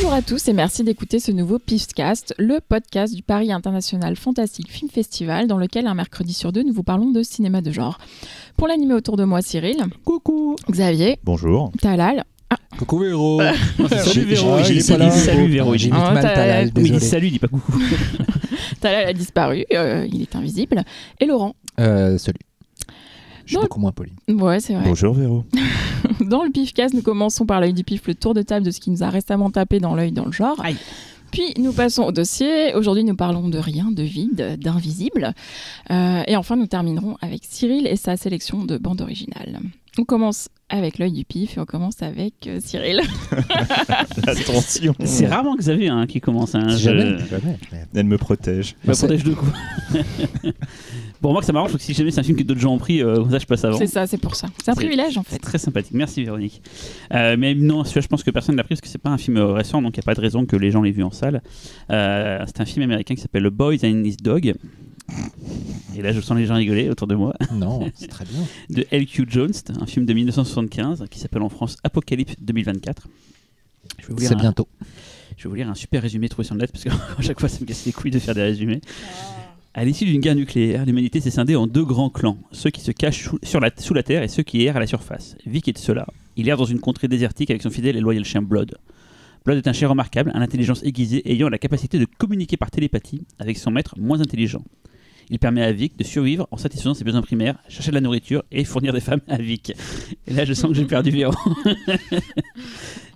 Bonjour à tous et merci d'écouter ce nouveau PIFcast, le podcast du Paris International Fantastic Film Festival, dans lequel un mercredi sur deux, nous vous parlons de cinéma de genre. Pour l'animer autour de moi, Cyril. Coucou. Xavier. Bonjour. Talal. Coucou Véro. Salut Véro. Il est pas là. Salut Véro. J'imite mal Talal, Oui, il dit désolé. salut, il dit pas coucou. Talal a disparu, il est invisible. Et Laurent. Salut. Je suis Non. beaucoup moins poli. Ouais, c'est vrai. Bonjour Véro. Dans le PIFcast, nous commençons par l'œil du pif, le tour de table de ce qui nous a récemment tapé dans l'œil dans le genre. Aïe. Puis nous passons au dossier. Aujourd'hui, nous parlons de rien, de vide, d'invisible. Et enfin, nous terminerons avec Cyril et sa sélection de bandes originales. On commence avec l'œil du pif et on commence avec Cyril. Attention. C'est rarement Xavier qui commence. Jamais. Elle me protège. Bah, protège de coup. Bon, moi que ça m'arrange, parce que si jamais c'est un film que d'autres gens ont pris, comme ça je passe avant. C'est ça, c'est pour ça. C'est un privilège en C'est fait. très sympathique. Merci Véronique. Mais non, celui-là, je pense que personne ne l'a pris parce que c'est pas un film récent, donc il n'y a pas de raison que les gens l'aient vu en salle. C'est un film américain qui s'appelle The Boy and His Dog. Et là, je sens les gens rigoler autour de moi. Non, c'est très bien. De L.Q. Jones, un film de 1975 qui s'appelle en France Apocalypse 2024. Je vais vous lire C'est bientôt. Je vais vous lire un super résumé trouvé sur le net parce qu'à chaque fois ça me casse les couilles de faire des résumés. À l'issue d'une guerre nucléaire, l'humanité s'est scindée en deux grands clans, ceux qui se cachent sous la terre et ceux qui errent à la surface. Vic est de ceux-là. Il erre dans une contrée désertique avec son fidèle et loyal chien Blood. Blood est un chien remarquable, à l'intelligence aiguisée, ayant la capacité de communiquer par télépathie avec son maître moins intelligent. Il permet à Vic de survivre en satisfaisant ses besoins primaires, chercher de la nourriture et fournir des femmes à Vic. Et là, je sens que j'ai perdu Véro.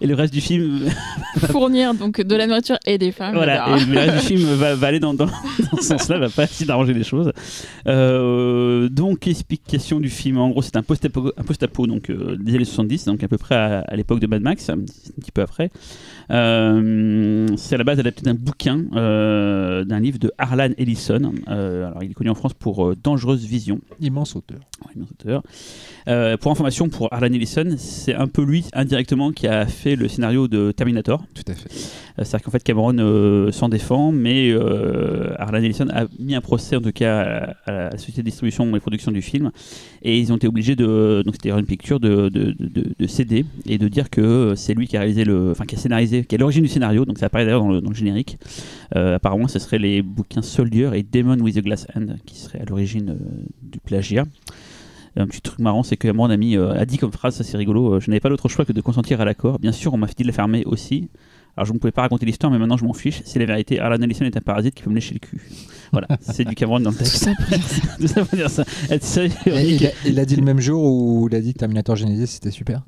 Et le reste du film... Fournir donc de la nourriture et des femmes. Voilà, et le reste du film va aller dans ce sens-là, va pas essayer d'arranger les choses. Donc, explication du film. En gros, c'est un post-apo donc, des années 70, donc à peu près à l'époque de Mad Max, un petit peu après. C'est à la base adapté d'un bouquin, d'un livre de Harlan Ellison. Alors, il est connu en France pour Dangereuse Vision. Immense auteur. Ouais, immense auteur. Pour information, pour Harlan Ellison, c'est un peu lui, indirectement, qui a fait le scénario de Terminator. Tout à fait. C'est-à-dire qu'en fait, Cameron s'en défend, mais Harlan Ellison a mis un procès, en tout cas, à la société de distribution et production du film. Et ils ont été obligés donc c'était une picture, de céder et de dire que c'est lui qui a réalisé qui a scénarisé, qui est à l'origine du scénario. Donc ça apparaît d'ailleurs dans le générique. Apparemment, ce serait les bouquins Soldier et Demon with a Glass Hand qui seraient à l'origine du plagiat. Un petit truc marrant, c'est que Cameron a dit comme phrase, ça c'est rigolo, je n'avais pas d'autre choix que de consentir à l'accord. Bien sûr, on m'a dit de la fermer aussi. Alors je ne pouvais pas raconter l'histoire, mais maintenant je m'en fiche. C'est la vérité. Harlan Ellison est un parasite qui peut me lécher le cul. Voilà, c'est du Cameron dans le texte. Tout ça pour dire ça. Il a dit le même jour où il a dit que Terminator Genesis c'était super.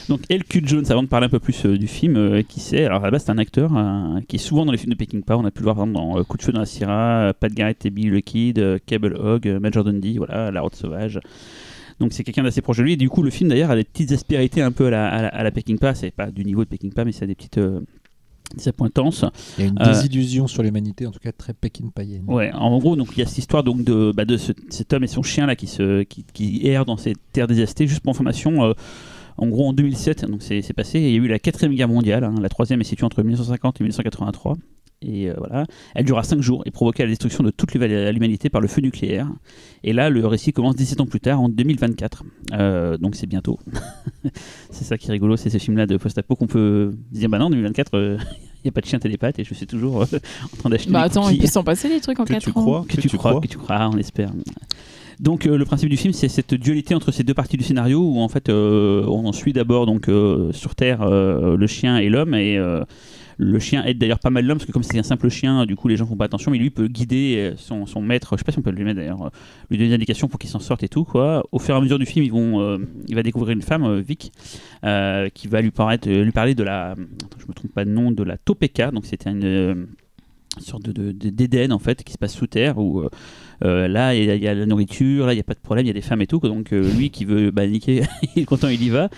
Donc L.Q. Jones, avant de parler un peu plus du film, qui c'est? Alors à la base c'est un acteur qui est souvent dans les films de Peckinpah. On a pu le voir par exemple dans Coup de feu dans la Sierra, Pat Garrett et Billy the Kid, Cable Hog, Major Dundee, voilà, La Route sauvage. Donc c'est quelqu'un d'assez proche de lui. Et du coup le film d'ailleurs a des petites aspérités un peu à la Peckinpah. C'est pas du niveau de Peckinpah, mais ça a des petites accointances. Il y a une désillusion sur l'humanité, en tout cas très Peckinpahienne. Ouais, en gros, donc il y a cette histoire donc de cet homme et son chien là qui errent dans ces terres dévastées. Juste pour information, en gros en 2007, donc c'est passé. Il y a eu la 4e guerre mondiale. La 3e est située entre 1950 et 1983. Et voilà, elle durera 5 jours et provoqua la destruction de toute l'humanité par le feu nucléaire. Et là, le récit commence 17 ans plus tard, en 2024. Donc c'est bientôt. C'est ça qui est rigolo, c'est ce film-là de post-apo qu'on peut dire, bah non, en 2024, il n'y a pas de chien télépathe et je suis toujours en train d'acheter Bah des attends, cookies. il peut s'en passer des trucs en Que 4 tu ans. crois, Que tu crois, on espère. Donc le principe du film, c'est cette dualité entre ces deux parties du scénario où en fait on suit d'abord donc sur Terre le chien et l'homme et le chien aide d'ailleurs pas mal l'homme parce que comme c'est un simple chien, du coup les gens font pas attention, mais lui peut guider son maître. Je sais pas si on peut lui mettre d'ailleurs, lui donner des indications pour qu'il s'en sorte et tout quoi. Au fur et à mesure du film, il va découvrir une femme, Vic, qui va lui parler de la, je me trompe pas de nom, de la Topeka. Donc c'était une sorte d'Éden en fait qui se passe sous terre où là il y a la nourriture, là il n'y a pas de problème, il y a des femmes et tout, donc lui qui veut niquer, il est content, il y va.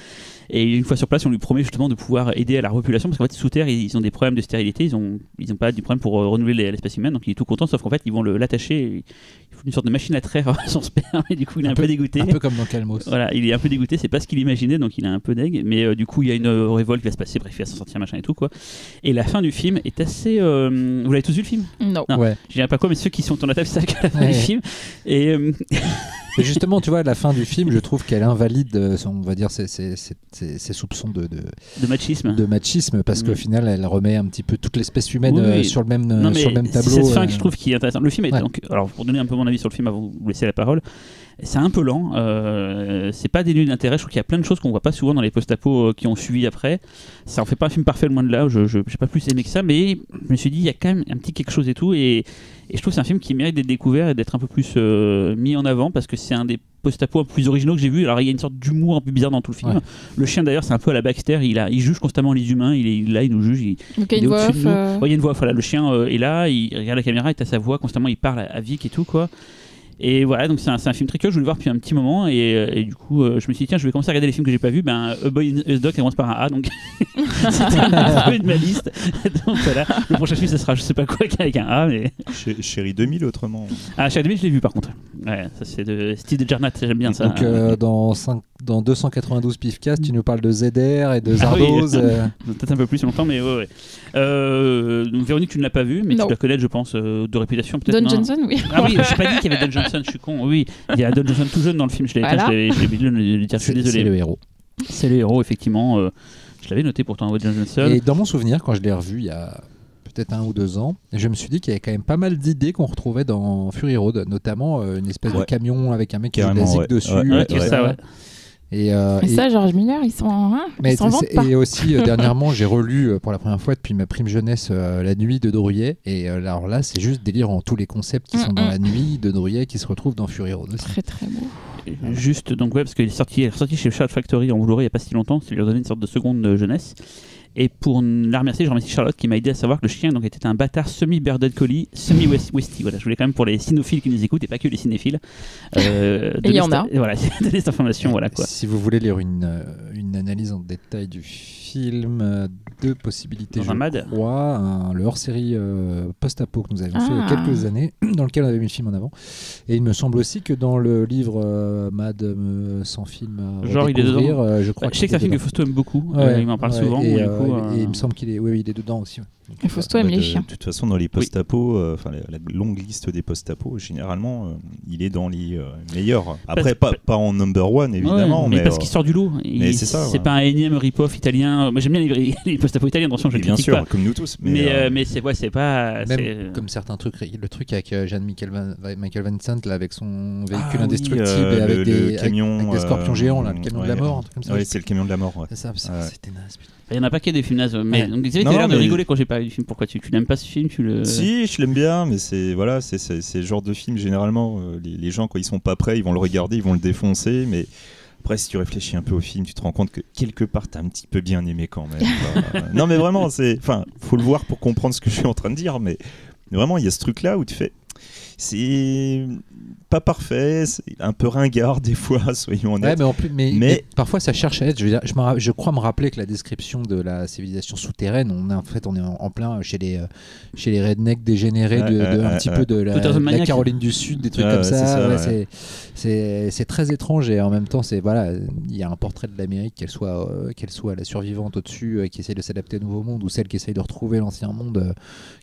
Et une fois sur place, on lui promet justement de pouvoir aider à la repopulation parce qu'en fait, sous terre, ils ont des problèmes de stérilité, ils ont pas du problème pour renouveler l'espèce humaine, donc il est tout content, sauf qu'en fait, ils vont l'attacher, il faut une sorte de machine à traire son sperme, et du coup, il est un peu dégoûté. Un peu comme dans Calmos. Voilà, il est un peu dégoûté, c'est pas ce qu'il imaginait, donc il est un peu deg, mais du coup, il y a une révolte qui va se passer, bref, il va s'en sortir, machin et tout, quoi. Et la fin du film est assez. Vous l'avez tous vu le film? Non. Non. Ouais. Je dirais pas quoi, mais ceux qui sont autour de la table savent qu'à la fin du film. Et Mais justement, tu vois, la fin du film, je trouve qu'elle invalide, on va dire, ses soupçons de machisme, parce qu'au final, elle remet un petit peu toute l'espèce humaine sur le même tableau. C'est cette fin que je trouve qui est intéressante. Le film est donc, alors pour donner un peu mon avis sur le film avant de vous laisser la parole, c'est un peu lent, c'est pas dénué d'intérêt. Je trouve qu'il y a plein de choses qu'on voit pas souvent dans les post-apo qui ont suivi après. Ça en fait pas un film parfait, loin de là. J'ai pas plus aimé que ça, mais je me suis dit il y a quand même un petit quelque chose et tout, et je trouve que c'est un film qui mérite d'être découvert et d'être un peu plus mis en avant, parce que c'est un des post-apo un peu plus originaux que j'ai vu. Alors il y a une sorte d'humour un peu bizarre dans tout le film. Le chien d'ailleurs, c'est un peu à la Baxter, il juge constamment les humains, il nous juge. Donc il y a une voix off. Il y a une voix off, voilà, le chien est là, il regarde la caméra, il a sa voix constamment, il parle à Vic et tout quoi. Et voilà, donc c'est un film très curieux, je voulais le voir depuis un petit moment, et du coup je me suis dit tiens, je vais commencer à regarder les films que j'ai pas vus. A Boy in a Dog, ça commence par un A, donc c'était un peu de ma liste. Donc voilà, le prochain film ça sera je sais pas quoi avec un A, mais Chérie 2000 autrement. Ah, Chérie 2000 je l'ai vu par contre. Ouais, ça c'est de Steve de Jarnat, j'aime bien ça. Donc dans 292 Pifcast, tu nous parles de ZR et de Zardoz. Peut-être un peu plus longtemps, mais ouais. Donc Véronique, tu ne l'as pas vu, mais tu dois connaître, je pense, de réputation peut-être. Don Johnson, oui. Ah oui, je n'ai pas dit qu'il y avait Don Johnson, je suis con. Oui, il y a Don Johnson tout jeune dans le film, je l'avais oublié de le dire, je suis désolé. C'est le héros. C'est le héros, effectivement. Je l'avais noté pourtant, Don Johnson. Et dans mon souvenir, quand je l'ai revu il y a peut-être 1 ou 2 ans, je me suis dit qu'il y avait quand même pas mal d'idées qu'on retrouvait dans Fury Road, notamment une espèce de camion avec un mec qui joue de la zig dessus. Et ça, George Miller, ils s'en vantent pas. Et aussi, dernièrement, j'ai relu pour la première fois depuis ma prime jeunesse La Nuit de Drouillet. Et alors là, c'est juste délirant. Tous les concepts qui sont dans La Nuit de Drouillet qui se retrouvent dans Fury Road aussi. Très très beau. Juste, donc parce qu'il est sorti chez Shout Factory en Blu-ray il n'y a pas si longtemps, ça lui a donné une sorte de seconde jeunesse. Et pour la remercier, je remercie Charlotte qui m'a aidé à savoir que le chien donc, était un bâtard semi-Bearded Collie, semi-Westie. Voilà, je voulais quand même pour les cynophiles qui nous écoutent et pas que les cinéphiles. Et il y en a. Voilà, donner cette information. Voilà, quoi. Si vous voulez lire une analyse en détail du film, 2 possibilités, je crois. Le hors-série post-apo que nous avions fait il y a quelques années, dans lequel on avait mis le film en avant. Et il me semble aussi que dans le livre Mad sans film à genre il est dedans. Je crois je sais que c'est un film que Fausto aime beaucoup. Il m'en parle souvent. Et il me semble qu'il est dedans aussi. Il Fausto aime les chiens. De toute façon, dans les post-apo, la longue liste des post-apo, généralement, il est dans les meilleurs. Après, pas en number one, évidemment. Mais parce qu'il sort du lot. C'est pas un énième rip-off italien. Moi, j'aime bien les post-apo italiens, attention, je ne critique pas. Bien sûr, comme nous tous. Mais c'est pas... Même comme certains trucs, le truc avec Michael Vincent, là, avec son véhicule indestructible et avec des scorpions géants, là, le camion de la mort, un truc comme ça. Oui, c'est le camion de la mort. C'est ça, c'était naze. Il y en a un paquet des films nazes. Mais donc, Xavier, t'as l'air de rigoler quand j'ai parlé du film. Pourquoi tu n'aimes pas ce film? Si, je l'aime bien, mais c'est le genre de film, généralement, les gens, quand ils sont pas prêts, ils vont le regarder, ils vont le défoncer, mais après, si tu réfléchis un peu au film, tu te rends compte que quelque part, t'as un petit peu bien aimé quand même. Non, mais vraiment, faut le voir pour comprendre ce que je suis en train de dire, mais vraiment, il y a ce truc-là où tu fais... C'est pas parfait, c'est un peu ringard des fois, soyons honnêtes. Mais parfois ça cherche à être. Je crois me rappeler que la description de la civilisation souterraine, on est en plein chez les rednecks dégénérés un petit peu de la Caroline du Sud, des trucs comme ça. C'est très étrange et en même temps, il y a un portrait de l'Amérique, qu'elle soit la survivante au-dessus qui essaye de s'adapter au nouveau monde ou celle qui essaye de retrouver l'ancien monde,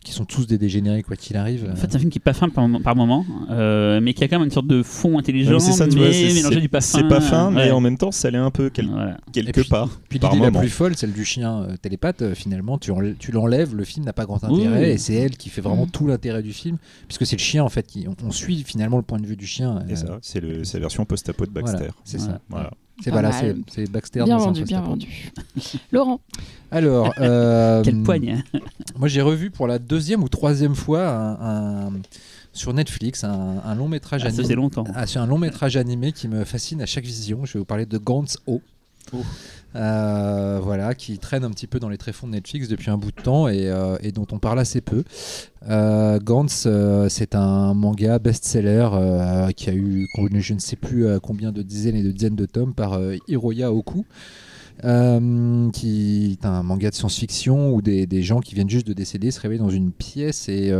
qui sont tous des dégénérés quoi qu'il arrive. En fait, c'est un film qui est pas fin par moment, mais qui a quand même une sorte de fond intelligent, mais mélangé du pas fin. C'est pas fin, mais en même temps, ça l'est un peu quelque part. Puis l'idée la plus folle, celle du chien télépathe, finalement, tu l'enlèves, le film n'a pas grand intérêt, et c'est elle qui fait vraiment tout l'intérêt du film, puisque c'est le chien en fait, on suit finalement le point de vue du chien. C'est la version post-apo de Baxter. Voilà, c'est ça. Voilà. C'est Baxter. Bien vendu. Laurent. Alors, quelle poigne. Moi, j'ai revu pour la 2e ou 3e fois sur Netflix un long métrage animé. Ça faisait longtemps. C'est un long métrage animé qui me fascine à chaque vision. Je vais vous parler de Gantz O. Qui traîne un petit peu dans les tréfonds de Netflix depuis un bout de temps et dont on parle assez peu. Gantz, c'est un manga best-seller qui a eu je ne sais plus combien de dizaines et de dizaines de tomes par Hiroya Oku. qui est un manga de science-fiction où des gens qui viennent juste de décéder se réveillent dans une pièce et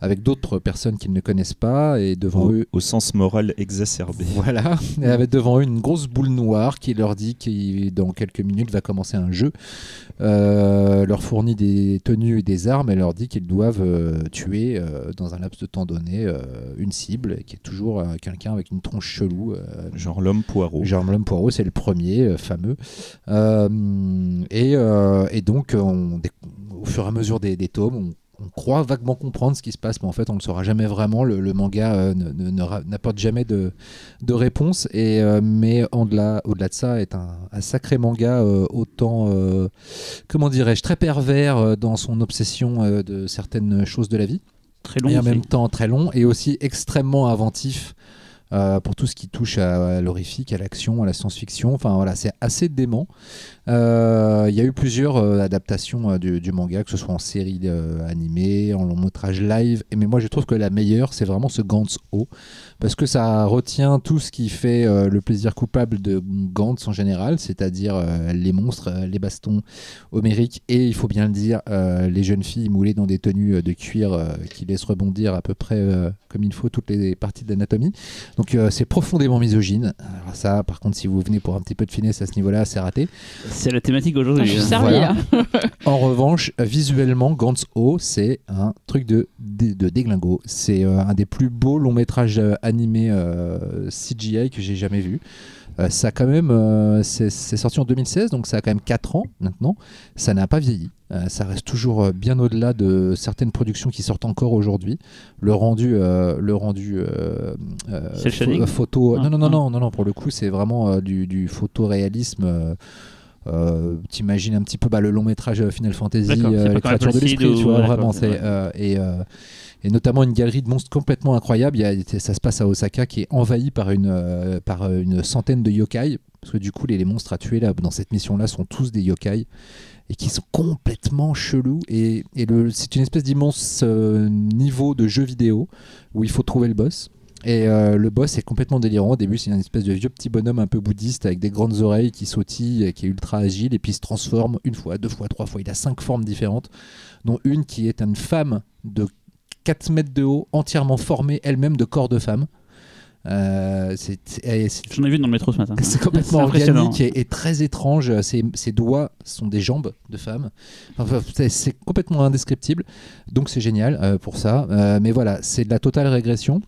avec d'autres personnes qu'ils ne connaissent pas et devant eux au sens moral exacerbé. Voilà, et avec devant eux une grosse boule noire qui leur dit que dans quelques minutes va commencer un jeu, leur fournit des tenues et des armes et leur dit qu'ils doivent tuer dans un laps de temps donné une cible qui est toujours quelqu'un avec une tronche chelou, genre l'homme poireau. Genre l'homme poireau, c'est le premier fameux. Et donc au fur et à mesure des tomes, on croit vaguement comprendre ce qui se passe, mais en fait on ne le saura jamais vraiment. Le manga n'apporte jamais de réponse, mais au-delà de ça est un sacré manga, autant comment dirais-je, très pervers dans son obsession de certaines choses de la vie, très long, et en même temps très long, et aussi extrêmement inventif pour tout ce qui touche à l'horrifique, à l'action, à la science-fiction. Enfin voilà, c'est assez dément. Il y a eu plusieurs adaptations du manga, que ce soit en série animée, en long métrage live, mais moi je trouve que la meilleure c'est vraiment ce Gantz O, parce que ça retient tout ce qui fait le plaisir coupable de Gantz en général, c'est-à-dire les monstres, les bastons homériques et, il faut bien le dire, les jeunes filles moulées dans des tenues de cuir qui laissent rebondir à peu près comme il faut toutes les parties de l'anatomie. Donc c'est profondément misogyne. Alors ça, par contre, si vous venez pour un petit peu de finesse à ce niveau-là, c'est raté. C'est la thématique aujourd'hui. Je suis servi, là. En revanche, visuellement, Gantz O, c'est un truc de déglingo. C'est un des plus beaux longs métrages animés CGI que j'ai jamais vu. Ça a quand même, c'est sorti en 2016, donc ça a quand même 4 ans maintenant. Ça n'a pas vieilli. Ça reste toujours bien au-delà de certaines productions qui sortent encore aujourd'hui. Le rendu photo. Non, pour le coup, c'est vraiment du photoréalisme. T'imagines un petit peu le long métrage Final Fantasy, les créatures de l'esprit, tu vois, vraiment. Et notamment une galerie de monstres complètement incroyable. Ça se passe à Osaka, qui est envahie par une centaine de yokai, parce que du coup les monstres à tuer là, dans cette mission-là sont tous des yokai et qui sont complètement chelous. Et c'est une espèce d'immense niveau de jeu vidéo où il faut trouver le boss. Et le boss est complètement délirant. Au début, c'est une espèce de vieux petit bonhomme un peu bouddhiste avec des grandes oreilles qui sautille, qui est ultra agile, et puis il se transforme une fois, 2 fois, 3 fois. Il a 5 formes différentes, dont une qui est une femme de 4 mètres de haut, entièrement formée elle-même de corps de femme. J'en ai vu dans le métro ce matin. C'est complètement organique et très étrange. Ses doigts sont des jambes de femme. Enfin, c'est complètement indescriptible. Donc c'est génial pour ça. Mais voilà, c'est de la totale régression.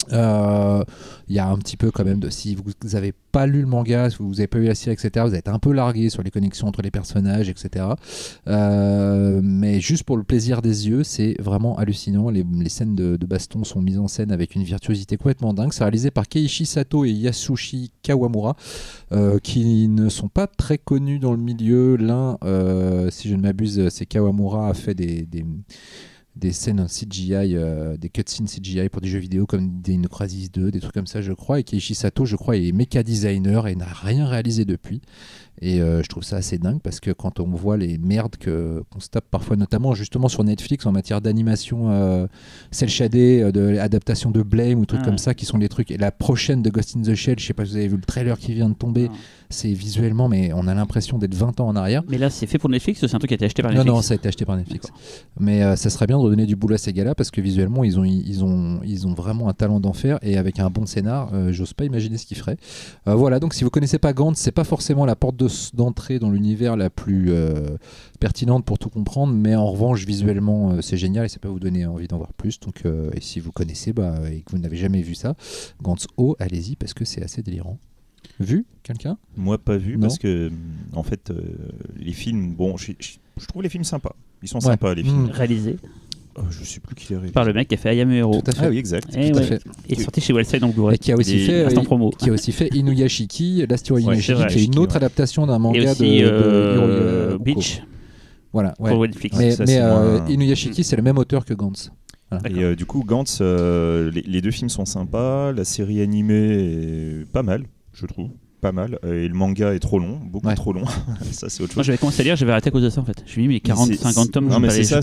Il y a un petit peu quand même si vous n'avez pas lu le manga, si vous n'avez pas lu la série, etc., vous êtes un peu largué sur les connexions entre les personnages, etc. Mais juste pour le plaisir des yeux, c'est vraiment hallucinant. Les scènes de baston sont mises en scène avec une virtuosité complètement dingue. C'est réalisé par Keiichi Sato et Yasushi Kawamura, qui ne sont pas très connus dans le milieu. L'un, si je ne m'abuse, c'est Kawamura, a fait des scènes en CGI, des cutscenes CGI pour des jeux vidéo comme Dino Crisis 2, des trucs comme ça, je crois. Et Keiichi Sato, je crois, est méca designer et n'a rien réalisé depuis. Et je trouve ça assez dingue, parce que quand on voit les merdes qu'on se tape parfois, notamment justement sur Netflix en matière d'animation cel shaded, d'adaptation de Blame ou trucs comme ça, qui sont des trucs. Et la prochaine de Ghost in the Shell, je sais pas si vous avez vu le trailer qui vient de tomber, c'est visuellement, mais on a l'impression d'être 20 ans en arrière. Mais là, c'est fait pour Netflix ou c'est un truc qui a été acheté par Netflix? Non, ça a été acheté par Netflix. Mais ça serait bien de redonner du boulot à ces gars-là, parce que visuellement, ils ont vraiment un talent d'enfer, et avec un bon scénar, j'ose pas imaginer ce qu'ils feraient. Voilà, donc si vous connaissez pas Gantz, c'est pas forcément la porte d'entrée dans l'univers la plus pertinente pour tout comprendre, mais en revanche, visuellement, c'est génial et ça peut vous donner envie d'en voir plus. Donc, et si vous connaissez et que vous n'avez jamais vu ça, Gantz O, allez-y, parce que c'est assez délirant. Vu quelqu'un? Moi, pas vu, parce que en fait, les films, bon, je trouve les films sympas. Ils sont sympas, les films. Réalisés. Je sais plus qui les réalise. Par le mec qui a fait I Am a Hero. Tout à fait. Ah oui, exact. Et tout à fait. Et sorti chez Wildside en Blu-ray. Et qui a aussi fait Ouais, Inuyashiki, Last Hero Inuyashiki, qui est une autre adaptation d'un manga aussi, de Beach. Voilà, ouais. Pour Netflix. Mais Inuyashiki, c'est le même auteur que Gantz. Voilà. Et du coup, Gantz, les deux films sont sympas. La série animée est pas mal, je trouve. Pas mal, et le manga est trop long, beaucoup trop long. Ça, c'est autre chose. Moi, j'avais commencé à lire, j'avais arrêté à cause de ça en fait. Je me dis, mais 40-50 tomes, non, mais c'est ça,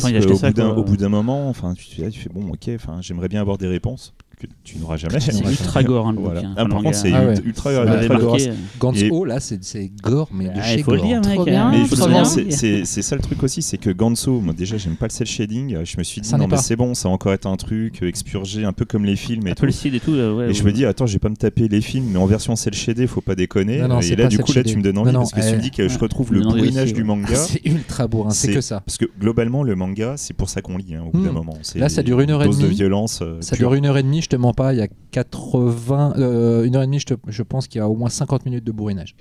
au bout d'un moment, enfin, tu fais bon, ok, j'aimerais bien avoir des réponses, que tu n'auras jamais. C'est ultra gore. Hein, voilà. bouquin, par contre, c'est ultra gore. Ganso, là, c'est gore, mais de chez gore. Trop bien. Mais justement, c'est ça le truc aussi, c'est que Ganso, moi déjà, j'aime pas le cel shading. Je me suis dit, non, mais c'est bon, ça va encore être un truc expurgé, un peu comme les films et tout. Et tout. Et je me dis, attends, je vais pas me taper les films, mais en version cel shadé, faut pas déconner. Et là, du coup, là, tu me donnes envie parce que tu me dis que je retrouve le bourrinage du manga. C'est ultra bourrin, c'est que ça. Parce que globalement, le manga, c'est pour ça qu'on lit au bout d'un moment. Là, ça dure 1h30. de violence. Ça dure 1h30, je te mens pas, il y a 1h30, je pense qu'il y a au moins 50 minutes de bourrinage.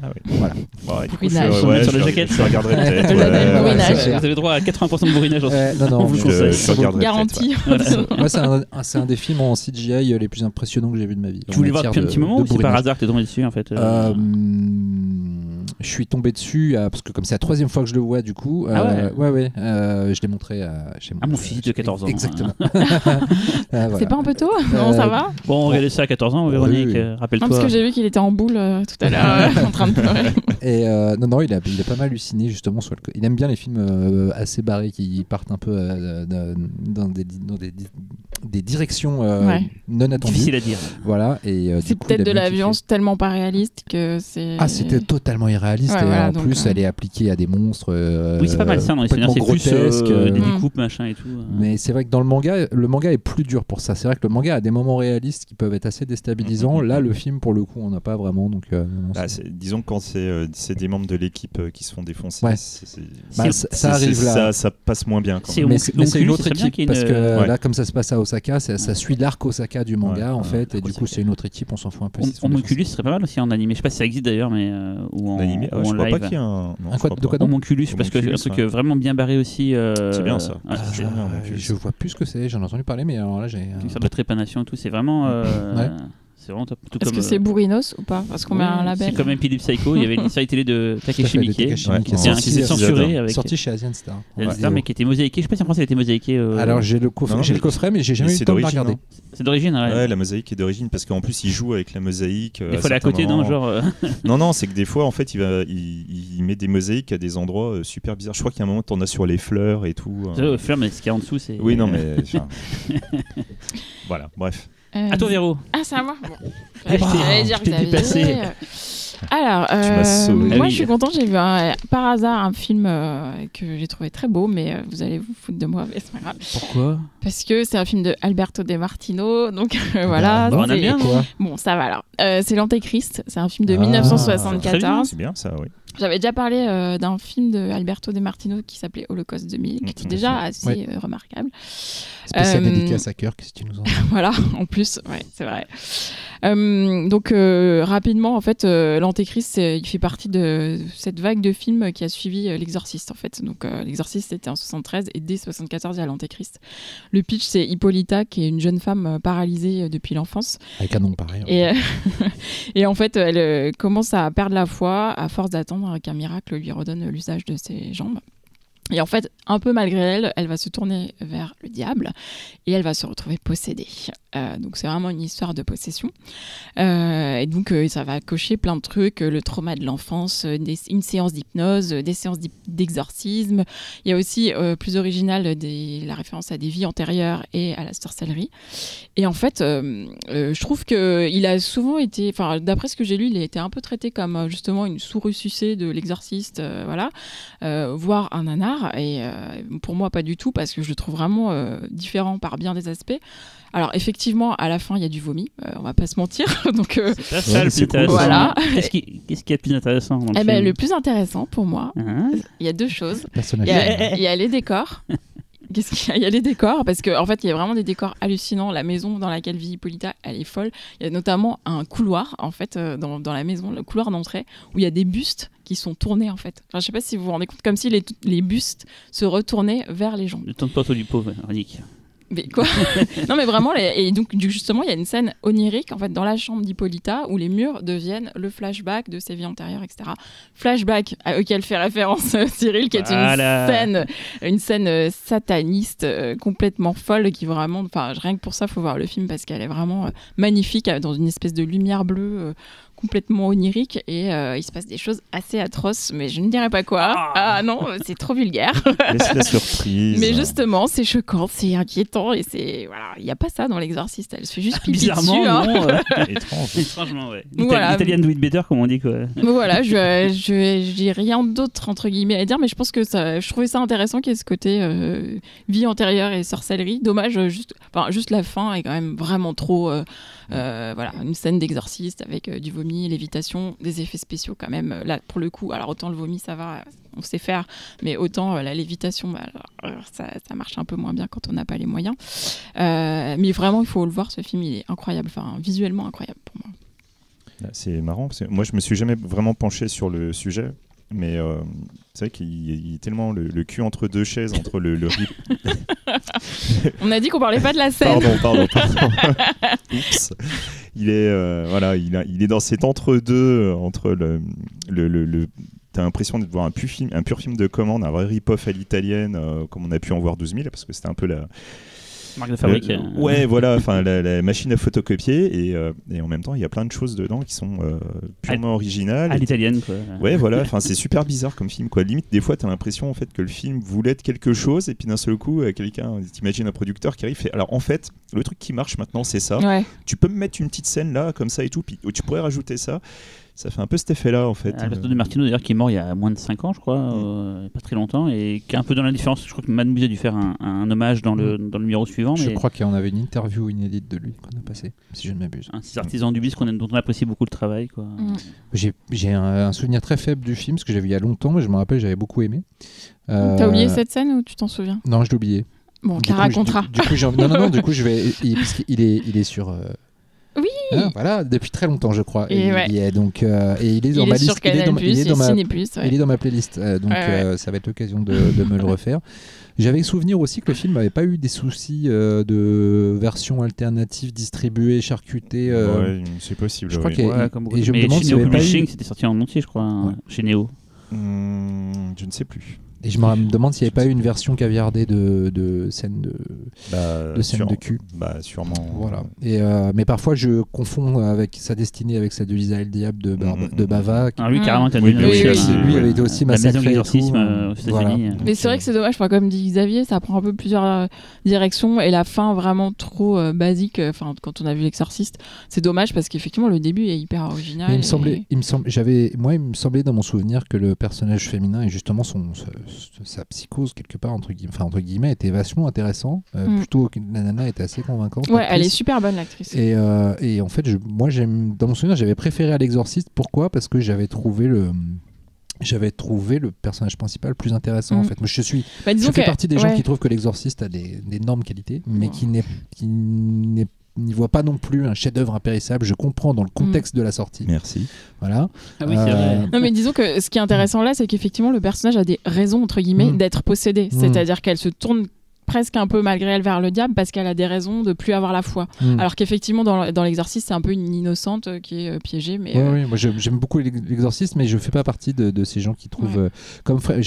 Ah oui. Voilà. Bon, du coup, sur la jaquette. Je regarderai peut-être. Vous avez droit à 80% de bourrinage. Non, je regarderai. Garantie. Moi, c'est un des films en CGI les plus impressionnants que j'ai vu de ma vie. Tu voulais voir depuis un petit moment ou c'est par hasard que t'es tombé dessus en fait Je suis tombé dessus parce que comme c'est la 3e fois que je le vois du coup. Je l'ai montré à mon fils de 14 ans. Exactement. C'est pas un peu tôt? Non, ça va? Bon, on regardait ça à 14 ans, Véronique, rappelle-toi. Parce que j'ai vu qu'il était en boule tout à l'heure en train de pleurer. Et non, il a pas mal halluciné justement sur il aime bien les films assez barrés qui partent un peu dans des directions non attendues. Difficile à dire. Voilà. Et c'est peut-être de la violence tellement pas réaliste que c'est. Ah, c'était totalement irréaliste et en plus elle est appliquée à des monstres. Oui, c'est pas mal ça. C'est grotesque, plus des découpes machin et tout. Mais c'est vrai que dans le manga est plus dur pour ça. C'est vrai que le manga a des moments réalistes qui peuvent être assez déstabilisants. Là, le film pour le coup, on n'a pas vraiment. Donc, disons que quand c'est des membres de l'équipe qui se font défoncer, ça arrive là. Ça passe moins bien. Mais c'est une autre équipe parce que là, comme ça se passe à Osaka, ça suit l'arc Osaka du manga en fait, et du coup c'est une autre équipe, on s'en fout un peu. Homunculus serait pas mal aussi en animé. Je sais pas si ça existe d'ailleurs, mais ou en animé. Je crois pas qu'il y a un. De quoi Homunculus, parce que un truc vraiment bien barré aussi. C'est bien ça. Je vois plus ce que c'est. J'en ai entendu parler, mais alors là j'ai. Une sorte de trépanation et tout. C'est vraiment. C'est vraiment top. Est-ce que c'est bourrinos ou pas? Parce qu'on met un label. C'est comme Epilepsy Psycho. Il y avait une série télé de Takeshi Miike qui est censuré, sorti chez Asian Star. Mais qui était mosaïqué. Je sais pas si en France elle était mosaïquée. Alors j'ai le coffret, mais j'ai jamais eu le temps de regarder. C'est d'origine, ouais. La mosaïque est d'origine parce qu'en plus il joue avec la mosaïque. Des fois elle est à côté, non, genre. Non, c'est que des fois en fait il met des mosaïques à des endroits super bizarres. Je crois qu'il y a un moment t'en as sur les fleurs et tout. Fleurs, mais ce qu'il y a en dessous, c'est. Oui, non, mais. Voilà, bref. À toi, Véro. Ah, c'est à moi. J'allais dire que dépassé. Alors, moi je suis contente, j'ai vu par hasard un film que j'ai trouvé très beau, mais vous allez vous foutre de moi, mais c'est pas grave. Pourquoi? Parce que c'est un film de Alberto De Martino, donc voilà. On aime bien, quoi. Bon, ça va alors. C'est L'Antéchrist, c'est un film de 1974. C'est bien ça, oui. J'avais déjà parlé d'un film de Alberto De Martino qui s'appelait Holocauste 2000, qui était déjà assez remarquable. Spécial dédicace à Kirk, si tu nous en Voilà, en plus, ouais, c'est vrai. Donc rapidement, en fait, L'Antéchrist, il fait partie de cette vague de films qui a suivi L'Exorciste, en fait. Donc L'Exorciste, c'était en 73 et dès 74, il y a L'Antéchrist. Le pitch, c'est Hippolyta, qui est une jeune femme paralysée depuis l'enfance. Avec un nom pareil. Et en fait, elle commence à perdre la foi à force d'attendre qu'un miracle lui redonne l'usage de ses jambes. Et en fait, un peu malgré elle, elle va se tourner vers le diable et elle va se retrouver possédée. Donc c'est vraiment une histoire de possession. Et donc ça va cocher plein de trucs, le trauma de l'enfance, une séance d'hypnose, des séances d'exorcisme. Il y a aussi plus original la référence à des vies antérieures et à la sorcellerie. Et en fait, je trouve qu'il a souvent été, d'après ce que j'ai lu, il a été un peu traité comme justement une sous-ressucée de l'exorciste, voire un nanar. Et pour moi pas du tout, parce que je le trouve vraiment différent par bien des aspects. Alors effectivement à la fin il y a du vomi, on va pas se mentir. Donc c'est ça le plus intéressant. Voilà. Qu'est-ce qui est le plus intéressant dans le film? Le plus intéressant pour moi, il y a deux choses. Il y a les décors. Il y a les décors, parce qu'en fait, il y a vraiment des décors hallucinants. La maison dans laquelle vit Hippolyta, elle est folle. Il y a notamment un couloir, en fait, dans la maison, le couloir d'entrée, où il y a des bustes qui sont tournés, en fait. Je ne sais pas si vous vous rendez compte, comme si les bustes se retournaient vers les gens. Le temps de porte du pauvre, Ranick. Mais quoi? Non mais vraiment, et donc justement il y a une scène onirique en fait dans la chambre d'Hippolyta où les murs deviennent le flashback de ses vies antérieures, etc. Flashback auquel fait référence Cyril, qui est une scène sataniste complètement folle, qui vraiment, rien que pour ça faut voir le film parce qu'elle est vraiment magnifique, dans une espèce de lumière bleue complètement onirique et il se passe des choses assez atroces, mais je ne dirais pas quoi. Ah non, c'est trop vulgaire. Laisse la surprise. Mais justement, c'est choquant, c'est inquiétant et c'est voilà, il y a pas ça dans l'Exorciste. Elle se fait juste pipi bizarrement, dessus. non. Étrange. Étrangement, ouais. Voilà. Italian do it better, comme on dit quoi. Voilà, j'ai rien d'autre entre guillemets à dire, mais je pense que je trouvais ça intéressant qu'il y ait ce côté vie antérieure et sorcellerie. Dommage, juste la fin est quand même vraiment trop. Voilà, une scène d'exorciste avec du vomi, lévitation, des effets spéciaux quand même. Là, pour le coup, alors autant le vomi, ça va, on sait faire, mais autant la lévitation, ça marche un peu moins bien quand on n'a pas les moyens. Mais vraiment, il faut le voir, ce film, il est incroyable, visuellement incroyable pour moi. C'est marrant, parce que moi, je me suis jamais vraiment penché sur le sujet. Mais c'est vrai qu'il est tellement le cul entre deux chaises, entre le On a dit qu'on parlait pas de la scène. Pardon. Oups. Il est dans cet entre-deux, entre t'as l'impression de voir un pur film de commande, un vrai rip-off à l'italienne, comme on a pu en voir 12 000, parce que c'était un peu la marque de fabrique. Ouais, voilà, la machine à photocopier et en même temps il y a plein de choses dedans qui sont purement originales. À l'italienne quoi. Ouais, voilà, c'est super bizarre comme film quoi. Limite des fois t'as l'impression en fait que le film voulait être quelque chose et puis d'un seul coup t'imagines un producteur qui arrive et fait alors en fait le truc qui marche maintenant c'est ça. Ouais. Tu peux me mettre une petite scène là comme ça et tout puis tu pourrais rajouter ça. Ça fait un peu cet effet-là en fait. Alberto De Martino d'ailleurs qui est mort il y a moins de 5 ans je crois, pas très longtemps et qui est un peu dans l'indifférence. Je crois que Mad Movie a dû faire un hommage dans le numéro suivant. Je crois qu'on avait une interview inédite de lui qu'on a passé, si je ne m'abuse. Ces artisans du bis dont on apprécie beaucoup le travail quoi. J'ai un souvenir très faible du film parce que j'ai vu il y a longtemps mais je me rappelle j'avais beaucoup aimé. T'as oublié cette scène ou tu t'en souviens? Non, je l'ai oublié. Bon, tu raconteras. Du coup, du coup je vais parce qu'il est sur oui. Voilà, depuis très longtemps je crois. Et il est donc et il est dans ma liste. Il est dans ma playlist. Donc ça va être l'occasion de me le refaire. J'avais souvenir aussi que le film n'avait pas eu des soucis de version alternative distribuée, charcutée. Ouais, c'est possible. Je crois et je me demande si Publishing c'était sorti en entier, je crois, chez Neo. Je ne sais plus. Et je me demande s'il n'y avait pas eu une version caviardée de scènes de cul. Bah sûrement. Voilà. Et mais parfois je confonds avec sa destinée avec celle de Lisa et le diable de Bava. Lui carrément lui avait été aussi massacré. Voilà. Mais c'est vrai que c'est dommage. Comme dit Xavier, ça prend un peu plusieurs directions et la fin vraiment trop basique. Quand on a vu l'Exorciste, c'est dommage parce qu'effectivement le début est hyper original. Mais il me semblait dans mon souvenir que le personnage féminin et justement sa psychose quelque part entre guillemets était vachement intéressant, plutôt que la nana était assez convaincante. Ouais, elle est super bonne l'actrice. Et en fait dans mon souvenir j'avais préféré à l'Exorciste. Pourquoi? Parce que j'avais trouvé le personnage principal plus intéressant en fait. Moi je fais partie des gens qui trouvent que l'Exorciste a d'énormes qualités mais qui n'y voit pas non plus un chef-d'œuvre impérissable. Je comprends dans le contexte de la sortie. Merci. Voilà. Ah oui, c'est vrai. Non, mais disons que ce qui est intéressant là, c'est qu'effectivement le personnage a des raisons entre guillemets d'être possédé. C'est-à-dire qu'elle se tourne presque un peu malgré elle vers le diable parce qu'elle a des raisons de plus avoir la foi. Alors qu'effectivement dans l'exorciste c'est un peu une innocente qui est piégée. Mais oui, moi j'aime beaucoup l'exorciste mais je fais pas partie de ces gens qui trouvent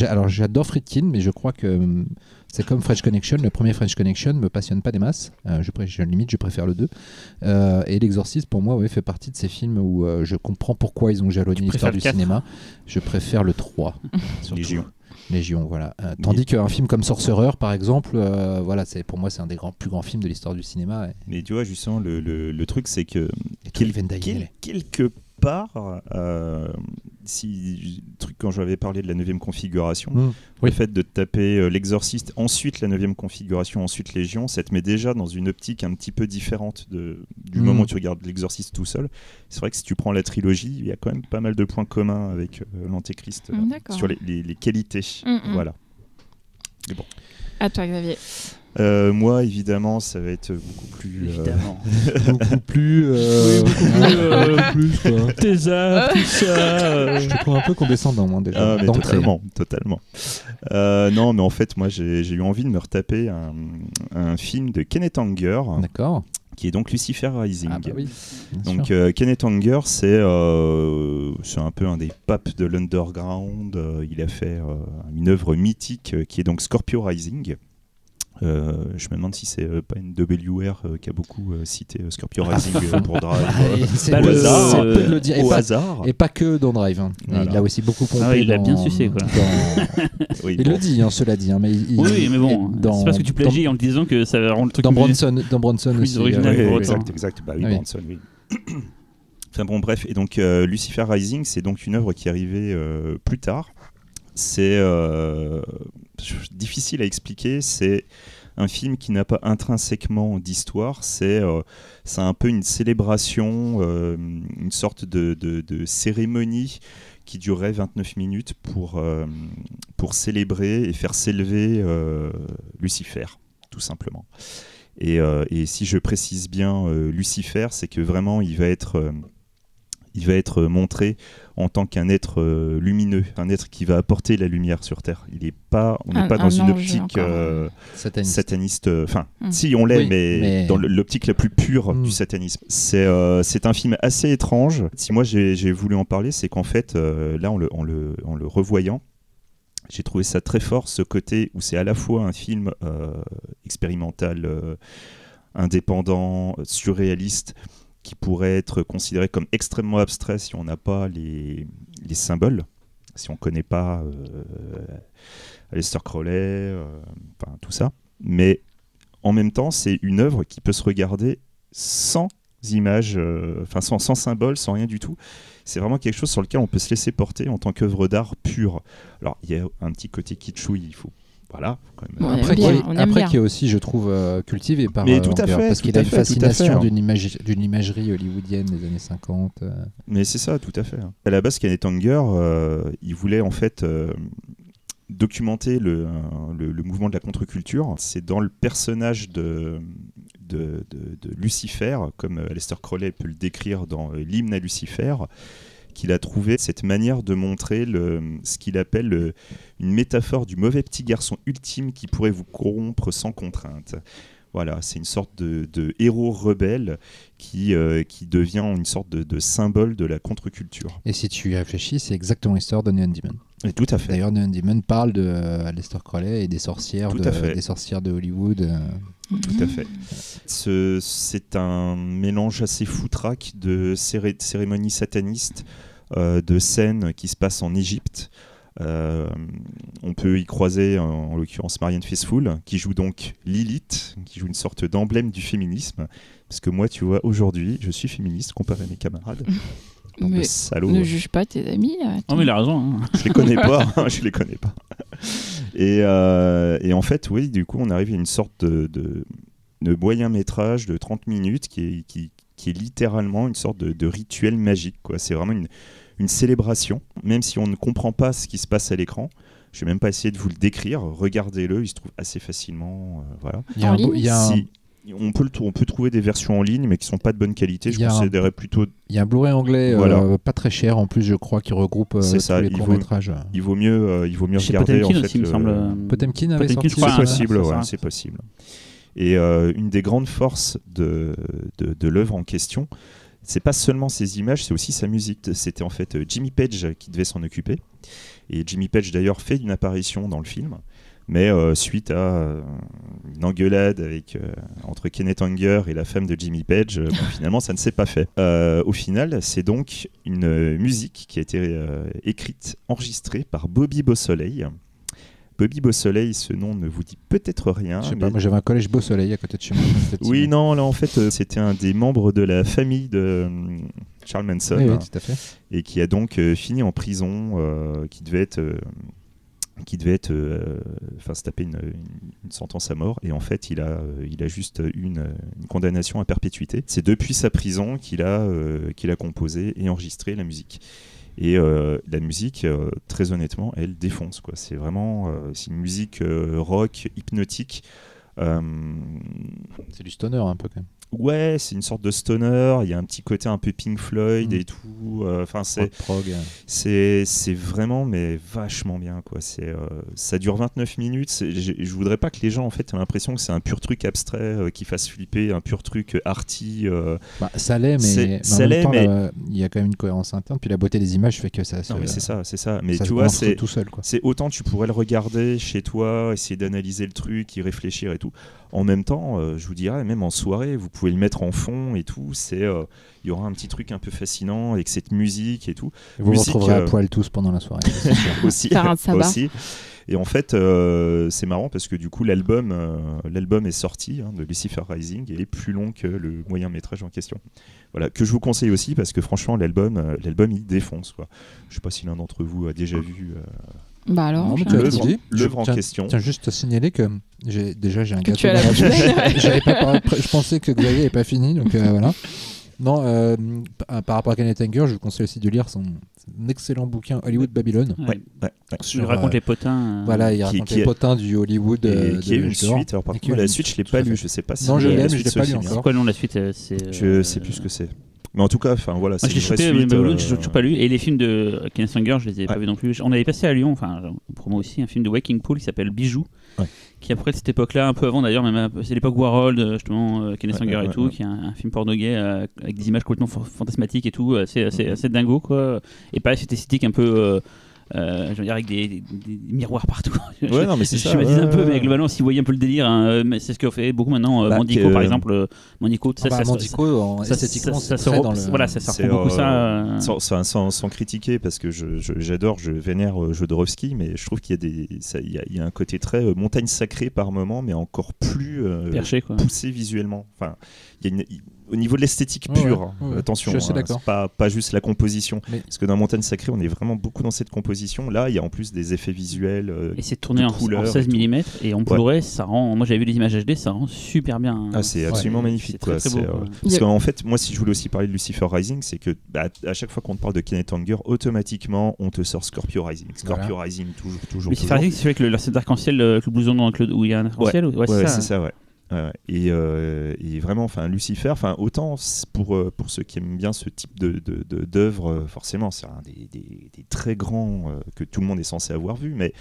alors j'adore Friedkin mais je crois que c'est comme French Connection. Le premier French Connection me passionne pas des masses. Je préfère le 2. Et l'Exorciste, pour moi, fait partie de ces films où je comprends pourquoi ils ont jalonné l'histoire du cinéma. Je préfère le 3. Légion, voilà. Tandis qu'un film comme Sorcerer, par exemple, pour moi, c'est un des plus grands films de l'histoire du cinéma. Mais tu vois, justement, le truc, c'est que quelque part, quand j'avais parlé de la 9e configuration, le fait de taper l'Exorciste, ensuite la 9e configuration, ensuite Légion, ça te met déjà dans une optique un petit peu différente du moment où tu regardes l'Exorciste tout seul. C'est vrai que si tu prends la trilogie, il y a quand même pas mal de points communs avec l'Antéchrist sur les qualités. Voilà. Mais bon. À toi, Xavier. Moi, évidemment, ça va être beaucoup plus. beaucoup plus. plus quoi. Tesa, tout ça. Je te trouve un peu condescendant, moi, déjà. Totalement. Non, mais en fait, moi, j'ai eu envie de me retaper un film de Kenneth Anger. D'accord. Qui est donc Lucifer Rising. Ah bah oui, donc Kenneth Anger, c'est un peu un des papes de l'underground. Il a fait une œuvre mythique qui est donc Scorpio Rising. Je me demande si c'est pas une WR qui a beaucoup cité Scorpio Rising pour Drive. C'est au hasard. peu de le dire. Hasard. Et pas que dans Drive. Hein. Voilà. Il a aussi beaucoup pompé. Il l'a bien sucé. Quoi. Oui, il le dit, cela dit. Hein, mais oui, mais bon, c'est parce que tu plagies en te disant que ça rend le truc dans Bronson aussi. Original exact. Bah oui, Bronson, oui. Enfin bon, bref. Et donc, Lucifer Rising, c'est donc une œuvre qui est arrivée plus tard. C'est difficile à expliquer. C'est un film qui n'a pas intrinsèquement d'histoire. C'est un peu une célébration, une sorte de cérémonie qui durait 29 minutes pour célébrer et faire s'élever Lucifer, tout simplement. Et si je précise bien Lucifer, c'est que vraiment il va être montré en tant qu'un être lumineux, un être qui va apporter la lumière sur Terre. On n'est pas dans une optique sataniste. Enfin, si on l'est, oui, mais dans l'optique la plus pure du satanisme. C'est un film assez étrange. Si moi j'ai voulu en parler, c'est qu'en fait, là, en le revoyant, j'ai trouvé ça très fort, ce côté où c'est à la fois un film expérimental, indépendant, surréaliste, qui pourrait être considéré comme extrêmement abstrait si on n'a pas les symboles, si on ne connaît pas Aleister Crowley, tout ça. Mais en même temps, c'est une œuvre qui peut se regarder sans images, sans symboles, sans rien du tout. C'est vraiment quelque chose sur lequel on peut se laisser porter en tant qu'œuvre d'art pure. Alors, il y a un petit côté kitschouille, il faut... Voilà, quand même. Après qui est aussi, je trouve, cultivé par parce qu'il a une fascination d'une imagerie hollywoodienne des années 50. Mais c'est ça, tout à fait. À la base, Kenneth Anger, il voulait en fait documenter le mouvement de la contre-culture. C'est dans le personnage de Lucifer, comme Aleister Crowley peut le décrire dans l'hymne à Lucifer, qu'il a trouvé cette manière de montrer ce qu'il appelle une métaphore du mauvais petit garçon ultime qui pourrait vous corrompre sans contrainte. Voilà, c'est une sorte de héros rebelle qui devient une sorte de symbole de la contre-culture. Et si tu y réfléchis, c'est exactement l'histoire de Neon Demon. Et tout à fait. D'ailleurs, Neon Demon parle de Aleister Crowley et des sorcières de Hollywood. Tout à fait. C'est un mélange assez foutraque de cérémonies satanistes, de scènes qui se passent en Égypte. On peut y croiser en l'occurrence Marianne Faithfull qui joue donc Lilith, qui joue une sorte d'emblème du féminisme, parce que moi tu vois aujourd'hui je suis féministe comparé à mes camarades. Mais ne juge pas tes amis là. Non mais il a raison hein. Je les connais pas et en fait oui, du coup on arrive à une sorte de moyen métrage de 30 minutes qui est littéralement une sorte de rituel magique quoi. C'est vraiment une célébration, même si on ne comprend pas ce qui se passe à l'écran. Je vais même pas essayer de vous le décrire. Regardez-le, il se trouve assez facilement. Voilà. On peut trouver des versions en ligne, mais qui sont pas de bonne qualité. Je considérerais plutôt. Il y a un Blu-ray anglais, pas très cher en plus, je crois, qui regroupe tous les courts-métrages. Il vaut mieux regarder. Potemkin aussi, il me semble. Potemkin avait sorti. C'est possible. Et une des grandes forces de l'œuvre en question, c'est pas seulement ses images, c'est aussi sa musique. C'était en fait Jimmy Page qui devait s'en occuper. Et Jimmy Page d'ailleurs fait une apparition dans le film, mais suite à une engueulade entre Kenneth Anger et la femme de Jimmy Page, finalement ça ne s'est pas fait. Au final, c'est donc une musique qui a été écrite, enregistrée par Bobby Beausoleil. Bobby Beausoleil, ce nom ne vous dit peut-être rien. Je sais pas, moi j'avais un collège Beausoleil à côté de chez moi. Oui, non, là en fait c'était un des membres de la famille de Charles Manson, oui, tout à fait. Et qui a donc fini en prison, qui devait se taper une sentence à mort, et en fait il a juste eu une condamnation à perpétuité. C'est depuis sa prison qu'il a composé et enregistré la musique. Et la musique, très honnêtement, elle défonce quoi. C'est vraiment c'est une musique rock hypnotique. C'est du stoner un peu quand même. Ouais, c'est une sorte de stoner. Il y a un petit côté un peu Pink Floyd et tout. Enfin, c'est vraiment mais vachement bien quoi. Ça dure 29 minutes. Je voudrais pas que les gens en fait aient l'impression que c'est un pur truc abstrait qui fasse flipper, un pur truc arty. Ça l'est, mais il y a quand même une cohérence interne. Puis la beauté des images fait que ça. Non, mais c'est ça. Mais ça tu vois, tout seul quoi. C'est autant tu pourrais le regarder chez toi, essayer d'analyser le truc, y réfléchir et tout. En même temps, je vous dirais, même en soirée, vous pouvez le mettre en fond et tout. Il y aura un petit truc un peu fascinant avec cette musique et tout. Vous retrouverez à poil tous pendant la soirée. Aussi. Et en fait, c'est marrant parce que du coup, l'album est sorti de Lucifer Rising et est plus long que le moyen métrage en question. Voilà, que je vous conseille aussi parce que franchement, l'album il défonce, quoi. Je sais pas si l'un d'entre vous a déjà vu. Bah alors, l'œuvre en question. Tiens, juste à signaler que j'ai un que gâteau. Tu as la je pensais que Xavier n'avait pas fini, donc voilà. Non, par rapport à Kenneth Anger, je vous conseille aussi de lire son excellent bouquin Hollywood Babylon. Il raconte les potins. Voilà, il raconte les potins du Hollywood. Qui est une suite. Alors par contre, la suite, je l'ai pas lu. Je sais pas si. Non, je l'aime, je l'ai pas lu encore. C'est quoi le nom de la suite? Je sais plus ce que c'est. Mais en tout cas, enfin voilà, c'est une vraie suite. Je l'ai toujours pas lu. Et les films de Kenneth Anger, je les ai pas vus non plus. On avait passé à Lyon, enfin, promo aussi, un film de Waking Pool qui s'appelle Bijoux, qui après de cette époque-là, un peu avant d'ailleurs, même c'est l'époque Warhol, justement, Kenneth Anger et tout, qui est un film porno gay avec des images complètement fantasmatiques et tout, assez dingo, quoi. Et pareil, cette esthétique un peu. Je veux dire avec des miroirs partout. Non, mais c'est ça. Je me dis un peu, mais globalement, si vous voyez un peu le délire, mais c'est ce qu'on fait beaucoup maintenant. Mandico, par exemple, Mandico, Mandico, esthétiquement, ça sort beaucoup ça. Sans critiquer, parce que j'adore, je vénère Jodorowsky, mais je trouve qu'il y a un côté très montagne sacrée par moment, mais encore plus perché, quoi. Poussé visuellement. Enfin, il y a au niveau de l'esthétique pure, attention, c'est pas juste la composition. Parce que dans Montagne Sacrée, on est vraiment beaucoup dans cette composition. Là, il y a en plus des effets visuels. Et c'est tourné en 16 mm et en Blu-ray, ça rend. Moi, j'avais vu les images HD, ça rend super bien. Ah, c'est absolument magnifique. C'est très beau. Parce qu'en fait, moi, si je voulais aussi parler de Lucifer Rising, c'est que à chaque fois qu'on te parle de Kenneth Anger, automatiquement, on te sort Scorpio Rising. Scorpio Rising, toujours. Lucifer Rising, c'est avec cet arc-en-ciel, le blouson où il y a un arc-en-ciel. C'est ça, ouais. Et vraiment, enfin Lucifer, autant pour ceux qui aiment bien ce type d'œuvre, forcément c'est un des très grands que tout le monde est censé avoir vu, mais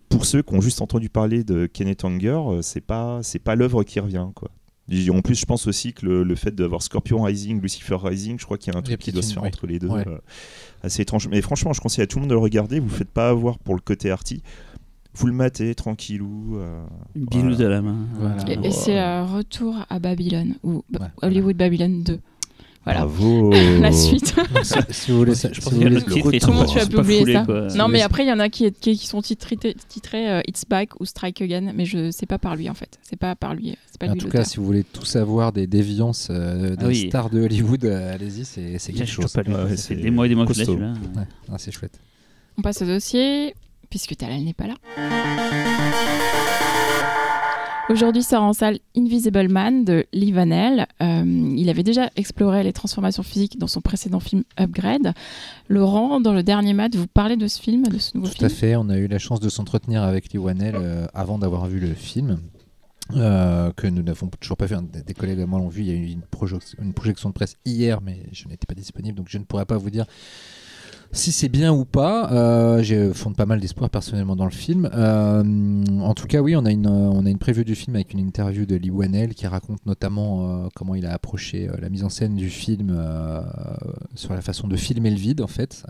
pour ceux qui ont juste entendu parler de Kenneth Anger, c'est pas l'œuvre qui revient, quoi. En plus, je pense aussi que le fait d'avoir Scorpion Rising, Lucifer Rising, je crois qu'il y a un truc qui doit se faire entre les deux, assez étrange. Mais franchement, je conseille à tout le monde de le regarder. Vous ne faites pas avoir pour le côté arty. Vous le matez tranquillou. Une bilouse à la main. Voilà. Et c'est Retour à Babylone ou Hollywood Babylone 2. Voilà. Bravo. La suite. Si vous voulez, comment tu as pu oublier ça? Quoi. Non, mais après il y en a qui sont titrés It's Back ou Strike Again, mais c'est pas par lui en fait. C'est pas par lui. C'est pas en lui tout l'auteur. cas, si vous voulez tout savoir des déviances des stars de Hollywood, allez-y, c'est quelque chose. C'est des mois et des mois que je l'ai celui-là. C'est chouette. On passe au dossier. Puisque Talal n'est pas là. Aujourd'hui sort en salle Invisible Man de Lee Vanel. Il avait déjà exploré les transformations physiques dans son précédent film Upgrade. Laurent, dans le dernier mat, vous parlez de ce film, de ce nouveau film ? Tout à fait, on a eu la chance de s'entretenir avec Lee Vanel avant d'avoir vu le film. Que nous n'avons toujours pas vu. Des collègues à moi l'ont vu. Il y a eu une projection de presse hier, mais je n'étais pas disponible, donc je ne pourrais pas vous dire si c'est bien ou pas. Je fonde pas mal d'espoir personnellement dans le film. En tout cas, oui, on a une preview du film avec une interview de Lee Vanel qui raconte notamment comment il a approché la mise en scène du film sur la façon de filmer le vide, en fait.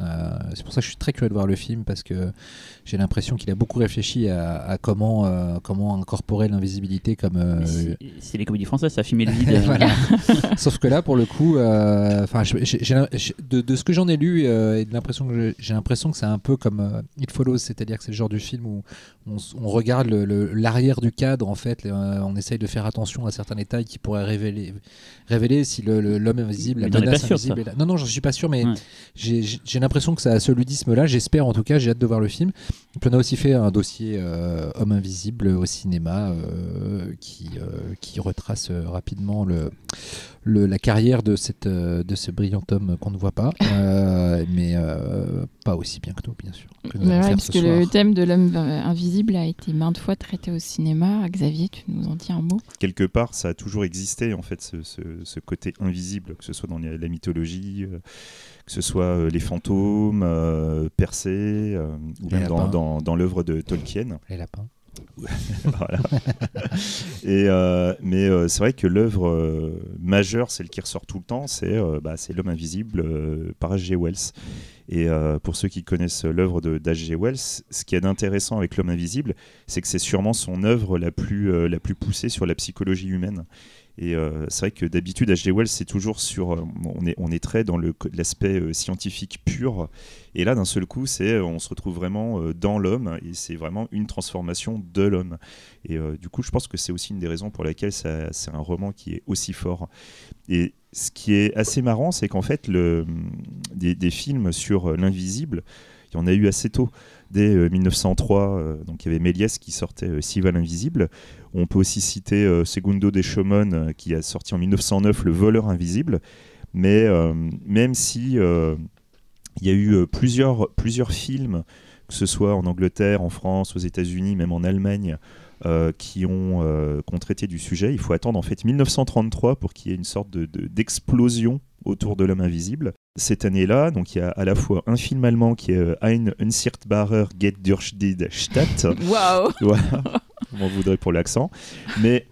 C'est pour ça que je suis très curieux de voir le film, parce que j'ai l'impression qu'il a beaucoup réfléchi à comment incorporer l'invisibilité comme... C'est les comédies françaises, ça, filmer le vide. Voilà. Sauf que là, pour le coup, de ce que j'en ai lu et de l'impression que j'ai l'impression que c'est un peu comme It Follows, c'est-à-dire que c'est le genre du film où on regarde l'arrière du cadre, en fait, on essaye de faire attention à certains détails qui pourraient révéler si l'homme invisible, la menace invisible est là. Non, j'en suis pas sûr, mais j'ai l'impression que ça a ce ludisme-là, j'espère en tout cas, j'ai hâte de voir le film. Puis on a aussi fait un dossier Homme invisible au cinéma qui retrace rapidement la carrière de ce brillant homme qu'on ne voit pas, mais pas aussi bien que nous, bien sûr. Parce que le thème de l'homme invisible a été maintes fois traité au cinéma. Xavier, tu nous en dis un mot ? Quelque part, ça a toujours existé, en fait, ce côté invisible, que ce soit dans la mythologie, que ce soit les fantômes, Persée, ou même dans l'œuvre de Tolkien. Les lapins. Voilà. Mais c'est vrai que l'œuvre majeure, celle qui ressort tout le temps, c'est L'Homme invisible par H.G. Wells. Et pour ceux qui connaissent l'œuvre d'H.G. Wells, ce qui est intéressant avec L'Homme invisible, c'est que c'est sûrement son œuvre la plus poussée sur la psychologie humaine. Et c'est vrai que d'habitude, H.G. Wells, c'est toujours sur... on est très dans l'aspect scientifique pur. Et là, d'un seul coup, on se retrouve vraiment dans l'homme. Et c'est vraiment une transformation de l'homme. Et du coup, je pense que c'est aussi une des raisons pour laquelle c'est un roman qui est aussi fort. Et ce qui est assez marrant, c'est qu'en fait, des films sur l'invisible, il y en a eu assez tôt. Dès 1903, donc il y avait Méliès qui sortait Sival invisible. On peut aussi citer Segundo de Chaumont qui a sorti en 1909 Le voleur invisible. Mais même si il y a eu plusieurs films, que ce soit en Angleterre, en France, aux États-Unis, même en Allemagne, qui ont traité du sujet, il faut attendre en fait 1933 pour qu'il y ait une sorte d'explosion autour de l'homme invisible. Cette année-là, donc il y a à la fois un film allemand qui est Ein unsichtbarer geht durch die Stadt. Waouh. Voilà, on m'en voudrait pour l'accent, mais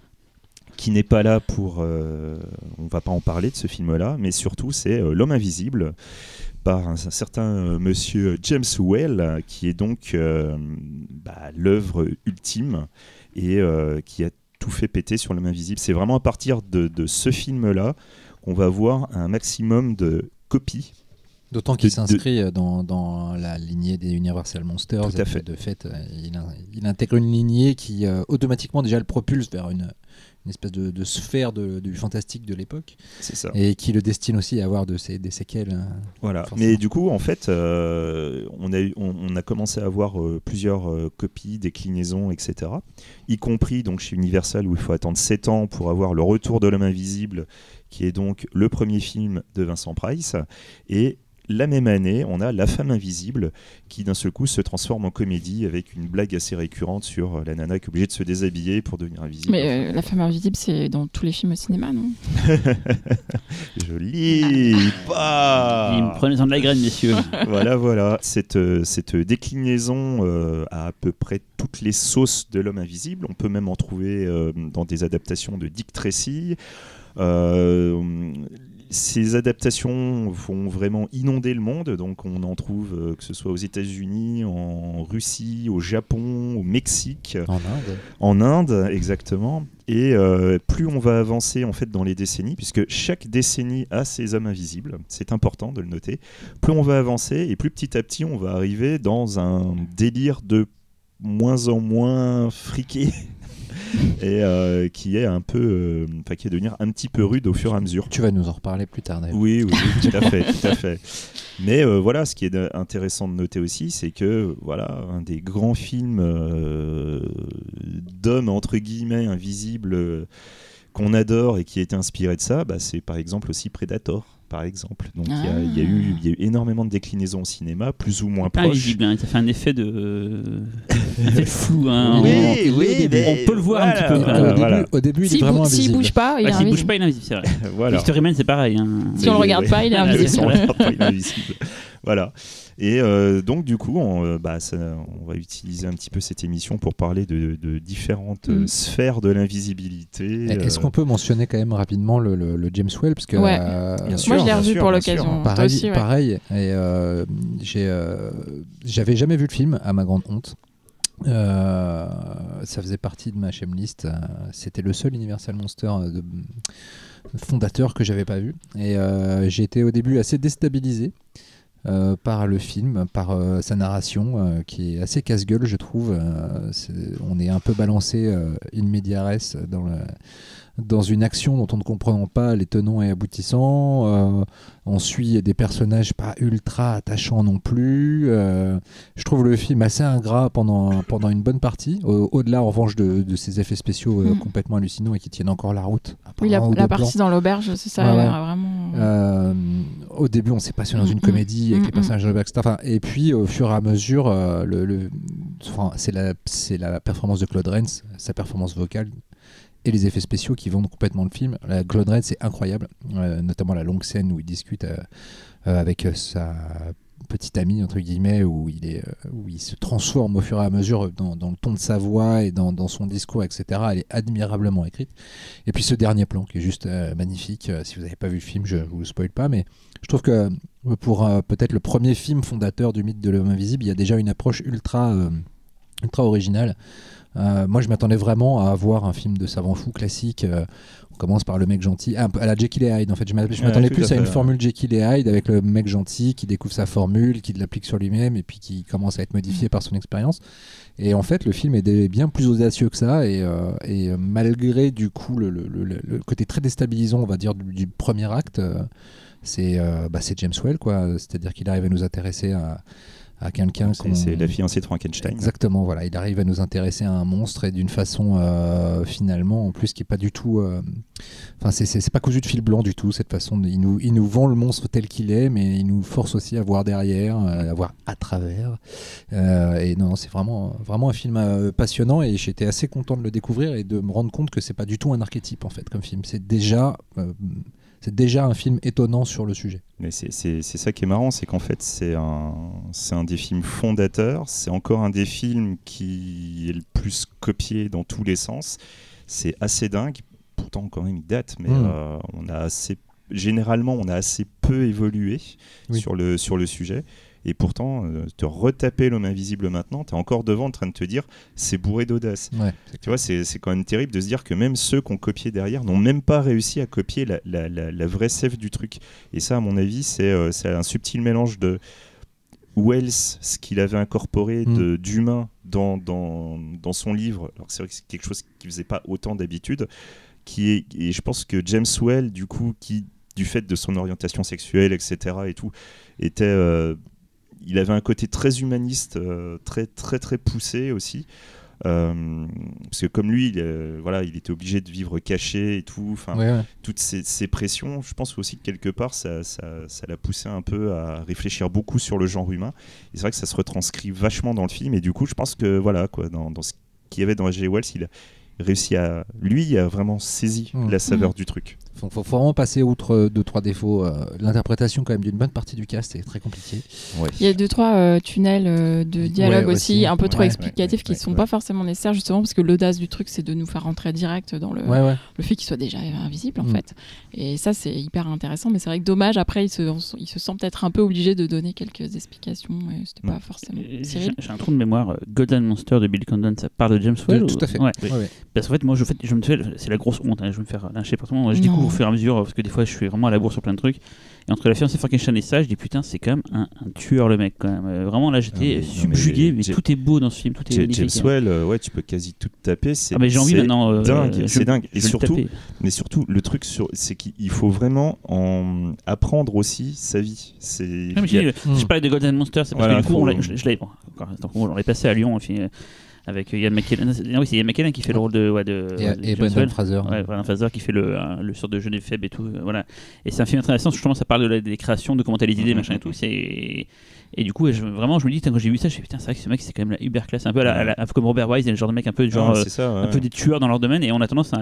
qui n'est pas là pour... on va pas en parler de ce film-là, mais surtout c'est L'Homme invisible par un certain monsieur James Whale, qui est donc l'œuvre ultime et qui a tout fait péter sur L'Homme invisible. C'est vraiment à partir de ce film-là qu'on va voir un maximum de copies. D'autant qu'il s'inscrit dans la lignée des Universal Monsters. Tout à fait. De fait, il intègre une lignée qui automatiquement déjà le propulse vers une espèce de sphère du fantastique de l'époque. C'est ça. Et qui le destine aussi à avoir des séquelles. Voilà. Forcément. Mais du coup, en fait, on a commencé à avoir plusieurs copies, déclinaisons, etc. Y compris donc, chez Universal, où il faut attendre 7 ans pour avoir Le Retour de l'Homme invisible, qui est donc le premier film de Vincent Price. Et la même année, on a La Femme invisible, qui d'un seul coup se transforme en comédie avec une blague assez récurrente sur la nana qui est obligée de se déshabiller pour devenir invisible. Mais La Femme invisible, c'est dans tous les films au cinéma, non? Je lis pas. Prenez-en de la graine, messieurs. Voilà. Cette déclinaison a à peu près toutes les sauces de L'Homme invisible. On peut même en trouver dans des adaptations de Dick Tracy. Ces adaptations vont vraiment inonder le monde, donc on en trouve que ce soit aux États-Unis, en Russie, au Japon, au Mexique, en Inde, exactement. Et plus on va avancer en fait dans les décennies, puisque chaque décennie a ses hommes invisibles, c'est important de le noter. Plus on va avancer et plus petit à petit on va arriver dans un délire de moins en moins friqué. Et qui est un peu, qui est devenir un petit peu rude au fur et à mesure. Tu vas nous en reparler plus tard, d'ailleurs. Oui, tout à fait. Mais voilà, ce qui est intéressant de noter aussi, c'est que voilà, un des grands films d'hommes entre guillemets invisibles qu'on adore et qui a été inspiré de ça, c'est par exemple aussi Predator. Par exemple. Donc il y a eu énormément de déclinaisons au cinéma, plus ou moins proches. Invisible, ça fait un effet de flou. Hein. Oui, on peut le voir un petit peu. Au début, il est vraiment invisible. S'il bouge pas, il est invisible. S'il bouge pas, il est invisible, c'est vrai. Voilà. Historyman, c'est pareil. Hein. Si on le regarde pas, il est invisible. Si on le regarde pas, il est invisible. Voilà. Et donc du coup, on va utiliser un petit peu cette émission pour parler de différentes sphères de l'invisibilité. Est-ce qu'on peut mentionner quand même rapidement le James Whale, parce que bien sûr, moi je l'ai revu pour l'occasion. Pareil. Et j'avais jamais vu le film, à ma grande honte. Ça faisait partie de ma shame-list. C'était le seul Universal Monster fondateur que j'avais pas vu. Et j'ai été au début assez déstabilisé par le film, par sa narration qui est assez casse-gueule, je trouve. On est un peu balancé in media res dans une action dont on ne comprend pas les tenants et aboutissants. On suit des personnages pas ultra attachants non plus. Je trouve le film assez ingrat pendant une bonne partie, au-delà en revanche de ses effets spéciaux complètement hallucinants et qui tiennent encore la route. Oui, la partie dans l'auberge, c'est ça, vraiment... Au début, on s'est passionné dans une comédie avec les personnages de Baxter. Et puis, au fur et à mesure, c'est la performance de Claude Rains, sa performance vocale et les effets spéciaux qui vendent complètement le film. Claude Rains, c'est incroyable, notamment la longue scène où il discute avec sa petit ami entre guillemets où il se transforme au fur et à mesure dans le ton de sa voix et dans son discours, etc. Elle est admirablement écrite. Et puis ce dernier plan qui est juste magnifique. Si vous n'avez pas vu le film, je vous le spoil pas, mais je trouve que pour peut-être le premier film fondateur du mythe de l'homme invisible, il y a déjà une approche ultra originale. Moi, je m'attendais vraiment à voir un film de savant fou classique. On commence par le mec gentil, à la Jekyll et Hyde. En fait, je m'attendais plus à une formule Jekyll et Hyde avec le mec gentil qui découvre sa formule, qui l'applique sur lui-même et puis qui commence à être modifié par son expérience. Et en fait, le film est bien plus audacieux que ça. Et malgré du coup le côté très déstabilisant, on va dire, du premier acte, c'est James Whale, quoi. C'est-à-dire qu'il arrive à nous intéresser à quelqu'un. C'est la fiancée de Frankenstein. Exactement, voilà. Il arrive à nous intéresser à un monstre et d'une façon finalement en plus qui est pas du tout. Enfin, c'est pas cousu de fil blanc du tout cette façon. Il nous vend le monstre tel qu'il est, mais il nous force aussi à voir derrière, à voir à travers. Et non, c'est vraiment un film passionnant et j'étais assez content de le découvrir et de me rendre compte que c'est pas du tout un archétype en fait comme film. C'est déjà un film étonnant sur le sujet. Mais c'est ça qui est marrant, c'est qu'en fait c'est un des films fondateurs, c'est encore un des films qui est le plus copié dans tous les sens. C'est assez dingue, pourtant quand même il date, mais généralement on a assez peu évolué sur le sujet. Et pourtant, te retaper l'homme invisible maintenant, tu es encore devant en train de te dire c'est bourré d'audace. Ouais, tu vois, c'est quand même terrible de se dire que même ceux qui ont copié derrière n'ont même pas réussi à copier la vraie sève du truc. Et ça, à mon avis, c'est un subtil mélange de Wells, ce qu'il avait incorporé d'humain dans son livre. Alors c'est vrai que c'est quelque chose qu'il ne faisait pas autant d'habitude. Et je pense que James Whale, du coup, qui, du fait de son orientation sexuelle, etc., et tout, il avait un côté très humaniste, très très très poussé aussi, parce que comme lui, il était obligé de vivre caché et tout. Toutes ces pressions, je pense aussi que quelque part, ça l'a poussé un peu à réfléchir beaucoup sur le genre humain. Et c'est vrai que ça se retranscrit vachement dans le film. Et du coup, je pense que dans ce qu'il y avait dans H.G. Wells, il a réussi à vraiment saisi la saveur du truc. Faut vraiment passer outre 2-3 défauts. L'interprétation quand même d'une bonne partie du cast est très compliquée. Ouais. Il y a 2-3 tunnels de dialogue aussi un peu trop explicatifs qui ne sont pas forcément nécessaires justement parce que l'audace du truc c'est de nous faire rentrer direct dans le fait qu'il soit déjà invisible en fait. Et ça c'est hyper intéressant, mais c'est vrai que dommage après il se sent peut-être un peu obligé de donner quelques explications et c'était pas forcément. Cyril, j'ai un trou de mémoire. Golden Monster de Bill Condon, ça part de James Whale. Tout à fait. Parce qu'en fait moi je me fais, c'est la grosse honte, je vais me faire lyncher par tout le monde. Je découvre au fur et à mesure parce que des fois je suis vraiment à la bourre sur plein de trucs. Et entre la fiancée Frankenstein et ça, je dis putain, c'est quand même un tueur le mec quand même. Vraiment là j'étais subjugué, mais tout est beau dans ce film, tout est magnifique. James Whale, tu peux quasi tout taper. Mais j'ai envie maintenant. C'est dingue. Et surtout le truc c'est qu'il faut vraiment apprendre aussi sa vie. Je parlais de Golden Monster, c'est parce que du coup on l'avait passé à Lyon. Avec Ian McKellen. Oui, c'est Ian McKellen qui fait le rôle de et Brendan Fraser. Ouais, Brendan Fraser qui fait le sort de Genève faible et tout. Voilà. Et c'est un film intéressant, justement, ça parle des créations, de comment t'as les idées, machin et tout. Et du coup, je me dis, quand j'ai vu ça, je me suis dit, putain, c'est vrai que ce mec, c'est quand même la uber classe. Un peu comme Robert Wise, il y a le genre de mec un peu des tueurs dans leur domaine. Et on a tendance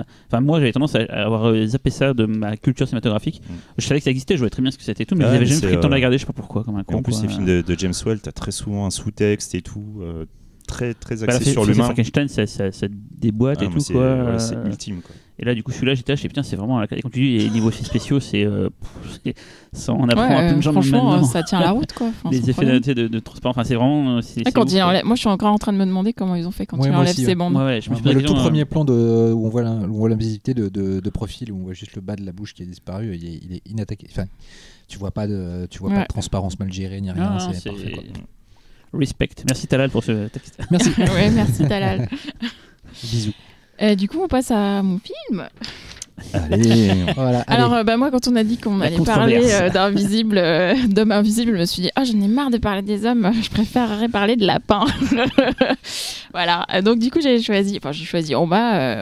moi, j'avais tendance à avoir zappé ça de ma culture cinématographique. Je savais que ça existait, je voyais très bien ce que c'était et tout, mais j'avais jamais pris le temps de la regarder, je sais pas pourquoi. Comme un con, en plus, ces films de James Whale, t'as très souvent un sous-texte et tout. Très très axé sur l'humain. Frankenstein, ça déboîte et tout quoi. C'est ultime quoi. Et là du coup celui-là j'étais putain c'est vraiment et quand tu dis les niveaux effets spéciaux on apprend un peu de genre franchement ça tient la route quoi. Les effets de transparence, enfin c'est vraiment moi je suis encore en train de me demander comment ils ont fait quand il enlève ses bandes. Le tout premier plan où on voit l'invisibilité de profil, où on voit juste le bas de la bouche qui est disparu, il est inattaqué. Enfin, tu vois pas de transparence mal gérée ni rien, c'est parfait quoi. Respect. Merci Talal pour ce texte. Merci. Merci Talal. Bisous. Du coup, on passe à mon film. Allez. Voilà, alors moi quand on a dit qu'on allait parler d'hommes invisibles, je me suis dit j'en ai marre de parler des hommes, je préférerais parler de lapins. Voilà, donc du coup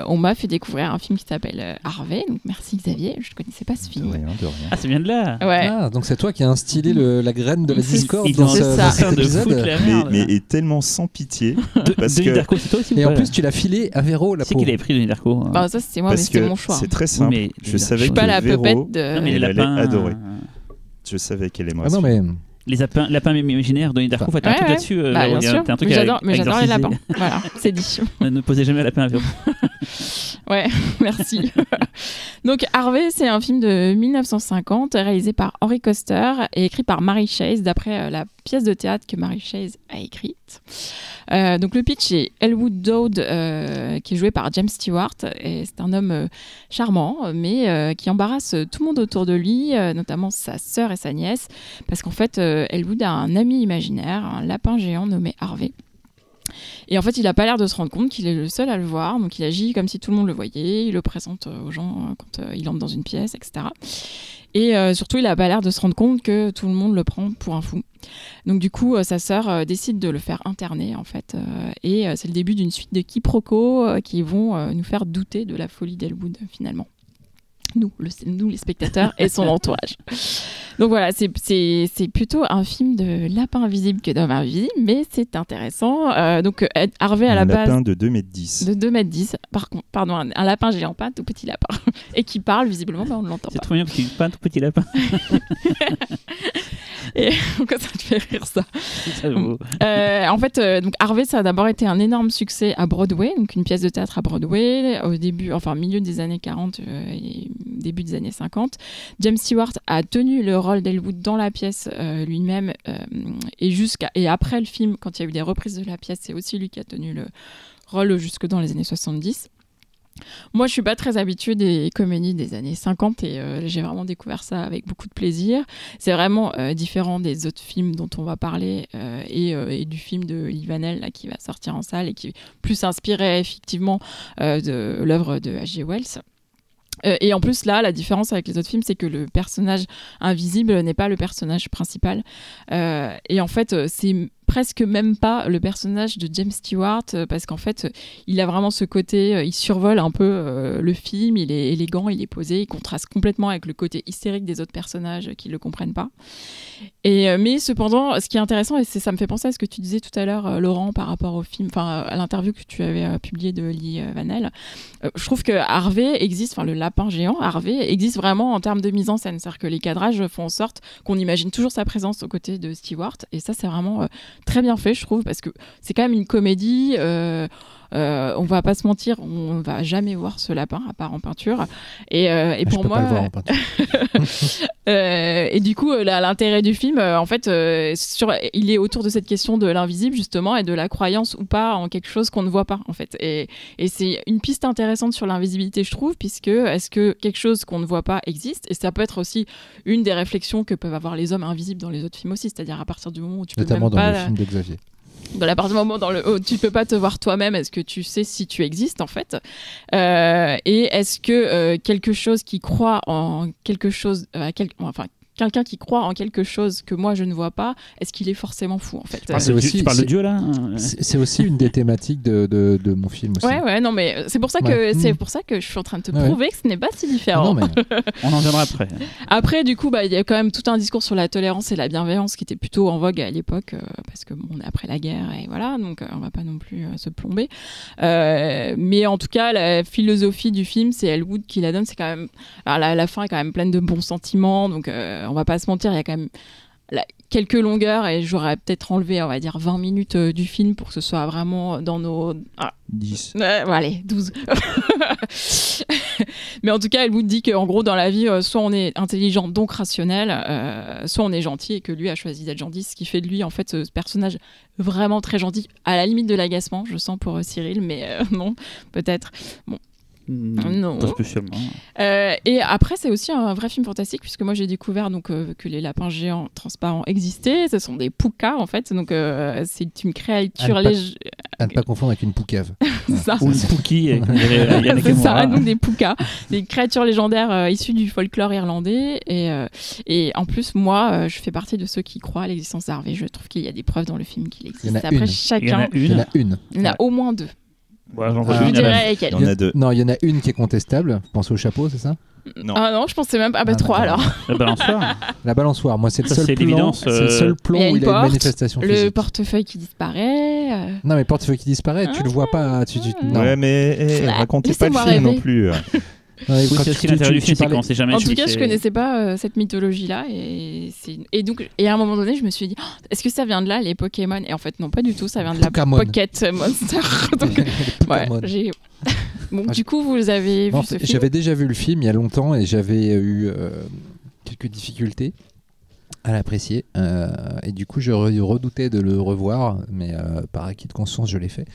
on m'a fait découvrir un film qui s'appelle Harvey, donc merci Xavier, je ne connaissais pas ce film. De rien. Ah c'est bien de là. Ouais. Donc c'est toi qui as instillé la graine de la discorde dans cet épisode. Mais est tellement sans pitié. Denis Darko, c'est toi aussi. Et en plus tu l'as filé à Véro la peau. C'est qu'il avait pris Denis Darko. Ça c'était moi, mais c'était mon choix. C'est très simple. Je savais que pas la Véro, pepette de... elle allait adorer. Je savais qu'elle aimerait. Non mais Les lapins imaginaires de Darko, t'as un truc là-dessus. Bien sûr, j'adore les lapins. Voilà, c'est dit. Ne posez jamais un lapin à viande. Ouais, merci. Donc Harvey, c'est un film de 1950 réalisé par Henry Koster et écrit par Mary Chase d'après la pièce de théâtre que Mary Chase a écrite. Donc le pitch est Elwood Dowd qui est joué par James Stewart et c'est un homme charmant mais qui embarrasse tout le monde autour de lui, notamment sa sœur et sa nièce, parce qu'en fait Elwood a un ami imaginaire, un lapin géant nommé Harvey. Et en fait, il n'a pas l'air de se rendre compte qu'il est le seul à le voir, donc il agit comme si tout le monde le voyait, il le présente aux gens quand il entre dans une pièce, etc. Et surtout, il n'a pas l'air de se rendre compte que tout le monde le prend pour un fou. Donc du coup, sa sœur décide de le faire interner, en fait. Et c'est le début d'une suite de quiproquos qui vont nous faire douter de la folie d'Elwood, finalement. Nous, les spectateurs et son entourage. Donc voilà, c'est plutôt un film de lapin invisible que d'homme invisible, mais c'est intéressant. Donc Harvey à la base... Un lapin de 2,10 m. De 2,10 m. Pardon, un lapin géant, pas un tout petit lapin. Et qui parle visiblement, mais on ne l'entend pas. C'est trop bien parce qu'il n'est pas un tout petit lapin. Et pourquoi ça te fait rire ça en fait, donc Harvey, ça a d'abord été un énorme succès à Broadway, donc une pièce de théâtre à Broadway, au début, enfin milieu des années 40 et début des années 50. James Stewart a tenu le rôle d'Elwood dans la pièce lui-même et après le film, quand il y a eu des reprises de la pièce, c'est aussi lui qui a tenu le rôle jusque dans les années 70. Moi, je suis pas très habituée des comédies des années 50 et j'ai vraiment découvert ça avec beaucoup de plaisir. C'est vraiment différent des autres films dont on va parler et du film de Lee Vanel là, qui va sortir en salle et qui est plus inspiré effectivement de l'œuvre de H.G. Wells. Et en plus, là, la différence avec les autres films, c'est que le personnage invisible n'est pas le personnage principal. Et en fait, c'est presque même pas le personnage de James Stewart parce qu'en fait il a vraiment ce côté, il survole un peu le film, il est élégant, il est posé, il contraste complètement avec le côté hystérique des autres personnages qui le comprennent pas. Mais cependant, ce qui est intéressant, et ça me fait penser à ce que tu disais tout à l'heure, Laurent, par rapport au film, enfin à l'interview que tu avais publiée de Lee Vanel, je trouve que Harvey existe, enfin le lapin géant Harvey existe vraiment en termes de mise en scène, c'est-à-dire que les cadrages font en sorte qu'on imagine toujours sa présence aux côtés de Stewart, et ça c'est vraiment très bien fait, je trouve, parce que c'est quand même une comédie. On va pas se mentir, on va jamais voir ce lapin à part en peinture. Et pour moi, pas le voir en peinture. Et du coup, l'intérêt du film, en fait, il est autour de cette question de l'invisible justement et de la croyance ou pas en quelque chose qu'on ne voit pas, en fait. Et c'est une piste intéressante sur l'invisibilité, je trouve, puisque est-ce que quelque chose qu'on ne voit pas existe? Et ça peut être aussi une des réflexions que peuvent avoir les hommes invisibles dans les autres films aussi, c'est-à-dire à partir du moment où tu notamment peux même dans pas... le film de Xavier. Dans la partie du moment où tu peux pas te voir toi-même, est-ce que tu sais si tu existes en fait, et est-ce que quelque chose qui croit en quelque chose, quelqu'un qui croit en quelque chose que moi je ne vois pas, est-ce qu'il est forcément fou en fait? Tu parles de Dieu là? C'est aussi une des thématiques de mon film aussi. Ouais, non mais c'est pour ça que je suis en train de te prouver que ce n'est pas si différent. Non, mais... On en viendra après. Après, du coup, il y a quand même tout un discours sur la tolérance et la bienveillance qui était plutôt en vogue à l'époque, parce que on est après la guerre et voilà, donc on va pas non plus se plomber. Mais en tout cas, la philosophie du film, c'est Elwood qui la donne. C'est quand même, alors, la fin est quand même pleine de bons sentiments, donc on va pas se mentir, il y a quand même quelques longueurs et j'aurais peut-être enlevé, on va dire, 20 minutes du film pour que ce soit vraiment dans nos... 10. Allez, 12. Mais en tout cas, Elwood dit qu'en gros, dans la vie, soit on est intelligent, donc rationnel, soit on est gentil et que lui a choisi d'être gentil, ce qui fait de lui, en fait, ce personnage vraiment très gentil, à la limite de l'agacement, je sens pour Cyril, mais non, peut-être. Bon. Non. Pas spécialement. Et après, c'est aussi un vrai film fantastique puisque moi j'ai découvert donc que les lapins géants transparents existaient. Ce sont des pukas en fait. Donc c'est une créature légère. À ne pas confondre avec une poucave. Ça. Ou une pouki. C'est ça, donc des pukas, des créatures légendaires issues du folklore irlandais. Et en plus, moi, je fais partie de ceux qui croient à l'existence d'Harvey. Je trouve qu'il y a des preuves dans le film qu'il existe. Après, chacun. Il y en a une. Il y en a au moins deux. Ouais, je dirais lesquels. Il y en a deux. Non, il y en a une qui est contestable. Pense au chapeau, c'est ça? Non. Ah non, je pensais même pas. Ah bah 3 alors. La balançoire. La balançoire, moi c'est le seul plan. C'est le seul plan où il y a une manifestation physique. Le portefeuille qui disparaît. Non mais portefeuille qui disparaît, tu le vois pas. Non. Ouais mais racontez pas le film non plus. C'est aussi l'intérêt du film, c'est qu'on sait jamais. En tout cas, je connaissais pas cette mythologie-là et à un moment donné, je me suis dit, est-ce que ça vient de là les Pokémon? Et en fait, non, pas du tout. Ça vient de la Pocket Monster. Donc, bon, du coup, vous avez vu ce film? J'avais déjà vu le film il y a longtemps et j'avais eu quelques difficultés à l'apprécier et du coup je redoutais de le revoir, mais par acquis de conscience je l'ai fait.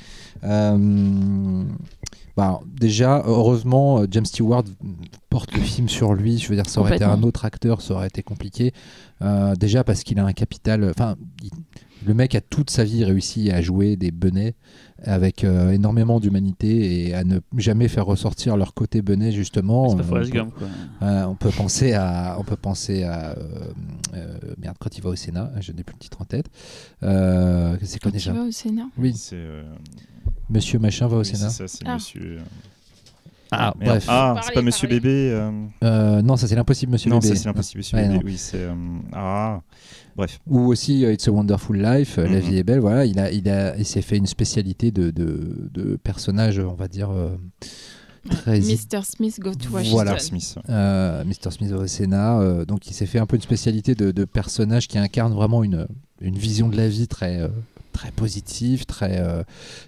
Déjà heureusement James Stewart porte le film sur lui, je veux dire ça aurait été un autre acteur, ça aurait été compliqué, déjà parce qu'il a un capital, le mec a toute sa vie réussi à jouer des benets avec énormément d'humanité et à ne jamais faire ressortir leur côté benet justement. C'est pas Forrest Gump, quoi. On peut penser à merde, quand il va au Sénat, je n'ai plus le titre en tête. C'est quoi déjà? Il va au Sénat. Oui. Monsieur machin va au Sénat. C'est ça, c'est monsieur. Bref. C'est pas Monsieur Bébé. Non, ça c'est l'impossible Monsieur Bébé. Non, ça c'est l'impossible Monsieur Bébé. Oui, c'est. Bref. Ou aussi It's a Wonderful Life, La vie est belle. Voilà, il s'est fait une spécialité de personnage, on va dire. Mr. Smith Go to Washington. Voilà, Mr. Smith va au Sénat. Donc il s'est fait un peu une spécialité de personnage qui incarne vraiment une vision de la vie très positive,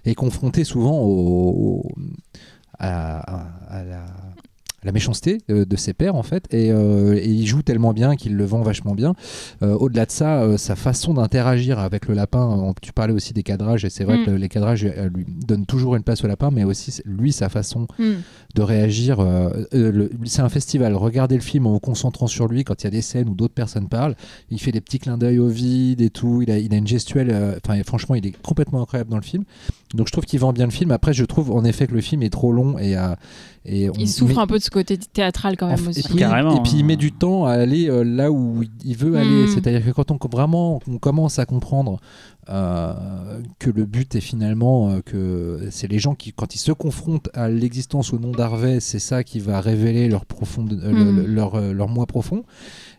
et confronté souvent à la méchanceté de ses pairs en fait, et il joue tellement bien qu'il le vend vachement bien. Au-delà de ça, sa façon d'interagir avec le lapin, tu parlais aussi des cadrages, et c'est vrai que les cadrages lui donnent toujours une place au lapin, mais aussi lui, sa façon de réagir. C'est un festival, regardez le film en vous concentrant sur lui quand il y a des scènes où d'autres personnes parlent, il fait des petits clins d'œil au vide et tout, il a une gestuelle, franchement il est complètement incroyable dans le film, donc je trouve qu'il vend bien le film. Après je trouve en effet que le film est trop long il souffre un peu de ce côté théâtral quand même aussi. Carrément, et puis il met du temps à aller là où il veut aller, c'est-à-dire que quand on commence à comprendre que le but est finalement que c'est les gens qui, quand ils se confrontent à l'existence au nom d'Harvey, c'est ça qui va révéler leur moi profond,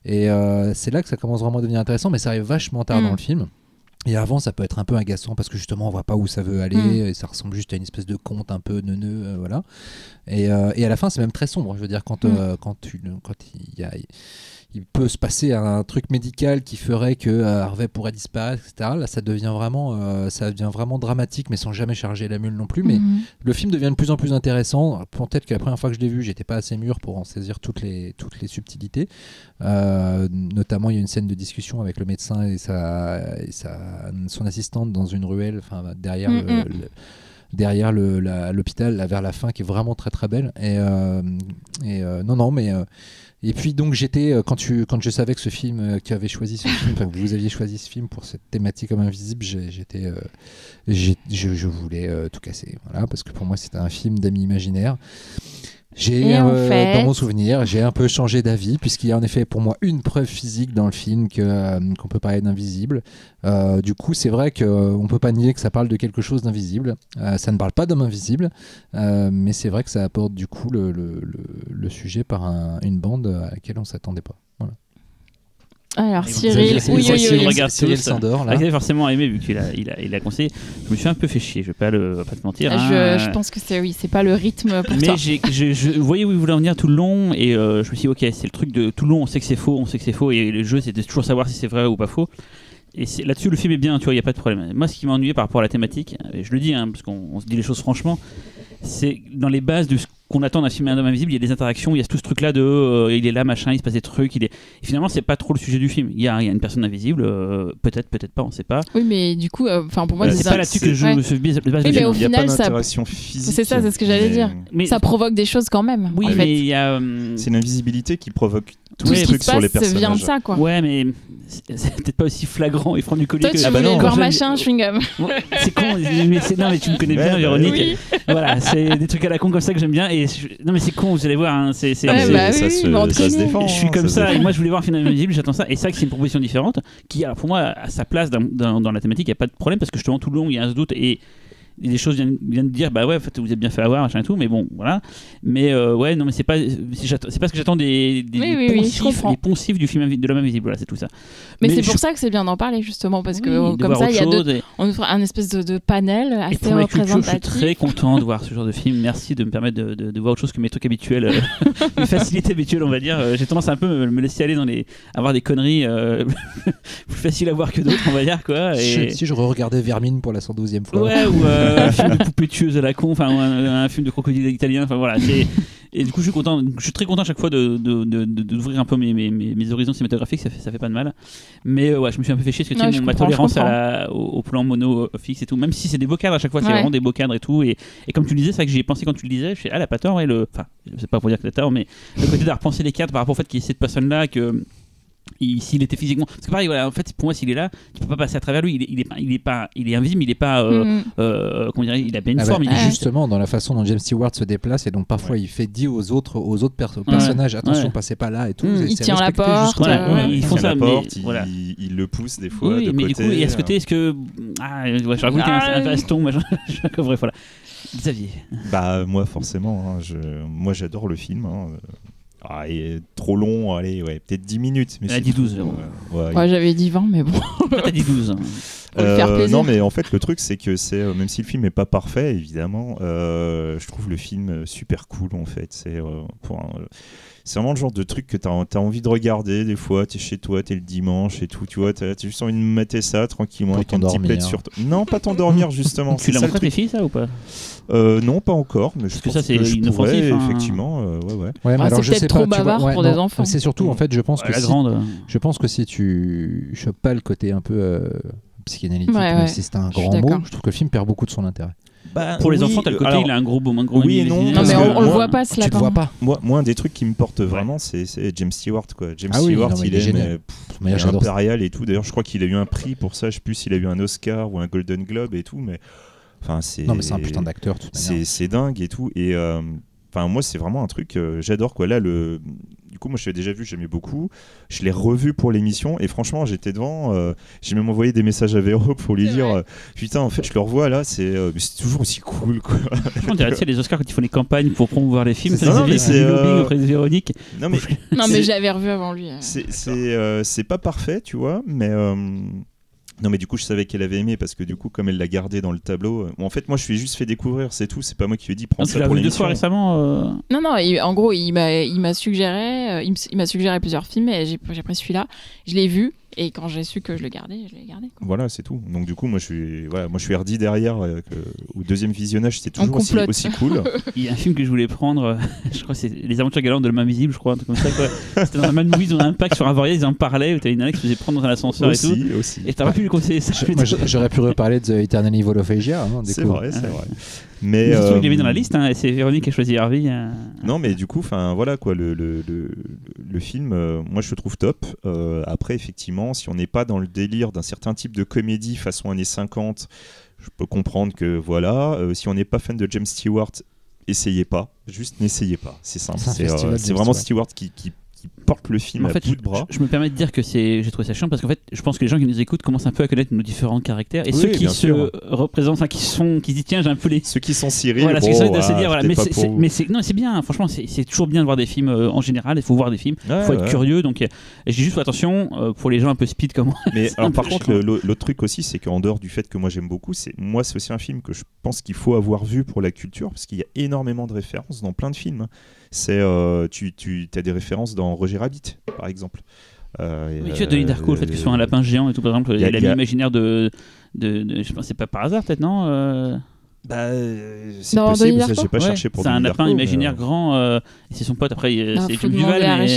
et c'est là que ça commence vraiment à devenir intéressant, mais ça arrive vachement tard dans le film. Et avant, ça peut être un peu agaçant parce que justement, on voit pas où ça veut aller, et ça ressemble juste à une espèce de conte un peu neuneux, voilà. Et à la fin, c'est même très sombre. Je veux dire, quand il peut se passer un truc médical qui ferait que Harvey pourrait disparaître, etc. Là, ça devient vraiment dramatique, mais sans jamais charger la mule non plus. Mais le film devient de plus en plus intéressant. Peut-être que la première fois que je l'ai vu, j'étais pas assez mûr pour en saisir toutes les subtilités. Notamment, il y a une scène de discussion avec le médecin et son assistante dans une ruelle, derrière derrière l'hôpital, là, vers la fin, qui est vraiment très très belle. Et puis donc j'étais, quand je savais que ce film, que vous aviez choisi ce film pour cette thématique comme invisible, je voulais tout casser, voilà, parce que pour moi c'était un film d'amis imaginaires. Dans mon souvenir, j'ai un peu changé d'avis, puisqu'il y a en effet pour moi une preuve physique dans le film qu'on peut parler d'invisible. Du coup, c'est vrai qu'on peut pas nier que ça parle de quelque chose d'invisible. Ça ne parle pas d'homme invisible, mais c'est vrai que ça apporte du coup le sujet par une bande à laquelle on s'attendait pas. Voilà. Alors Cyril, Cyril s'endort là. Il a forcément aimé vu qu'il a conseillé. Je me suis un peu fait chier, je vais pas te mentir. Je pense que c'est pas le rythme pour toi. Mais je voyais où il voulait en venir tout le long, et je me suis dit ok, c'est le truc de tout le long, on sait que c'est faux, et le jeu c'était toujours savoir si c'est vrai ou pas faux. Et là-dessus le film est bien, tu vois, il y a pas de problème. Moi, ce qui m'a ennuyé par rapport à la thématique, et je le dis parce qu'on se dit les choses franchement, c'est dans les bases de ce qu'on attend d'un film d'homme invisible, il y a des interactions, il y a tout ce truc là de il est là machin, il se passe des trucs, et finalement c'est pas trop le sujet du film. Il y a une personne invisible, peut-être pas, on sait pas. Oui, mais du coup pour moi c'est pas là-dessus que je me base mais au il y a final pas d'interaction physique. C'est ça, c'est ce que j'allais dire. Mais ça provoque des choses quand même. Oui, mais il y a c'est une invisibilité qui provoque tout ce qui se passe vient de ça, quoi. Ouais, mais c'est peut-être pas aussi flagrant et franc du collier. Toi, tu voulais voir machin, chewing-gum. C'est con, mais tu me connais bien, Véronique. Oui. Voilà, c'est des trucs à la con comme ça que j'aime bien. Non, mais c'est con, vous allez voir. Ça se défend. Je suis comme ça, et moi je voulais voir un film invisible, j'attends ça. Et c'est vrai que c'est une proposition différente qui, alors, pour moi, à sa place dans la thématique, il n'y a pas de problème parce que justement tout le long il y a un doute. Et des choses viennent de dire bah ouais en fait vous êtes bien fait avoir machin et tout, mais bon voilà. Mais ouais non mais c'est pas ce que j'attends des poncifs du film de l'homme invisible, voilà, c'est tout ça. Mais c'est pour ça que c'est bien d'en parler justement, parce que comme ça on nous fera un espèce de panel assez représentatif. Je suis très content de voir ce genre de film. Merci de me permettre de voir autre chose que mes trucs habituels, mes facilités habituelles on va dire. J'ai tendance à un peu me laisser aller avoir des conneries plus faciles à voir que d'autres on va dire quoi. Et... Si je regardais Vermine pour la 112e fois. Ouais, ou un film de poupée tueuse à la con, enfin un film de crocodile italien, enfin voilà. Et du coup je suis très content à chaque fois d'ouvrir un peu mes horizons cinématographiques, ça fait pas de mal. Mais ouais, je me suis un peu fait chier parce que ma tolérance au plan mono fixe et tout, même si c'est des beaux cadres à chaque fois, c'est vraiment des beaux cadres et tout. Et comme tu le disais, c'est vrai que j'y ai pensé quand tu le disais, je fais elle a pas tort, enfin c'est pas pour dire que t'as tort, mais le côté de repenser les cadres par rapport au fait qu'il y ait cette personne là que s'il était physiquement, parce que pareil voilà, en fait pour moi s'il est là tu peux pas passer à travers lui, il est invisible, il est pas comment dire, il a bien une forme, justement dans la façon dont James Stewart se déplace, et donc parfois il fait dire aux autres personnages attention passez pas là et tout, il tient la porte, ils font ça, il le pousse des fois de mais côté. Du coup il y a ce côté, est-ce que j'ai raconté un baston bref voilà. Xavier. Bah moi forcément moi j'adore le film il est trop long, allez, peut-être 10 minutes. Mais elle a dit 12. J'avais dit 20, mais bon. T'as dit 12. Non, mais en fait, le truc, c'est que même si le film n'est pas parfait, évidemment, je trouve le film super cool, en fait. C'est vraiment le genre de truc que t'as envie de regarder. Des fois, t'es chez toi, t'es le dimanche et tout, tu vois, t'as juste envie de mater ça tranquillement avec un petit plaid sur toi. Non, pas t'endormir, justement. Tu l'as montré à tes filles, ça, ou pas? Non, pas encore, mais je pense que ça c'est inoffensif, effectivement. Ouais, mais alors, c'est peut-être trop bavard pour des enfants. C'est surtout en fait, je pense je pense que si tu chopes pas le côté un peu psychanalytique, même si c'est un grand mot, je trouve que le film perd beaucoup de son intérêt. Pour les enfants, t'as le côté, il a un gros beau, oui et non, mais on le voit pas, ce lapin. Tu le vois pas. Moi, un des trucs qui me porte vraiment, c'est James Stewart, quoi. James Stewart, il est génial. Impérial et tout. D'ailleurs, je crois qu'il a eu un prix pour ça. Je sais plus s'il a eu un Oscar ou un Golden Globe et tout, mais enfin c'est. Non, mais c'est un putain d'acteur. C'est dingue et tout. Et enfin, moi, c'est vraiment un truc, j'adore quoi. Là, du coup, moi, je l'ai déjà vu, j'aimais beaucoup. Je l'ai revu pour l'émission et franchement, j'étais devant. J'ai même envoyé des messages à Véro pour lui dire putain, en fait, je le revois là, c'est toujours aussi cool quoi. On dirait les Oscars quand ils font les campagnes pour promouvoir les films. C'est lobbying auprès de Véronique. Non, mais j'avais revu avant lui. C'est pas parfait, tu vois, mais. Non mais du coup je savais qu'elle avait aimé parce que du coup comme elle l'a gardé dans le tableau, en fait moi je lui ai juste fait découvrir, c'est tout, c'est pas moi qui lui ai dit prends ça pour l'émission. Tu l'as vu 2 fois récemment Non, en gros il m'a suggéré plusieurs films et j'ai pris celui-là, je l'ai vu et quand j'ai su que je le gardais, quoi. Voilà, c'est tout. Donc du coup moi je suis redit derrière au deuxième visionnage, c'était toujours aussi cool. Il y a un film que je voulais prendre, je crois que c'est Les Aventures galantes de l'homme invisible, je crois, un truc comme ça quoi. C'était dans un Mad Movie, ils ont un impact sur un varié, ils en parlaient, où t'avais une nana qui se faisait prendre dans un ascenseur et tout. Et t'aurais pu lui conseiller ça. Moi j'aurais pu reparler de The Eternal Evil of Asia. C'est vrai. Mais il est mis dans la liste, et c'est Véronique qui a choisi Harvey. Non mais du coup, enfin voilà quoi, le film, moi je le trouve top. Après effectivement, si on n'est pas dans le délire d'un certain type de comédie façon années 50, je peux comprendre que voilà. Si on n'est pas fan de James Stewart, essayez pas, juste n'essayez pas. C'est simple. C'est vraiment Stewart qui porte le film à bout de bras. Je me permets de dire que j'ai trouvé ça chiant parce qu'en fait je pense que les gens qui nous écoutent commencent un peu à connaître nos différents caractères et ceux qui se représentent, qui se disent tiens j'ai un peu les ceux qui sont Cyril, voilà, se dire voilà, mais c'est bien, franchement c'est toujours bien de voir des films en général, il faut voir des films, il faut être curieux, donc je dis juste attention pour les gens un peu speed comme moi. Mais par contre l'autre truc aussi c'est qu'en dehors du fait que moi j'aime beaucoup, c'est aussi un film que je pense qu'il faut avoir vu pour la culture parce qu'il y a énormément de références dans plein de films. C'est tu as des références dans Roger Rabbit par exemple. Mais tu as Denis Darko, le fait que ce soit un lapin géant et tout, par exemple, il y a l'ami imaginaire de je pense c'est pas par hasard peut-être, non c'est possible, ça j'ai pas cherché pour c'est un lapin Darko, imaginaire grand et c'est son pote après c'est Jules Duval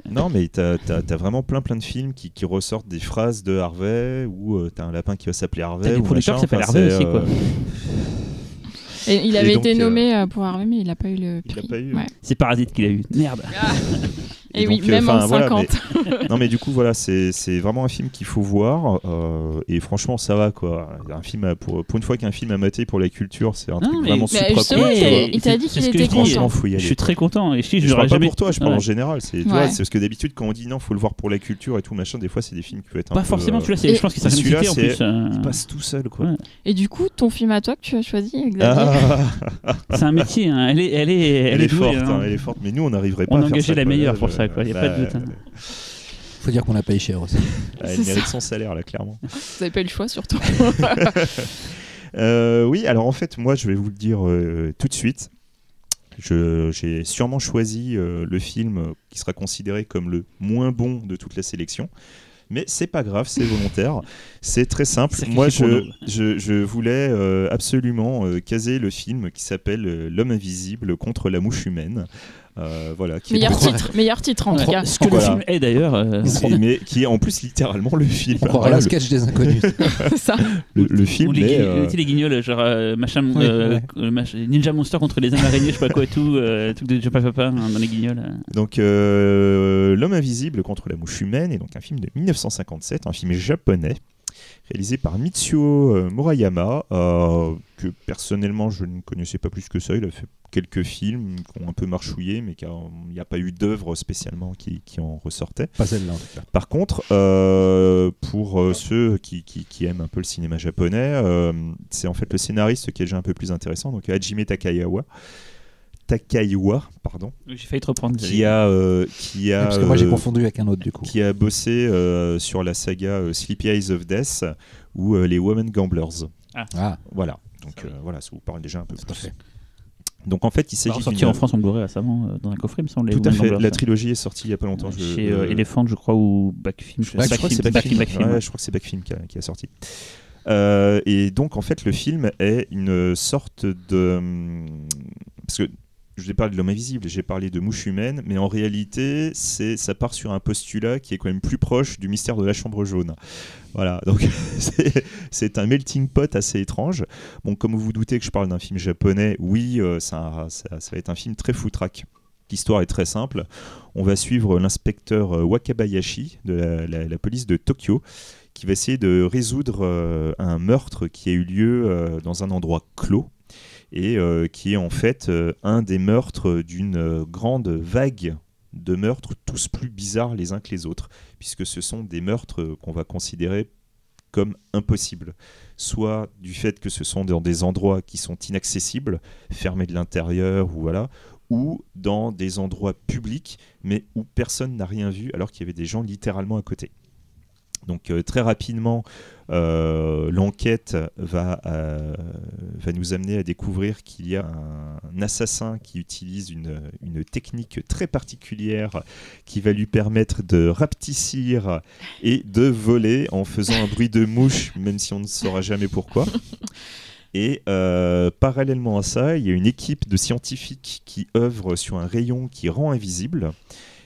non mais t'as vraiment plein de films qui ressortent des phrases de Harvey ou t'as un lapin qui va s'appeler Harvey, t'as des producteurs qui s'appellent Harvey aussi quoi. Et il avait été nommé pour Harvey, mais il n'a pas eu le prix. C'est Parasite qu'il a eu. Merde. Et oui, donc, même en 50. Non, mais du coup, voilà, c'est vraiment un film qu'il faut voir. Et franchement, ça va, quoi. Un film pour une fois qu'un film à mater pour la culture, c'est un truc vraiment super cool. Il t'a dit qu'il était content. Je suis très content. Et je parle pas pour toi, je parle en général. C'est parce que d'habitude, quand on dit non, faut le voir pour la culture et tout, machin, des fois, c'est des films qui peuvent être un peu... Pas forcément, celui-là, je pense qu'il s'est en plus. Il passe tout seul, quoi. Et du coup, ton film à toi que tu as choisi, Xavier, c'est un métier, hein. Elle est forte, douée, hein. Elle est forte, mais nous on n'arriverait pas à faire ça. On a engagé la meilleure pour ça, quoi. Il n'y a pas de doute. Faut dire qu'on l'a payé cher aussi. Elle mérite son salaire là, clairement. Vous n'avez pas eu le choix surtout. Oui, alors en fait, moi je vais vous le dire tout de suite. J'ai sûrement choisi le film qui sera considéré comme le moins bon de toute la sélection. Mais c'est pas grave, c'est volontaire. C'est très simple. Moi, je voulais absolument caser le film qui s'appelle L'homme invisible contre la mouche humaine. Voilà, meilleur titre en tout cas. Ce que le film est d'ailleurs. Mais qui est en plus littéralement le film. On croirait le sketch des inconnus. Ça. Le film. Ou les guignols, genre Ninja Monster contre les araignées, je sais pas quoi et tout. Truc de papa dans les guignols. Donc, L'homme invisible contre la mouche humaine est donc un film de 1957, un film japonais. Réalisé par Mitsuo Murayama, que personnellement je ne connaissais pas plus que ça. Il a fait quelques films qui ont un peu marchouillé, mais il n'y a pas eu d'œuvre spécialement qui en ressortait. Pas celle-là en tout cas. Par contre, pour ceux qui aiment un peu le cinéma japonais, c'est en fait le scénariste qui est déjà un peu plus intéressant, donc Hajime Takaiwa, pardon. J'ai failli te reprendre. Qui a parce que moi j'ai confondu avec un autre du coup. Qui a bossé sur la saga Sleepy Eyes of Death ou les Women Gamblers. Voilà. Donc voilà, ça vous parle déjà un peu plus. Donc en fait, il s'agit sorti en France en Blu-ray récemment dans un coffret, il me semble. Tout à fait. La trilogie est sortie il y a pas longtemps. Chez Elephant, je crois, ou Backfilm. Je crois que c'est Backfilm qui a sorti. Et donc en fait, le film est une sorte de parce que je vous ai parlé de l'homme invisible, j'ai parlé de mouche humaine, mais en réalité, ça part sur un postulat qui est quand même plus proche du mystère de la chambre jaune. Voilà, donc c'est un melting pot assez étrange. Bon, comme vous vous doutez que je parle d'un film japonais, oui, ça va être un film très foutraque. L'histoire est très simple. On va suivre l'inspecteur Wakabayashi de la police de Tokyo, qui va essayer de résoudre un meurtre qui a eu lieu dans un endroit clos, et qui est en fait un des meurtres d'une grande vague de meurtres, tous plus bizarres les uns que les autres, puisque ce sont des meurtres qu'on va considérer comme impossibles, soit du fait que ce sont dans des endroits qui sont inaccessibles, fermés de l'intérieur, ou dans des endroits publics, mais où personne n'a rien vu, alors qu'il y avait des gens littéralement à côté. Donc très rapidement, l'enquête va nous amener à découvrir qu'il y a un assassin qui utilise une technique très particulière qui va lui permettre de rapetissir et de voler en faisant un bruit de mouche, même si on ne saura jamais pourquoi. Et parallèlement à ça, il y a une équipe de scientifiques qui œuvrent sur un rayon qui rend invisible.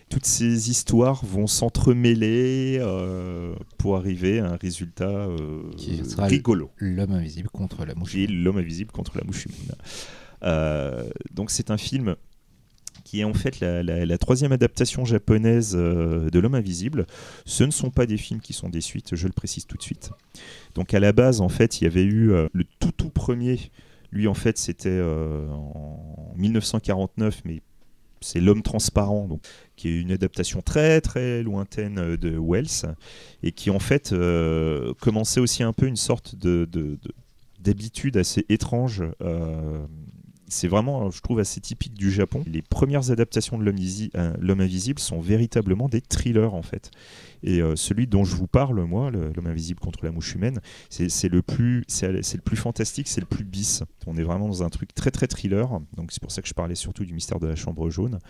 Toutes ces histoires vont s'entremêler pour arriver à un résultat qui sera rigolo. L'homme invisible contre la mouche humaine. L'homme invisible contre la mouche humaine. Donc c'est un film qui est en fait la troisième adaptation japonaise de L'homme invisible. Ce ne sont pas des films qui sont des suites, je le précise tout de suite. Donc à la base, en fait, il y avait eu le tout premier. Lui, en fait, c'était en 1949, mais c'est L'homme transparent, donc, qui est une adaptation très très lointaine de Wells, et qui en fait commençait aussi un peu une sorte d'habitude assez étrange. C'est vraiment, je trouve, assez typique du Japon. Les premières adaptations de L'homme invisible sont véritablement des thrillers en fait. Et celui dont je vous parle, moi, L'homme invisible contre la mouche humaine, c'est le plus fantastique, c'est le plus bis. On est vraiment dans un truc très très thriller. Donc c'est pour ça que je parlais surtout du mystère de la chambre jaune.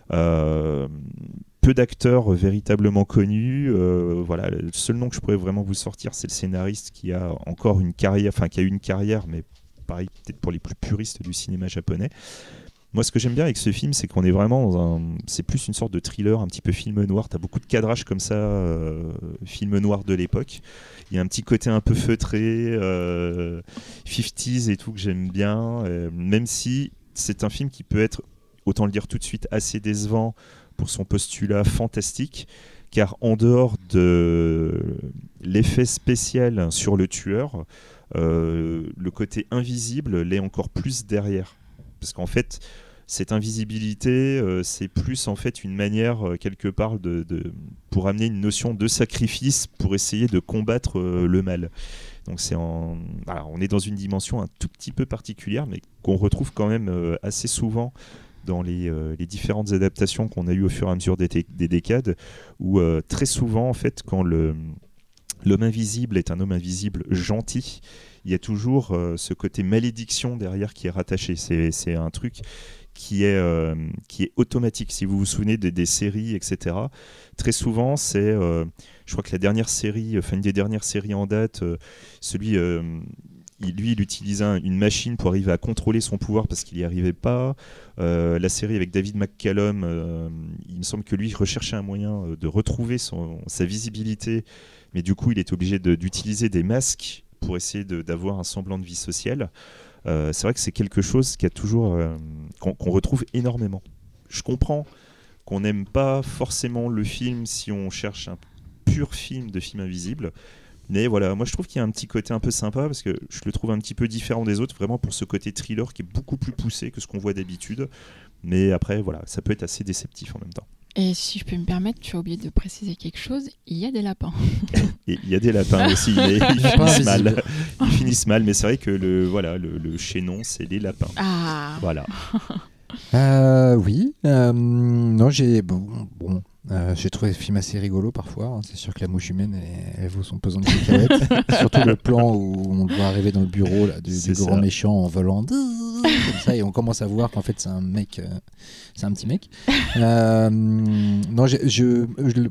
Peu d'acteurs véritablement connus. Voilà, le seul nom que je pourrais vraiment vous sortir, c'est le scénariste qui a encore une carrière, enfin qui a eu une carrière, mais pareil, peut-être pour les plus puristes du cinéma japonais. Moi, ce que j'aime bien avec ce film, c'est qu'on est vraiment c'est plus une sorte de thriller, un petit peu film noir. T'as beaucoup de cadrage comme ça, film noir de l'époque. Il y a un petit côté un peu feutré, 50s et tout, que j'aime bien, même si c'est un film qui peut être, autant le dire tout de suite, assez décevant pour son postulat fantastique, car en dehors de l'effet spécial sur le tueur, le côté invisible l'est encore plus derrière. Parce qu'en fait, cette invisibilité, c'est plus en fait une manière, quelque part, pour amener une notion de sacrifice pour essayer de combattre le mal. Donc voilà, on est dans une dimension un tout petit peu particulière, mais qu'on retrouve quand même assez souvent dans les différentes adaptations qu'on a eues au fur et à mesure des décades, où très souvent, en fait, quand l'homme invisible est un homme invisible gentil, il y a toujours ce côté malédiction derrière qui est rattaché. C'est un truc qui est automatique. Si vous vous souvenez des séries, etc., très souvent, c'est... je crois que la dernière série, une des dernières séries en date, il utilisait une machine pour arriver à contrôler son pouvoir parce qu'il n'y arrivait pas. La série avec David McCallum, il me semble que lui recherchait un moyen de retrouver sa visibilité, mais du coup, il était obligé d'utiliser des masques pour essayer d'avoir un semblant de vie sociale. C'est vrai que c'est quelque chose qui a toujours qu'on retrouve énormément. Je comprends qu'on n'aime pas forcément le film si on cherche un pur film de film invisible, mais voilà, moi je trouve qu'il y a un petit côté un peu sympa parce que je le trouve un petit peu différent des autres, vraiment pour ce côté thriller qui est beaucoup plus poussé que ce qu'on voit d'habitude. Mais après, voilà, ça peut être assez déceptif en même temps. Et si je peux me permettre, tu as oublié de préciser quelque chose, il y a des lapins. Et il y a des lapins aussi, mais ils finissent mal. Ils finissent mal, mais c'est vrai que le chaînon, c'est les lapins. Ah. Voilà. Oui. Non, j'ai trouvé le film assez rigolo parfois. Hein. C'est sûr que la mouche humaine, elle vaut son pesant de cacahuètes. Surtout le plan où on doit arriver dans le bureau là, du grand méchant en volant comme ça, et on commence à voir qu'en fait c'est un mec, c'est un petit mec. Non,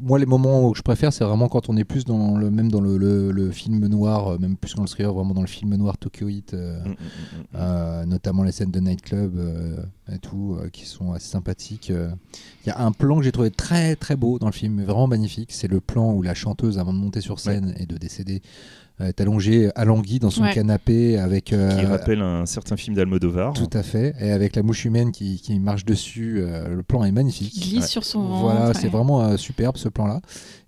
moi les moments où je préfère, c'est vraiment quand on est plus dans le film noir, même plus dans le thriller, vraiment dans le film noir Tokyo Heat, notamment les scènes de nightclub et tout, qui sont assez sympathiques. Il y a un plan que j'ai trouvé très très beau dans le film, vraiment magnifique. C'est le plan où la chanteuse, avant de monter sur scène et de décéder, est allongée, alanguie dans son canapé avec... qui rappelle un certain film d'Almodovar. Tout à fait. Et avec la mouche humaine qui marche dessus. Le plan est magnifique. Qui glisse sur son ventre. Voilà, c'est vraiment superbe ce plan-là.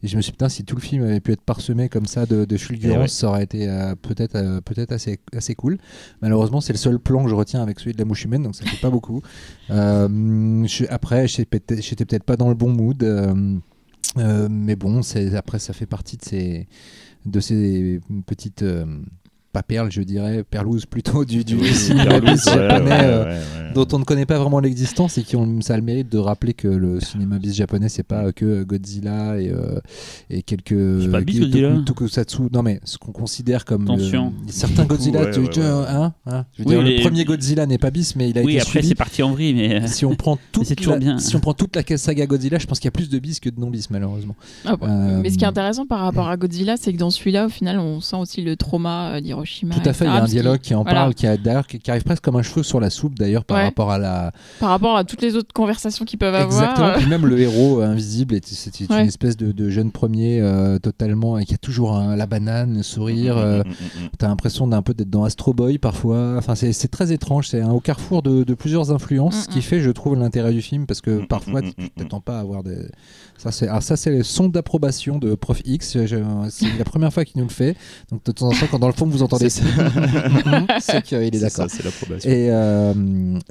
Et je me suis dit, putain, si tout le film avait pu être parsemé comme ça de fulgurances, ça aurait été peut-être assez cool. Malheureusement, c'est le seul plan que je retiens avec celui de la mouche humaine, donc ça fait pas beaucoup. Après, j'étais peut-être pas dans le bon mood. Mais bon, après, ça fait partie de ces petites pas perles, je dirais, perlouses plutôt du cinéma bis japonais, dont on ne connaît pas vraiment l'existence et ça a le mérite de rappeler que le cinéma bis japonais, c'est pas que Godzilla et quelques c'est pas bis Godzilla Tokusatsu, non mais ce qu'on considère comme certains beaucoup, Godzilla, je veux dire, le premier Godzilla n'est pas bis, mais il a été après suivi. C'est parti en vrille, mais si on prend toute la saga Godzilla, je pense qu'il y a plus de bis que de non bis, malheureusement. Mais ce qui est intéressant par rapport à Godzilla, c'est que dans celui-là, au final, on sent aussi le trauma d'Hiroshima. Tout à fait, il y a un dialogue qui en parle, qui arrive presque comme un cheveu sur la soupe d'ailleurs par rapport à toutes les autres conversations qu'ils peuvent avoir. Exactement, puis même le héros invisible, c'est une espèce de jeune premier totalement, et qui a toujours la banane, le sourire. T'as l'impression d'un peu d'être dans Astro Boy parfois. Enfin, c'est très étrange, c'est au carrefour de plusieurs influences, ce qui fait, je trouve, l'intérêt du film, parce que parfois tu t'attends pas à avoir des... Ça c'est le son d'approbation de Prof X, c'est la première fois qu'il nous le fait, donc de temps en temps quand dans le fond vous entendez c'est qu'il est d'accord. C'est l'approbation.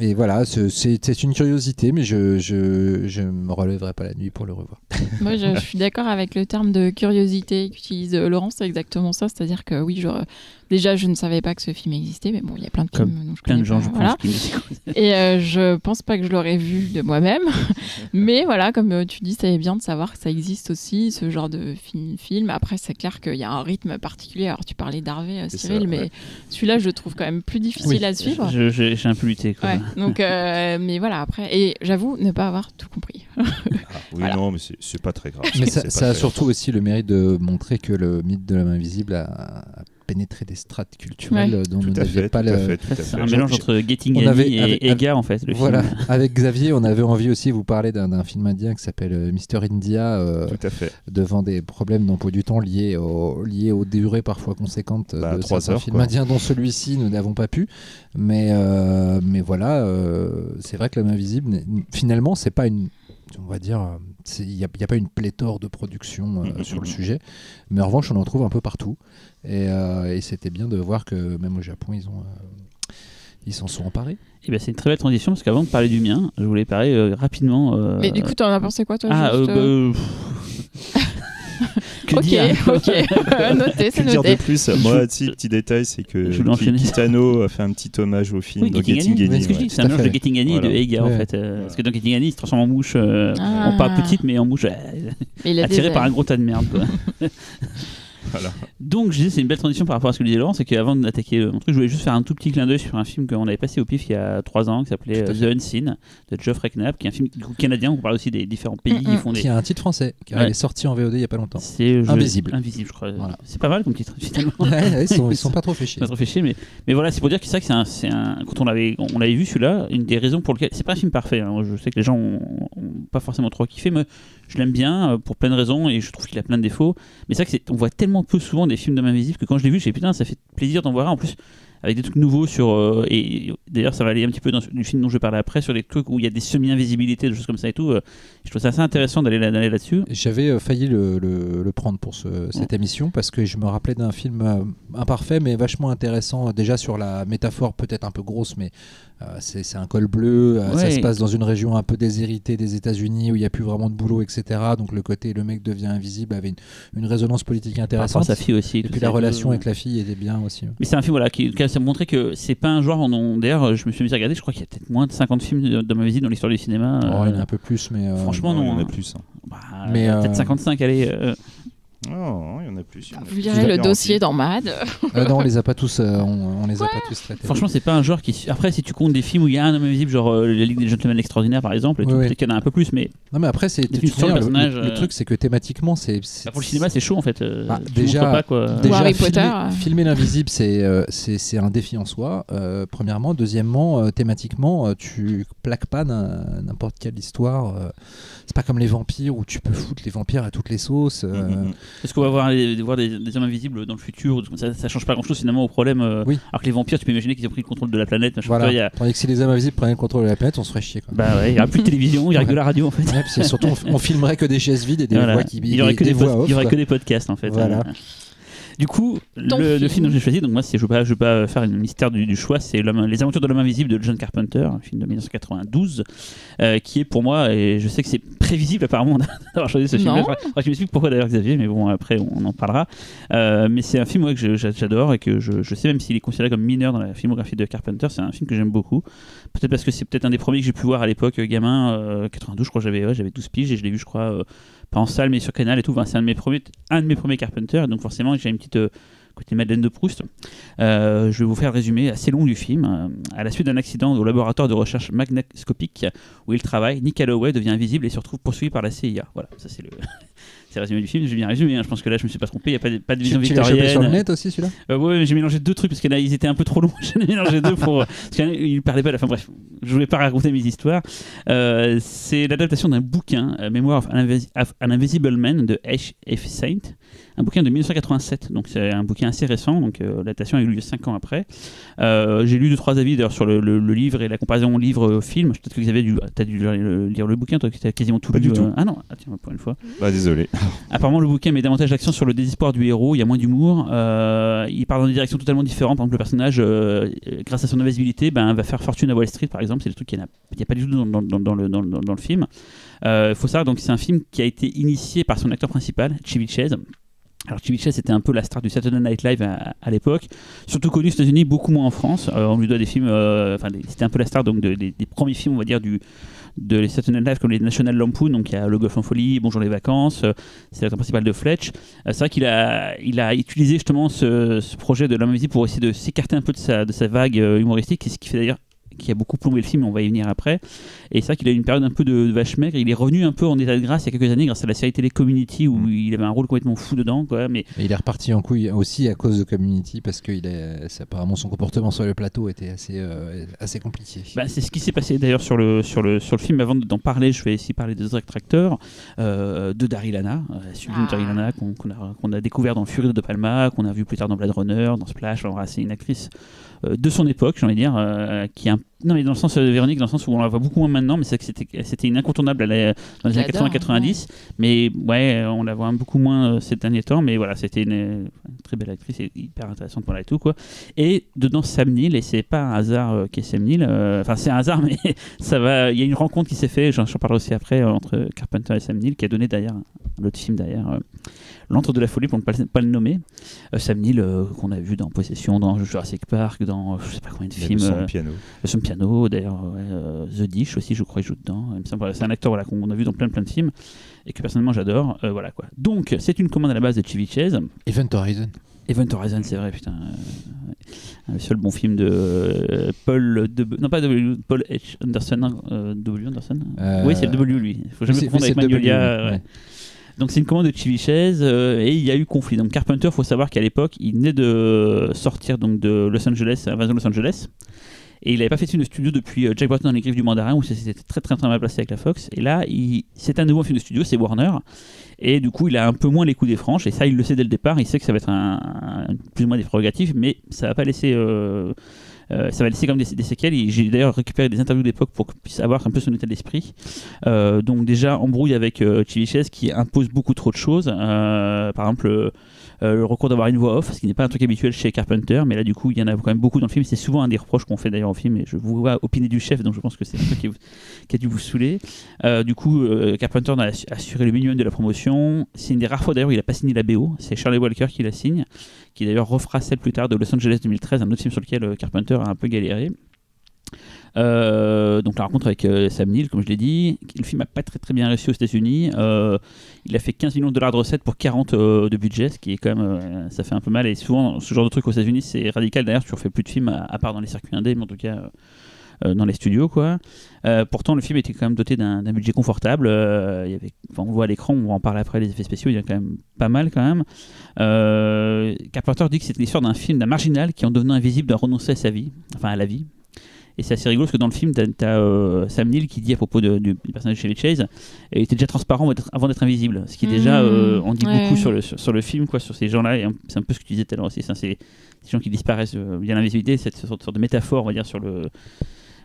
Et voilà, c'est une curiosité, mais je me relèverai pas la nuit pour le revoir. Moi je suis d'accord avec le terme de curiosité qu'utilise Laurent, c'est exactement ça, c'est-à-dire que oui, déjà je ne savais pas que ce film existait, mais bon, il y a plein de films dont je connais gens, je pense, et je pense pas que je l'aurais vu de moi-même, mais voilà, comme tu dis, c'est bien de savoir que ça existe aussi, ce genre de film. Après, c'est clair qu'il y a un rythme particulier. Alors, tu parlais d'Harvey, Cyril, mais celui-là, je le trouve quand même plus difficile à suivre. J'ai un peu lutté. Quoi. Donc, mais voilà, après, et j'avoue ne pas avoir tout compris. Non, mais c'est pas très grave. Mais ça a surtout aussi le mérite de montrer que le mythe de l'homme invisible a pénétrer des strates culturelles dont nous n'avions pas C'est un mélange entre Getting Annie et Ega en fait. Voilà, avec Xavier, on avait envie aussi de vous parler d'un film indien qui s'appelle Mister India, devant des problèmes d'emploi du temps liés aux durées parfois conséquentes de certains films indiens, dont celui-ci nous n'avons pas pu. Mais voilà, c'est vrai que l'homme invisible, finalement, c'est pas une on va dire, il n'y a pas une pléthore de productions sur le sujet, mais en revanche on en trouve un peu partout, et c'était bien de voir que même au Japon ils s'en sont emparés. Et ben c'est une très belle transition parce qu'avant de parler du mien, je voulais parler rapidement. Mais du coup, t'en as pensé quoi, toi? Que ok, noté, c'est que dire noté. de plus? Moi, petit détail, c'est que Kitano a fait un petit hommage au film de Getting Annie. C'est un mélange de Getting Annie et de Eiga en fait. Parce que dans Getting Annie, il se transforme en mouche, pas petite, mais en mouche attirée par un gros tas de merde. Quoi. Voilà. Donc je disais c'est une belle transition par rapport à ce que disait Laurent, c'est qu'avant d'attaquer mon truc, je voulais juste faire un tout petit clin d'œil sur un film qu'on avait passé au pif il y a 3 ans qui s'appelait The Unseen de Geoffrey Knapp, qui est un film du coup canadien. On parle aussi des différents pays qui a un titre français car il est sorti en VOD il y a pas longtemps. C'est Invisible je crois. Voilà. C'est pas mal comme titre finalement. Ils sont pas trop fait chier. Pas trop fait chier, mais voilà, c'est pour dire que c'est ça que c'est un quand on l'avait vu celui-là, une des raisons pour lesquelles c'est pas un film parfait, hein. Je sais que les gens ont pas forcément trop kiffé, mais je l'aime bien pour plein de raisons et je trouve qu'il a plein de défauts, mais c'est vrai qu'on voit tellement peu souvent des films d'hommes invisibles que quand je l'ai vu, j'ai dit putain, ça fait plaisir d'en voir un en plus avec des trucs nouveaux sur et d'ailleurs ça va aller un petit peu dans le film dont je vais parler après, sur des trucs où il y a des semi-invisibilités, des choses comme ça et tout. Je trouve ça assez intéressant d'aller là-dessus. J'avais failli le prendre pour cette émission parce que je me rappelais d'un film imparfait mais vachement intéressant, déjà sur la métaphore peut-être un peu grosse, mais c'est un col bleu, ça se passe dans une région un peu déshéritée des États-Unis où il n'y a plus vraiment de boulot, etc. Donc le mec devient invisible avait une résonance politique intéressante. Sa fille aussi. Et puis la relation avec la fille était bien aussi. Mais c'est un film voilà, qui a montré que c'est pas un genre. D'ailleurs, je me suis mis à regarder, je crois qu'il y a peut-être moins de 50 films d'hommes invisibles dans l'histoire du cinéma. Il y en a un peu plus, mais. Franchement, non. Il y en a plus. Mais peut-être 55, allez. Non, il y en a plus. Vous lirez le dossier dans Mad. Non, on les a pas tous, on les a pas tous traités. Franchement, c'est pas un genre qui. Après, si tu comptes des films où il y a un homme invisible, genre La Ligue des Gentlemen Extraordinaires par exemple, peut-être qu'il y en a un peu plus, mais. Non, mais après, le truc, c'est que thématiquement, c'est. Pour le cinéma, c'est chaud en fait. Déjà, Harry Potter. Filmer l'invisible, c'est un défi en soi. Premièrement, deuxièmement, thématiquement, tu plaques pas n'importe quelle histoire. C'est pas comme les vampires où tu peux foutre les vampires à toutes les sauces. Est-ce qu'on va voir des hommes invisibles dans le futur? Ça change pas grand-chose finalement au problème. Alors que les vampires, tu peux imaginer qu'ils ont pris le contrôle de la planète. Voilà. Tandis que si les hommes invisibles prenaient le contrôle de la planète, on se ferait chier. Quoi. Bah ouais, il n'y aurait plus de télévision, il n'y aurait que de la radio en fait. Ouais, c'est surtout, on filmerait que des chaises vides et des voix qui. Il n'y aurait que des podcasts en fait. Voilà. Du coup, le film dont j'ai choisi, donc moi, je ne vais pas faire une mystère du choix, c'est Les Aventures de l'homme invisible de John Carpenter, un film de 1992, qui est pour moi, et je sais que c'est prévisible apparemment d'avoir choisi ce film. Je m'explique pourquoi d'ailleurs, Xavier, mais bon, après on en parlera. Mais c'est un film que j'adore et que je sais, même s'il est considéré comme mineur dans la filmographie de Carpenter, c'est un film que j'aime beaucoup. Peut-être parce que c'est peut-être un des premiers que j'ai pu voir à l'époque, gamin, 92, je crois, j'avais 12 piges et je l'ai vu, je crois. Pas en salle mais sur Canal et tout, c'est un de mes premiers Carpenter, donc forcément j'ai une petite côté Madeleine de Proust. Je vais vous faire le résumé assez long du film. À la suite d'un accident au laboratoire de recherche magnoscopique où il travaille, Nick Calloway devient invisible et se retrouve poursuivi par la CIA. Voilà, ça c'est le résumé du film. J'ai bien résumé, hein. Je pense que là je me suis pas trompé, il n'y a pas de vision victorienne. Tu l'as chopé sur le net aussi celui-là? Ouais, j'ai mélangé 2 trucs parce que là ils étaient un peu trop longs. J'en ai mélangé 2 parce qu'ils parlaient pas à la fin. Bref, je voulais pas raconter mes histoires. C'est l'adaptation d'un bouquin, Memoir of an Invisible Man de H.F. Saint, un bouquin de 1987. Donc c'est un bouquin assez récent, donc l'adaptation a eu lieu 5 ans après. J'ai lu 2-3 avis d'ailleurs sur le livre et la comparaison livre-film. Peut-être que vous avez dû lire le bouquin, toi qui as quasiment tout lu. Ah non, tiens, pour une fois. Bah désolé. Apparemment le bouquin met davantage l'accent sur le désespoir du héros, il y a moins d'humour, il part dans des directions totalement différentes. Par exemple le personnage, grâce à son invisibilité, va faire fortune à Wall Street par exemple. C'est des trucs qu'il n'y a pas du tout dans le film. Faut savoir donc c'est un film qui a été initié par son acteur principal, Chevy Chase. Alors Chevy Chase était un peu la star du Saturday Night Live à l'époque, surtout connu aux États-Unis, beaucoup moins en France. On lui doit des films, c'était un peu la star donc des premiers films, on va dire de les Saturday Night Live comme les National Lampoon, donc il y a Le Golf en folie, Bonjour les vacances, c'est l'acteur principal de Fletch. C'est vrai qu'il a utilisé justement ce projet de l'homme invisible pour essayer de s'écarter un peu de sa vague humoristique, et ce qui fait d'ailleurs qui a beaucoup plombé le film, on va y venir après. Et c'est vrai qu'il a eu une période un peu de vache maigre. Il est revenu un peu en état de grâce il y a quelques années grâce à la série télé Community où il avait un rôle complètement fou dedans, quoi. Mais et il est reparti en couille aussi à cause de Community parce que apparemment son comportement sur le plateau était assez compliqué. C'est ce qui s'est passé d'ailleurs sur le film. Avant d'en parler, je vais essayer de parler des autres acteurs, de Daryl Hannah, sublime Daryl Hannah qu'on a découvert dans Fury de Palma, qu'on a vu plus tard dans Blade Runner, dans Splash. C'est une actrice de son époque, j'ai envie de dire, qui est non mais dans le sens Véronique, dans le sens où on la voit beaucoup moins maintenant, mais c'est que c'était une incontournable dans les années 80-90, mais ouais, on la voit beaucoup moins ces derniers temps, mais voilà, c'était une très belle actrice et hyper intéressante pour la et tout quoi. Et dedans Sam Neill, et c'est pas un hasard qui est Sam Neill, enfin c'est un hasard, mais ça va, il y a une rencontre qui s'est faite, j'en parlerai aussi après, entre Carpenter et Sam Neill, qui a donné d'ailleurs l'autre film derrière. L'Antre de la folie, pour ne pas le nommer. Sam Neill, qu'on a vu dans Possession, dans Jurassic Park, dans je sais pas combien de films. Le son piano, d'ailleurs, The Dish aussi, je crois, il joue dedans. C'est un acteur qu'on a vu dans plein de films et que personnellement j'adore. Voilà quoi. Donc, c'est une commande à la base de Chevy Chase. Event Horizon. Event Horizon, c'est vrai, putain. Le seul bon film de Paul H. Anderson. W. Anderson oui, c'est le W, lui. Il faut jamais confondre avec Magnolia. Ouais. Donc c'est une commande de Chevy Chase et il y a eu conflit. Donc Carpenter, faut savoir qu'à l'époque, il venait de sortir donc de Los Angeles, Invasion de Los Angeles, et il n'avait pas fait de film de studio depuis Jack Burton dans Les Griffes du Mandarin, où c'était très très très mal placé avec la Fox. Et là, c'est un nouveau film de studio, c'est Warner, et du coup il a un peu moins les coups des franches, et ça il le sait dès le départ. Il sait que ça va être plus ou moins des prérogatives, mais ça va pas laisser ça va laisser comme des séquelles. J'ai d'ailleurs récupéré des interviews d'époque pour qu'on puisse avoir un peu son état d'esprit. Donc déjà embrouille avec Chevy Chase qui impose beaucoup trop de choses. Par exemple le recours d'avoir une voix off, ce qui n'est pas un truc habituel chez Carpenter, mais là du coup il y en a quand même beaucoup dans le film. C'est souvent un des reproches qu'on fait d'ailleurs au film, et je vous vois opiner du chef, donc je pense que c'est un truc qui a dû vous saouler. Du coup Carpenter a assuré le minimum de la promotion. C'est une des rares fois d'ailleurs où il n'a pas signé la BO, c'est Charlie Walker qui la signe, qui d'ailleurs refera celle plus tard de Los Angeles 2013, un autre film sur lequel Carpenter a un peu galéré. Donc la rencontre avec Sam Neill, comme je l'ai dit, le film n'a pas très très bien réussi aux États-Unis. Il a fait 15 millions de dollars de recettes pour 40 de budget, ce qui est quand même, ça fait un peu mal. Et souvent, ce genre de truc aux États-Unis, c'est radical. D'ailleurs, tu refais plus de films à part dans les circuits indés, mais en tout cas dans les studios, quoi. Pourtant, le film était quand même doté d'un budget confortable. Il y avait, on le voit à l'écran, on va en parler après, les effets spéciaux, il y a quand même pas mal quand même. Carpenter dit que c'est l'histoire d'un film, d'un marginal qui, en devenant invisible, doit renoncer à sa vie, enfin à la vie. Et c'est assez rigolo parce que dans le film, t'as Sam Neill qui dit à propos du personnage de Chevy Chase, il était déjà transparent avant d'être invisible. Ce qui est déjà, on dit beaucoup sur le film, quoi, sur ces gens-là. Et c'est un peu ce que tu disais tout à l'heure aussi. C'est ces gens qui disparaissent via l'invisibilité, cette sorte de métaphore, on va dire, sur le.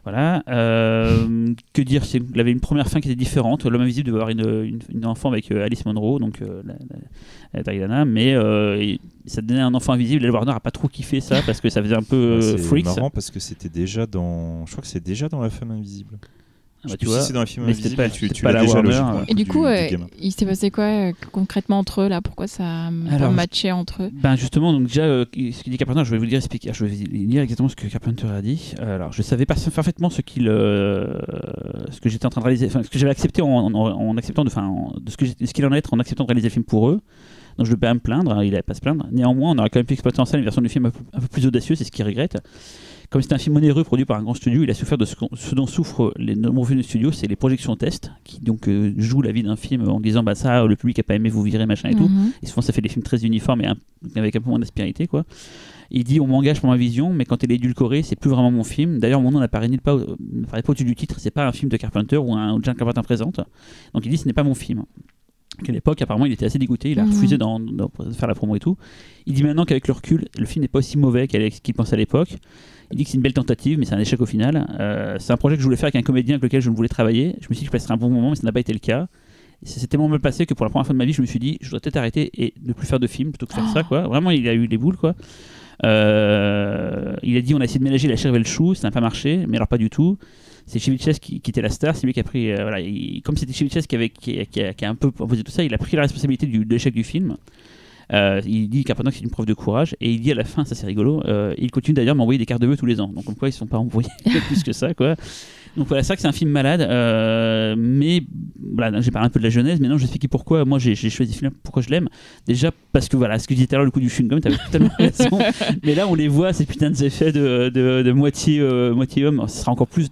Voilà. Que dire, il avait une première fin qui était différente. L'homme invisible devait avoir une enfant avec Alice Munro, donc la Diana, mais ça donnait un enfant invisible. Et le Warner a pas trop kiffé ça parce que ça faisait un peu freak. C'est marrant parce que c'était déjà dans. Je crois que c'est déjà dans La Femme Invisible. Tu vois, si c'est dans La Femme mais Invisible, pas, tu pas l'as la déjà Warner. Et du coup, il s'est passé quoi concrètement entre eux là? Pourquoi ça a pas matché entre eux? Ben justement, donc déjà, ce qu'il dit Carpenter, je vais vous dire exactement ce que Carpenter a dit. Alors, je savais pas parfaitement ce que j'étais en train de réaliser, enfin, ce que j'avais accepté en acceptant de ce qu'il en est en acceptant de réaliser le film pour eux. Donc je ne vais pas me plaindre, il n'allait pas se plaindre. Néanmoins, on aurait quand même pu exploiter en salle une version du film un peu plus audacieuse, c'est ce qu'il regrette. Comme c'est un film onéreux produit par un grand studio, il a souffert de ce dont souffrent les nombreux films de studio, c'est les projections test, qui donc jouent la vie d'un film en disant bah ça, le public n'a pas aimé, vous virez, machin et tout. Et souvent ça fait des films très uniformes et avec un peu moins d'aspérité, quoi. Il dit on m'engage pour ma vision, mais quand elle est édulcorée, c'est plus vraiment mon film. D'ailleurs, mon nom n'apparaît pas au-dessus du titre, c'est pas un film de Carpenter ou un John Carpenter présente. Donc il dit ce n'est pas mon film. À l'époque, apparemment, il était assez dégoûté, il a refusé de faire la promo et tout. Il dit maintenant qu'avec le recul, le film n'est pas aussi mauvais qu'il pensait à l'époque. Il dit que c'est une belle tentative, mais c'est un échec au final. C'est un projet que je voulais faire avec un comédien avec lequel je voulais travailler. Je me suis dit que je passerais un bon moment, mais ça n'a pas été le cas. Et ça s'est tellement mal passé que pour la première fois de ma vie, je me suis dit, je dois peut-être arrêter et ne plus faire de film plutôt que faire ça, quoi. Vraiment, il a eu les boules, quoi. Il a dit on a essayé de ménager la chair et le chou, ça n'a pas marché, mais alors pas du tout. C'est Chevy Chase qui était la star, c'est lui qui a pris comme c'était Chevy Chase qui a un peu proposé tout ça, il a pris la responsabilité de l'échec du film. Il dit Carpenter que c'est une preuve de courage, et il dit à la fin, ça c'est rigolo, il continue d'ailleurs à m'envoyer des cartes de vœux tous les ans, donc comme quoi ils ne sont pas envoyés plus que ça, quoi. Donc voilà, c'est vrai que c'est un film malade, mais voilà, j'ai parlé un peu de la genèse, mais non, je vais expliquer pourquoi moi j'ai choisi ce film, pourquoi je l'aime. Déjà parce que voilà, ce que je disais tout à l'heure, le coup du chewing-gum, t'avais totalement raison, mais là on les voit, ces putains d'effets de moitié homme, ce sera encore plus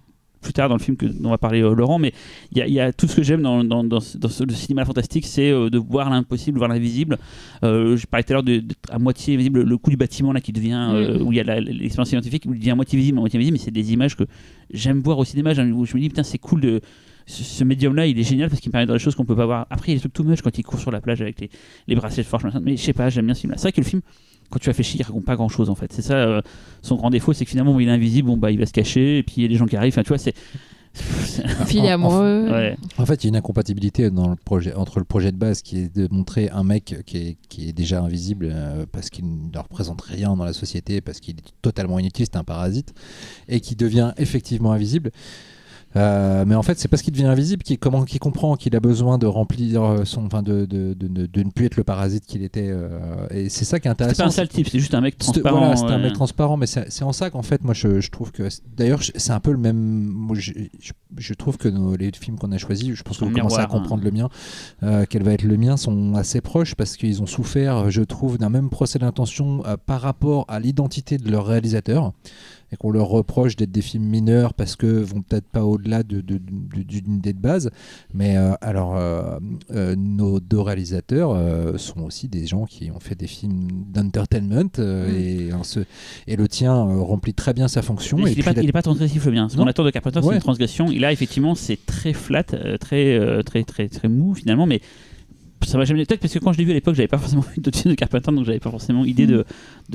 tard dans le film dont on va parler Laurent, mais il y a tout ce que j'aime dans le cinéma fantastique, c'est de voir l'impossible, voir l'invisible. Je parlais tout à l'heure à moitié visible, le coup du bâtiment là qui devient où il y a l'expérience scientifique où il devient à moitié visible, mais c'est des images que j'aime voir au cinéma, où je me dis putain c'est cool ce médium-là, il est génial parce qu'il me permet de voir des choses qu'on peut pas voir. Après, il y a des trucs tout moche quand il court sur la plage avec les bracelets de forge, mais je sais pas, j'aime bien ce film-là. C'est vrai que le film, quand tu réfléchis, il raconte pas grand-chose en fait. C'est ça, son grand défaut, c'est que finalement, il est invisible, il va se cacher, et puis il y a des gens qui arrivent. Enfin, tu vois, c'est fil amoureux. Ouais. En fait, il y a une incompatibilité dans le projet, entre le projet de base qui est de montrer un mec qui est déjà invisible parce qu'il ne représente rien dans la société, parce qu'il est totalement inutile, c'est un parasite, et qui devient effectivement invisible. Mais en fait, c'est parce qu'il devient invisible qu'il comprend qu'il a besoin de remplir de ne plus être le parasite qu'il était. Et c'est ça qui est intéressant. C'est pas un sale type, c'est juste un mec transparent. Voilà, c'est un mec transparent, mais c'est en ça qu'en fait, moi, je trouve que. D'ailleurs, c'est un peu le même. Moi, je trouve que les films qu'on a choisis, je pense que vous commencez à comprendre le mien, quel va être le mien, sont assez proches parce qu'ils ont souffert, je trouve, d'un même procès d'intention par rapport à l'identité de leur réalisateur. Et qu'on leur reproche d'être des films mineurs parce que vont peut-être pas au-delà d'une idée de base. Mais nos deux réalisateurs sont aussi des gens qui ont fait des films d'entertainment et le tien remplit très bien sa fonction. Il n'est pas transgressif le bien. Mon acteur de Carpenter, c'est une transgression. Et là, effectivement, c'est très flat, très mou finalement, mais ça m'a jamais peut-être parce que quand je l'ai vu à l'époque, j'avais pas forcément vu d'autres films de Carpenter, donc j'avais pas forcément idée de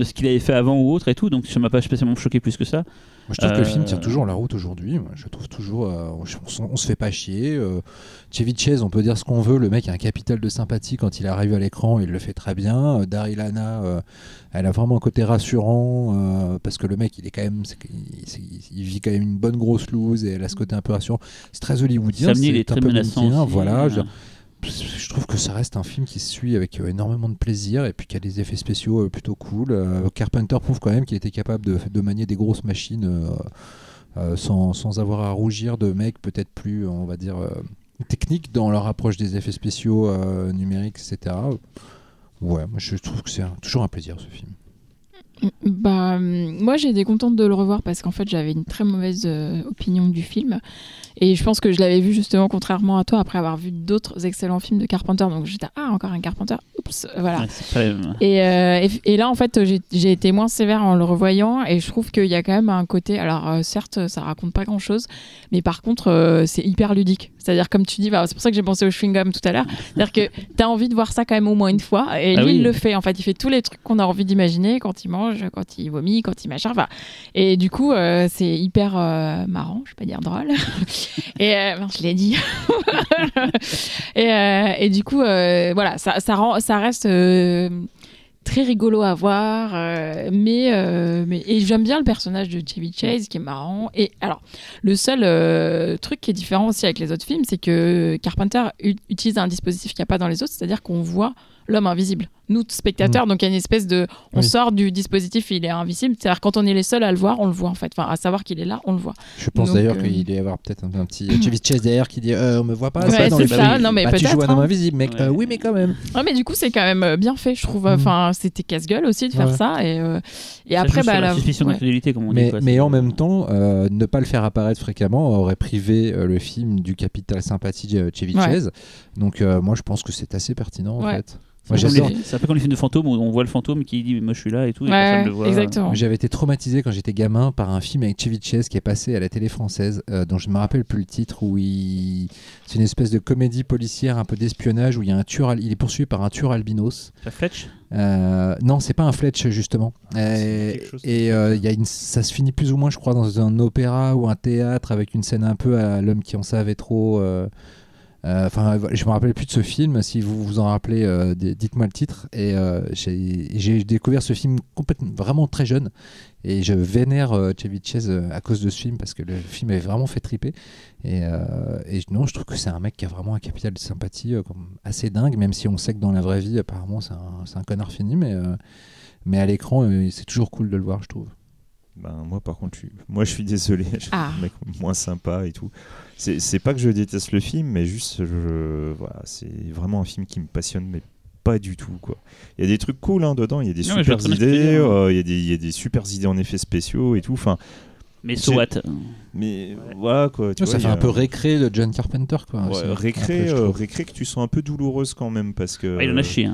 ce qu'il avait fait avant ou autre et tout, donc ça m'a pas spécialement choqué plus que ça. Moi, je trouve que le film tient toujours la route aujourd'hui. Je trouve toujours, on se fait pas chier. Chevy Chase, on peut dire ce qu'on veut, le mec a un capital de sympathie quand il arrive à l'écran, il le fait très bien. Daryl Hannah, elle a vraiment un côté rassurant parce que le mec, il est quand même, il vit quand même une bonne grosse loose et elle a ce côté un peu rassurant. C'est très hollywoodien, Sammy, il est très menaçant. Voilà. Je trouve que ça reste un film qui se suit avec énormément de plaisir et puis qui a des effets spéciaux plutôt cool. Carpenter prouve quand même qu'il était capable de manier des grosses machines sans avoir à rougir de mecs peut-être plus, on va dire, techniques dans leur approche des effets spéciaux numériques, etc. Ouais, moi je trouve que c'est toujours un plaisir ce film. Moi j'ai été contente de le revoir parce qu'en fait j'avais une très mauvaise opinion du film et je pense que je l'avais vu justement contrairement à toi après avoir vu d'autres excellents films de Carpenter, donc j'étais encore un Carpenter, oups, voilà. Ouais, et là en fait j'ai été moins sévère en le revoyant et je trouve qu'il y a quand même un côté, alors certes ça raconte pas grand chose mais par contre c'est hyper ludique, c'est-à-dire comme tu dis, c'est pour ça que j'ai pensé au chewing-gum tout à l'heure, c'est-à-dire que t'as envie de voir ça quand même au moins une fois et lui il le fait, en fait il fait tous les trucs qu'on a envie d'imaginer quand il mange, quand il vomit, quand il machin, et du coup c'est hyper marrant, je vais pas dire drôle et je l'ai dit et du coup voilà, ça reste très rigolo à voir, mais et j'aime bien le personnage de Chevy Chase qui est marrant. Et alors le seul truc qui est différent aussi avec les autres films, c'est que Carpenter utilise un dispositif qu'il n'y a pas dans les autres, c'est-à-dire qu'on voit l'homme invisible, nous spectateurs, donc il y a une espèce de on sort du dispositif, il est invisible, c'est-à-dire quand on est les seuls à le voir, on le voit en fait, enfin à savoir qu'il est là, on le voit. Je pense donc, d'ailleurs qu'il doit y avoir peut-être un petit Chevy Chase derrière qui dit on me voit pas, ouais, dans c'est ça, non mais peut-être tu joues un homme invisible mec, oui mais quand même. Ouais, mais du coup c'est quand même bien fait, je trouve, enfin c'était casse-gueule aussi de faire ça et ça après la suspicion d'incrédulité comme on dit, mais en même temps ne pas le faire apparaître fréquemment aurait privé le film du capital sympathie de Chevy Chase, donc moi je pense que c'est assez pertinent en fait. Moi, c'est un peu comme les films de fantômes où on voit le fantôme qui dit moi je suis là et tout, et personne le voit. Exactement. J'avais été traumatisé quand j'étais gamin par un film avec Chevy Chase qui est passé à la télé française dont je ne me rappelle plus le titre, où c'est une espèce de comédie policière un peu d'espionnage où il y a un tueur, il est poursuivi par un tueur albinos. La Fletch non, c'est pas un Fletch justement. Ça se finit plus ou moins, je crois, dans un opéra ou un théâtre avec une scène un peu à L'homme qui en savait trop. Je me rappelle plus de ce film. Si vous vous en rappelez, dites-moi le titre. Et j'ai découvert ce film vraiment très jeune. Et je vénère Chevy Chase à cause de ce film parce que le film avait vraiment fait triper. Et non, je trouve que c'est un mec qui a vraiment un capital de sympathie assez dingue, même si on sait que dans la vraie vie, apparemment, c'est un connard fini. Mais à l'écran, c'est toujours cool de le voir, je trouve. Moi par contre je suis désolé, je suis un mec moins sympa et tout. C'est pas que je déteste le film, mais juste voilà, c'est vraiment un film qui me passionne, mais pas du tout quoi. Il y a des trucs cool dedans, il y a des super idées, il y a des super idées en effets spéciaux et tout, enfin. Mais so what. Mais voilà quoi. Ça fait un peu récré de John Carpenter quoi. Récré que tu sens un peu douloureuse quand même parce que. Il en a chié.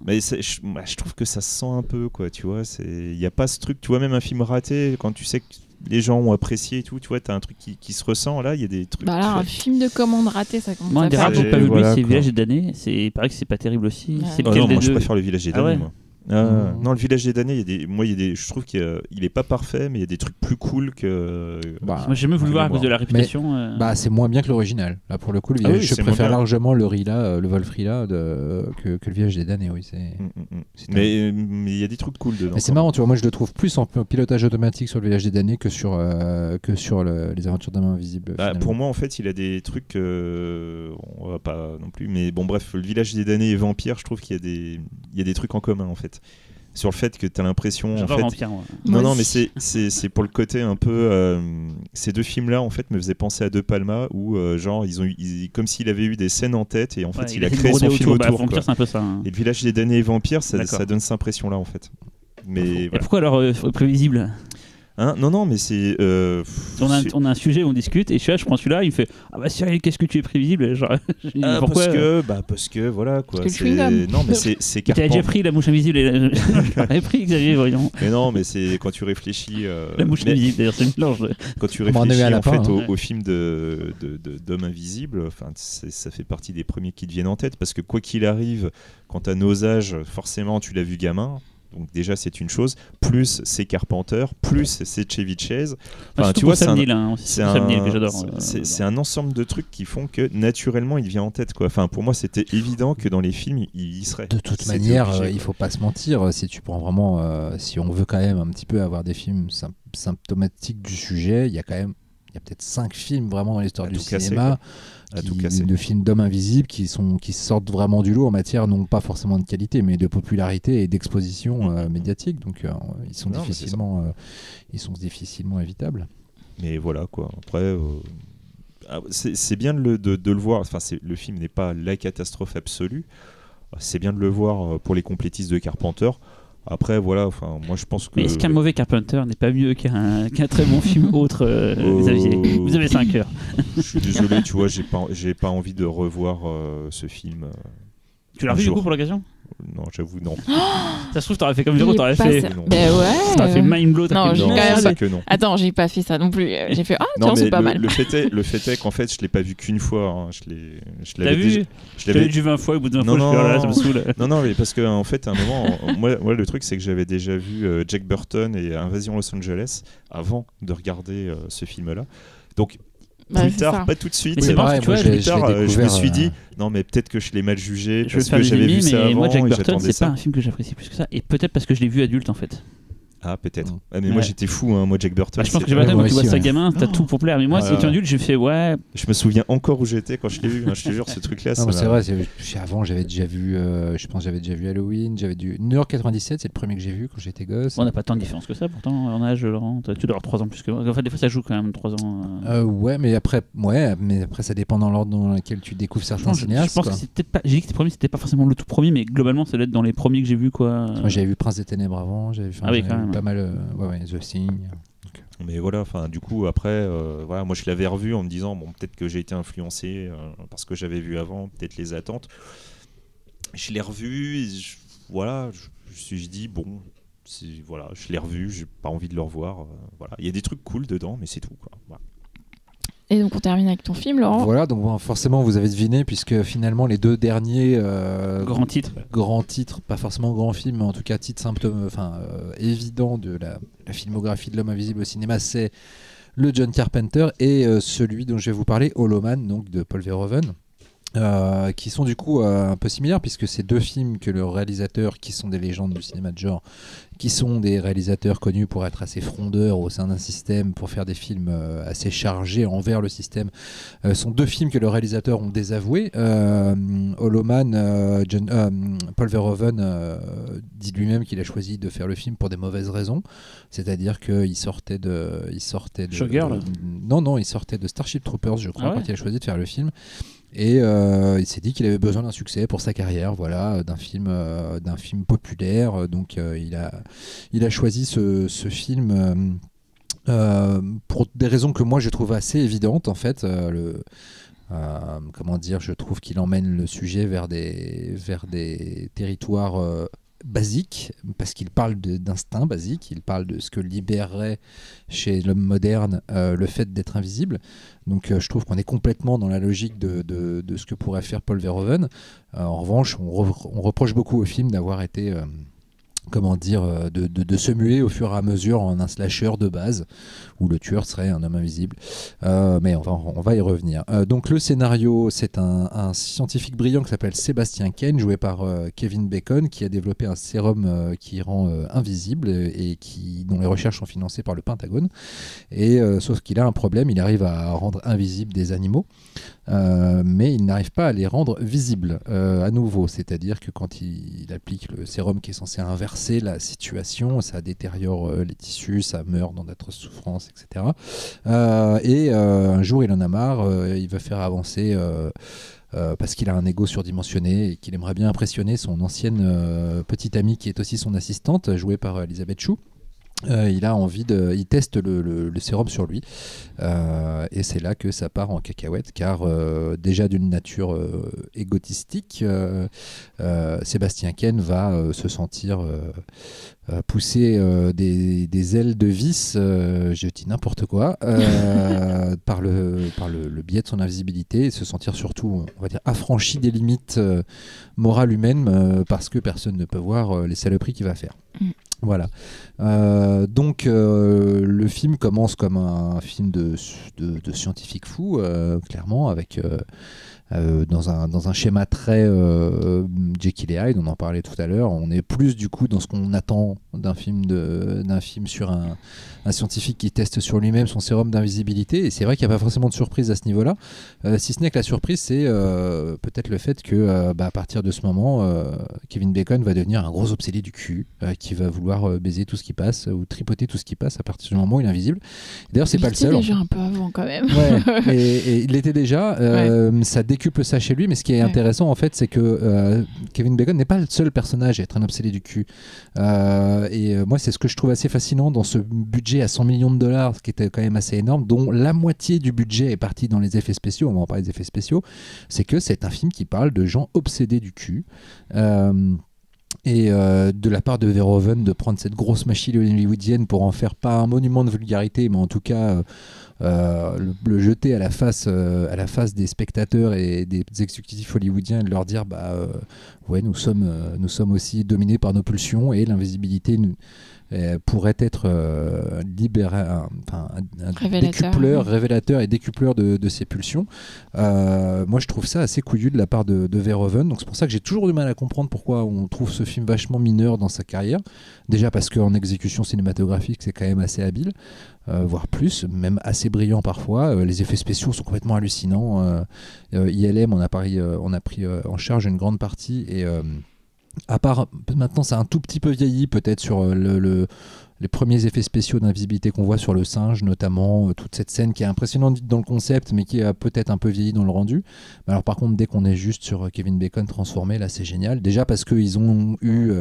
Mais je trouve que ça se sent un peu quoi. Tu vois, il y a pas ce truc. Tu vois, même un film raté quand tu sais que les gens ont apprécié et tout. Tu vois, t'as un truc qui se ressent. Là, il y a des trucs. Bah là, un film de commande raté, ça commence. Moi, un des rares que j'ai pas vu, voilà, c'est Village des damnés. Il paraît que c'est pas terrible aussi. Ouais. C'est Oh lequel non, des moi je deux préfère le Village des damnés. ouais. Moi. Non, le Village des damnés, je trouve qu'il est pas parfait, mais il y a des trucs plus cool que. Moi j'ai jamais voulu voir à cause de la réputation. C'est moins bien que l'original. Là pour le coup, le village, je préfère largement le Wolfrida que le Village des damnés. Oui, mais il y a des trucs cool dedans. Mais c'est marrant, tu vois. Moi, je le trouve plus en pilotage automatique sur le Village des damnés que sur les Aventures d'un homme invisible. Pour moi, en fait, il a des trucs. On va pas non plus, mais bon, bref, le Village des damnés et Vampire, je trouve qu'il y a des trucs en commun en fait. Sur le fait que tu as l'impression. J'adore en fait, Vampire, ouais. Non, mais c'est pour le côté un peu. Ces deux films-là, en fait, me faisaient penser à De Palma, où genre, comme s'il avait eu des scènes en tête et en fait, il a créé son film autour. Vampire, c'est un peu ça. Hein. Et le Village des damnés et Vampire, ça donne cette impression-là, en fait. Mais et pourquoi alors prévisible? Non, mais c'est. On a un sujet, on discute, et je prends celui-là, il me fait ah bah Cyril, qu'est-ce que tu es prévisible? Genre, pourquoi parce que voilà quoi. Non, mais c'est Carpenter. T'as déjà pris la mouche invisible et j'aurais pris Xavier, voyons. Mais non, mais c'est quand tu réfléchis. La mouche invisible, d'ailleurs, c'est une mélange. Quand tu réfléchis en fait au film d'Homme Invisible, enfin ça fait partie des premiers qui te viennent en tête parce que quoi qu'il arrive, quand t'as nos âges, forcément tu l'as vu gamin. Donc déjà c'est une chose, plus c'est Carpenter, plus c'est Chevy Chase. Enfin, tu vois, c'est un ensemble de trucs qui font que naturellement il vient en tête quoi. Enfin pour moi c'était évident que dans les films il y serait. De toute manière, il faut pas se mentir. Si tu prends vraiment, si on veut quand même un petit peu avoir des films symptomatiques du sujet, il y a peut-être 5 films vraiment dans l'histoire du cinéma. De films d'hommes invisibles qui sortent vraiment du lot en matière non pas forcément de qualité mais de popularité et d'exposition médiatique, donc ils sont difficilement évitables. Mais voilà quoi, après c'est bien de le voir, enfin le film n'est pas la catastrophe absolue, c'est bien de le voir pour les complétistes de Carpenter. Après voilà, enfin moi je pense que. Mais est-ce qu'un mauvais Carpenter n'est pas mieux qu'un très bon film autre Xavier? Vous avez 5 heures. Je suis désolé, tu vois, j'ai pas envie de revoir ce film. Tu l'as revu du coup pour l'occasion? Non, j'avoue, non. Ça se trouve, t'aurais fait comme Véro, t'aurais fait. Ben ouais. T'aurais fait mind blow. Non, c'est ça que non. Attends, j'ai pas fait ça non plus. J'ai fait tiens, c'est pas mal. Le fait est qu'en fait, je l'ai pas vu qu'une fois. Hein. Je l'avais vu. Je l'avais vu 20 fois, au bout de 20 fois, je suis là, ça me saoule. Non, mais parce qu'en fait, à un moment, moi, le truc, c'est que j'avais déjà vu Jack Burton et Invasion Los Angeles avant de regarder ce film-là. Donc, plus tard, pas tout de suite. C'est pareil, moi, plus tard, je me suis dit, non, mais peut-être que je l'ai mal jugé parce que j'avais vu ça avant. Moi, Jack Burton, c'est pas un film que j'apprécie plus que ça, et peut-être parce que je l'ai vu adulte en fait. Ah, peut-être. Mais moi, j'étais fou, hein. Moi, Jack Burton. Je pense que Jack Burton, quand tu vois ça gamin, t'as tout pour plaire. Mais moi, si tu es adulte, j'ai fait ouais. Je me souviens encore où j'étais quand je l'ai vu. Je te jure, ce truc-là. C'est vrai. Avant, j'avais déjà vu. Je pense j'avais déjà vu Halloween. J'avais vu New York 97. C'est le premier que j'ai vu quand j'étais gosse. On n'a pas tant de différence que ça, pourtant, en âge, Laurent. Tu dois avoir 3 ans plus que moi. En fait, des fois, ça joue quand même 3 ans. Ouais, mais après, ça dépend dans l'ordre dans lequel tu découvres certains cinéastes. Je pense que c'est peut-être pas. J'ai dit que c'était pas forcément le tout premier, mais globalement, ça doit être dans les premiers que j'ai vu, quoi. Moi, j'avais vu Prince des Ténèbres avant. J'avais vu pas mal. The Thing. Mais voilà, enfin du coup après, voilà, moi je l'avais revu en me disant bon peut-être que j'ai été influencé parce que j'avais vu avant, peut-être les attentes. Je l'ai revu, et je me suis dit bon, voilà, je l'ai revu, j'ai pas envie de le revoir. Voilà, il y a des trucs cool dedans, mais c'est tout quoi. Voilà. Et donc on termine avec ton film, Laurent. Voilà, donc forcément vous avez deviné puisque finalement les deux derniers grands titres, pas forcément grands films, mais en tout cas titres évidents de la filmographie de l'homme invisible au cinéma, c'est le John Carpenter et celui dont je vais vous parler, Hollow Man, donc de Paul Verhoeven. Qui sont du coup un peu similaires puisque c'est deux films que le réalisateur, qui sont des légendes du cinéma de genre, qui sont des réalisateurs connus pour être assez frondeurs au sein d'un système, pour faire des films assez chargés envers le système, sont deux films que le réalisateur ont désavoués. Hollow Man, Paul Verhoeven dit lui-même qu'il a choisi de faire le film pour des mauvaises raisons, c'est-à-dire qu'il sortait de Showgirl. Non, il sortait de Starship Troopers, je crois, quand il a choisi de faire le film. Et il s'est dit qu'il avait besoin d'un succès pour sa carrière, voilà, d'un film populaire. Donc il a choisi ce film pour des raisons que moi je trouve assez évidentes en fait. Je trouve qu'il emmène le sujet vers des territoires basique, parce qu'il parle d'instinct basique, il parle de ce que libérerait chez l'homme moderne le fait d'être invisible. Donc je trouve qu'on est complètement dans la logique de ce que pourrait faire Paul Verhoeven. En revanche, on reproche beaucoup au film d'avoir été... de se muer au fur et à mesure en un slasher de base où le tueur serait un homme invisible, mais on va y revenir. Donc le scénario, c'est un scientifique brillant qui s'appelle Sébastien Kane, joué par Kevin Bacon, qui a développé un sérum qui rend invisible et dont les recherches sont financées par le Pentagone, et sauf qu'il a un problème, il arrive à rendre invisibles des animaux, mais il n'arrive pas à les rendre visibles à nouveau, c'est-à-dire que quand il applique le sérum qui est censé inverser la situation, ça détériore les tissus, ça meurt dans d'atroces souffrances, etc. Un jour il en a marre, il veut faire avancer parce qu'il a un ego surdimensionné et qu'il aimerait bien impressionner son ancienne petite amie qui est aussi son assistante, jouée par Elisabeth Chou. Il teste le sérum sur lui, et c'est là que ça part en cacahuète, car déjà d'une nature égotistique, Sébastien Kane va se sentir pousser des ailes de vis, je dis n'importe quoi, par le biais de son invisibilité, et se sentir surtout, on va dire, affranchi des limites morales humaines, parce que personne ne peut voir les saloperies qu'il va faire. Voilà. Donc le film commence comme un film de scientifique fou, clairement, avec dans un schéma très Jekyll et Hyde, on en parlait tout à l'heure. On est plus du coup dans ce qu'on attend d'un film sur un scientifique qui teste sur lui-même son sérum d'invisibilité, et c'est vrai qu'il n'y a pas forcément de surprise à ce niveau-là, si ce n'est que la surprise, c'est peut-être le fait que à partir de ce moment, Kevin Bacon va devenir un gros obsédé du cul, qui va vouloir baiser tout ce qui passe ou tripoter tout ce qui passe à partir du moment où il est invisible. D'ailleurs, c'est pas le seul. Il était déjà un peu avant quand même. Ouais, et il l'était déjà. Ça décuple ça chez lui, mais ce qui est intéressant en fait, c'est que Kevin Bacon n'est pas le seul personnage à être un obsédé du cul. Moi, c'est ce que je trouve assez fascinant dans ce budget à $100 millions, qui était quand même assez énorme, dont la moitié du budget est partie dans les effets spéciaux. On va en parler des effets spéciaux. C'est que c'est un film qui parle de gens obsédés du cul. De la part de Verhoeven, de prendre cette grosse machine hollywoodienne pour en faire pas un monument de vulgarité, mais en tout cas le jeter à la face des spectateurs et des exécutifs hollywoodiens, et de leur dire nous sommes aussi dominés par nos pulsions, et l'invisibilité pourrait être révélateur et décupleur de ces pulsions. Moi, je trouve ça assez couillu de la part de Verhoeven. Donc c'est pour ça que j'ai toujours du mal à comprendre pourquoi on trouve ce film vachement mineur dans sa carrière. Déjà parce qu'en exécution cinématographique, c'est quand même assez habile, voire plus, même assez brillant parfois. Les effets spéciaux sont complètement hallucinants. ILM, on a pris en charge une grande partie, et à part maintenant, ça a un tout petit peu vieilli peut-être sur les premiers effets spéciaux d'invisibilité qu'on voit sur le singe, notamment toute cette scène qui est impressionnante dans le concept, mais qui a peut-être un peu vieilli dans le rendu. Mais alors par contre, dès qu'on est juste sur Kevin Bacon transformé, là c'est génial. Déjà parce qu'ils ont eu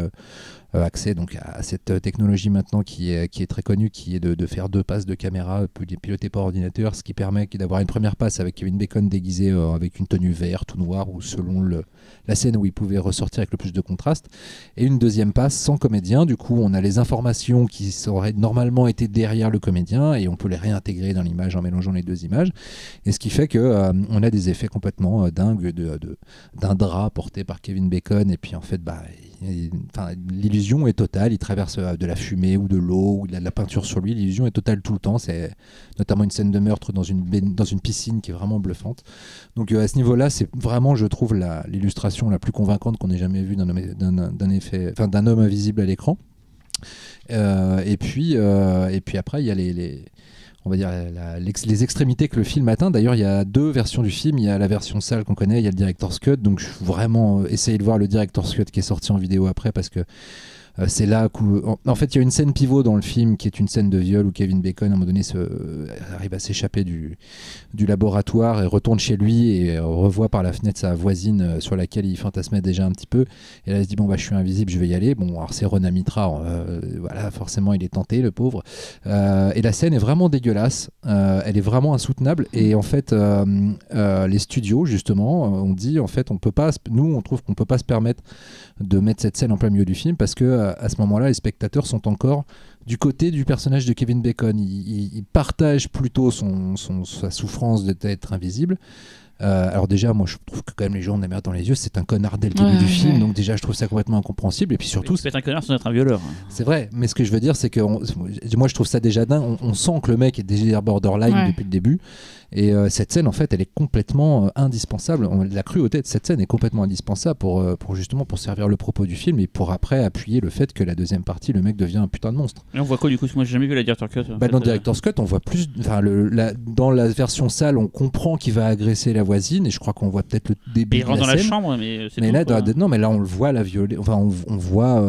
accès donc à cette technologie maintenant qui est très connue, qui est de faire 2 passes de caméra pilotées par ordinateur, ce qui permet d'avoir une première passe avec Kevin Bacon déguisé avec une tenue verte ou noire, ou selon la scène où il pouvait ressortir avec le plus de contraste, et une deuxième passe sans comédien. Du coup, on a les informations qui auraient normalement été derrière le comédien, et on peut les réintégrer dans l'image en mélangeant les 2 images, et ce qui fait que on a des effets complètement dingues d'un drap porté par Kevin Bacon, et puis en fait l'illusion est totale. Il traverse de la fumée ou de l'eau ou de la peinture sur lui, l'illusion est totale tout le temps. C'est notamment une scène de meurtre dans une piscine qui est vraiment bluffante. Donc à ce niveau-là, c'est vraiment, je trouve, l'illustration la plus convaincante qu'on ait jamais vue d'un homme invisible à l'écran. Et puis après, il y a on va dire les extrémités que le film atteint. D'ailleurs, il y a 2 versions du film. Il y a la version sale qu'on connaît, il y a le Director's Cut. Donc, je vraiment essayé de voir le Director's Cut qui est sorti en vidéo après, parce que C'est là en fait, il y a une scène pivot dans le film qui est une scène de viol où Kevin Bacon, à un moment donné, arrive à s'échapper du laboratoire et retourne chez lui et revoit par la fenêtre sa voisine sur laquelle il fantasmait déjà un petit peu. Et là, il se dit bon, je suis invisible, je vais y aller. Bon, alors c'est Rona Mitra, voilà, forcément, il est tenté, le pauvre. Et la scène est vraiment dégueulasse. Elle est vraiment insoutenable. Et en fait, les studios, justement, on dit en fait, on trouve qu'on peut pas se permettre de mettre cette scène en plein milieu du film parce que à ce moment-là, les spectateurs sont encore du côté du personnage de Kevin Bacon. Il partage plutôt sa souffrance d'être invisible. Alors déjà, moi je trouve que quand même les gens ont la merde dans les yeux, c'est un connard dès le début du film, donc déjà je trouve ça complètement incompréhensible. Et puis surtout, c'est un connard sans être un violeur. C'est vrai, mais ce que je veux dire, c'est que moi je trouve ça déjà dingue. On sent que le mec est déjà borderline depuis le début. Et cette scène, en fait, elle est complètement indispensable. La cruauté de cette scène est complètement indispensable pour justement pour servir le propos du film et pour après appuyer le fait que la deuxième partie, le mec devient un putain de monstre. Et on voit quoi du coup? Moi, j'ai jamais vu la Director's Cut. Dans le Director's Cut, on voit plus. Dans la version sale, on comprend qu'il va agresser la voisine et je crois qu'on voit peut-être le début. Il rentre dans la chambre, mais c'est mais tout, là, non, mais là, on le voit la violer. Enfin, on voit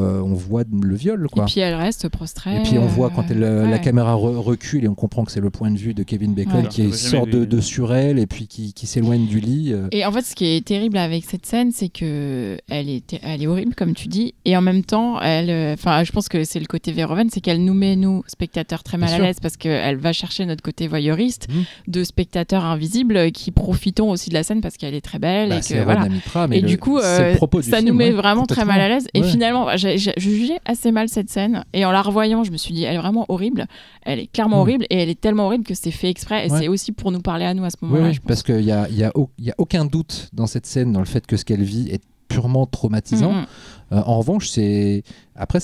le viol, quoi. Et puis elle reste prostrée. Et puis on voit quand la caméra recule et on comprend que c'est le point de vue de Kevin Bacon qui sort de sur elle et puis qui s'éloigne du lit. Et en fait, ce qui est terrible avec cette scène, c'est que elle est horrible, comme tu dis, et en même temps, je pense que c'est le côté Verhoeven, c'est qu'elle nous met, nous, spectateurs, très mal à l'aise parce qu'elle va chercher notre côté voyeuriste de spectateurs invisibles qui profitons aussi de la scène parce qu'elle est très belle. Et que, voilà. Mitra, mais du coup, ça nous met vraiment très mal à l'aise. Et finalement, je jugeais assez mal cette scène, et en la revoyant, je me suis dit, elle est vraiment horrible. Elle est clairement horrible, et elle est tellement horrible que c'est fait exprès, et c'est aussi pour nous parler à nous à ce moment-là. Oui, parce qu'il y a aucun doute dans cette scène, dans le fait que ce qu'elle vit est purement traumatisant. En revanche, c'est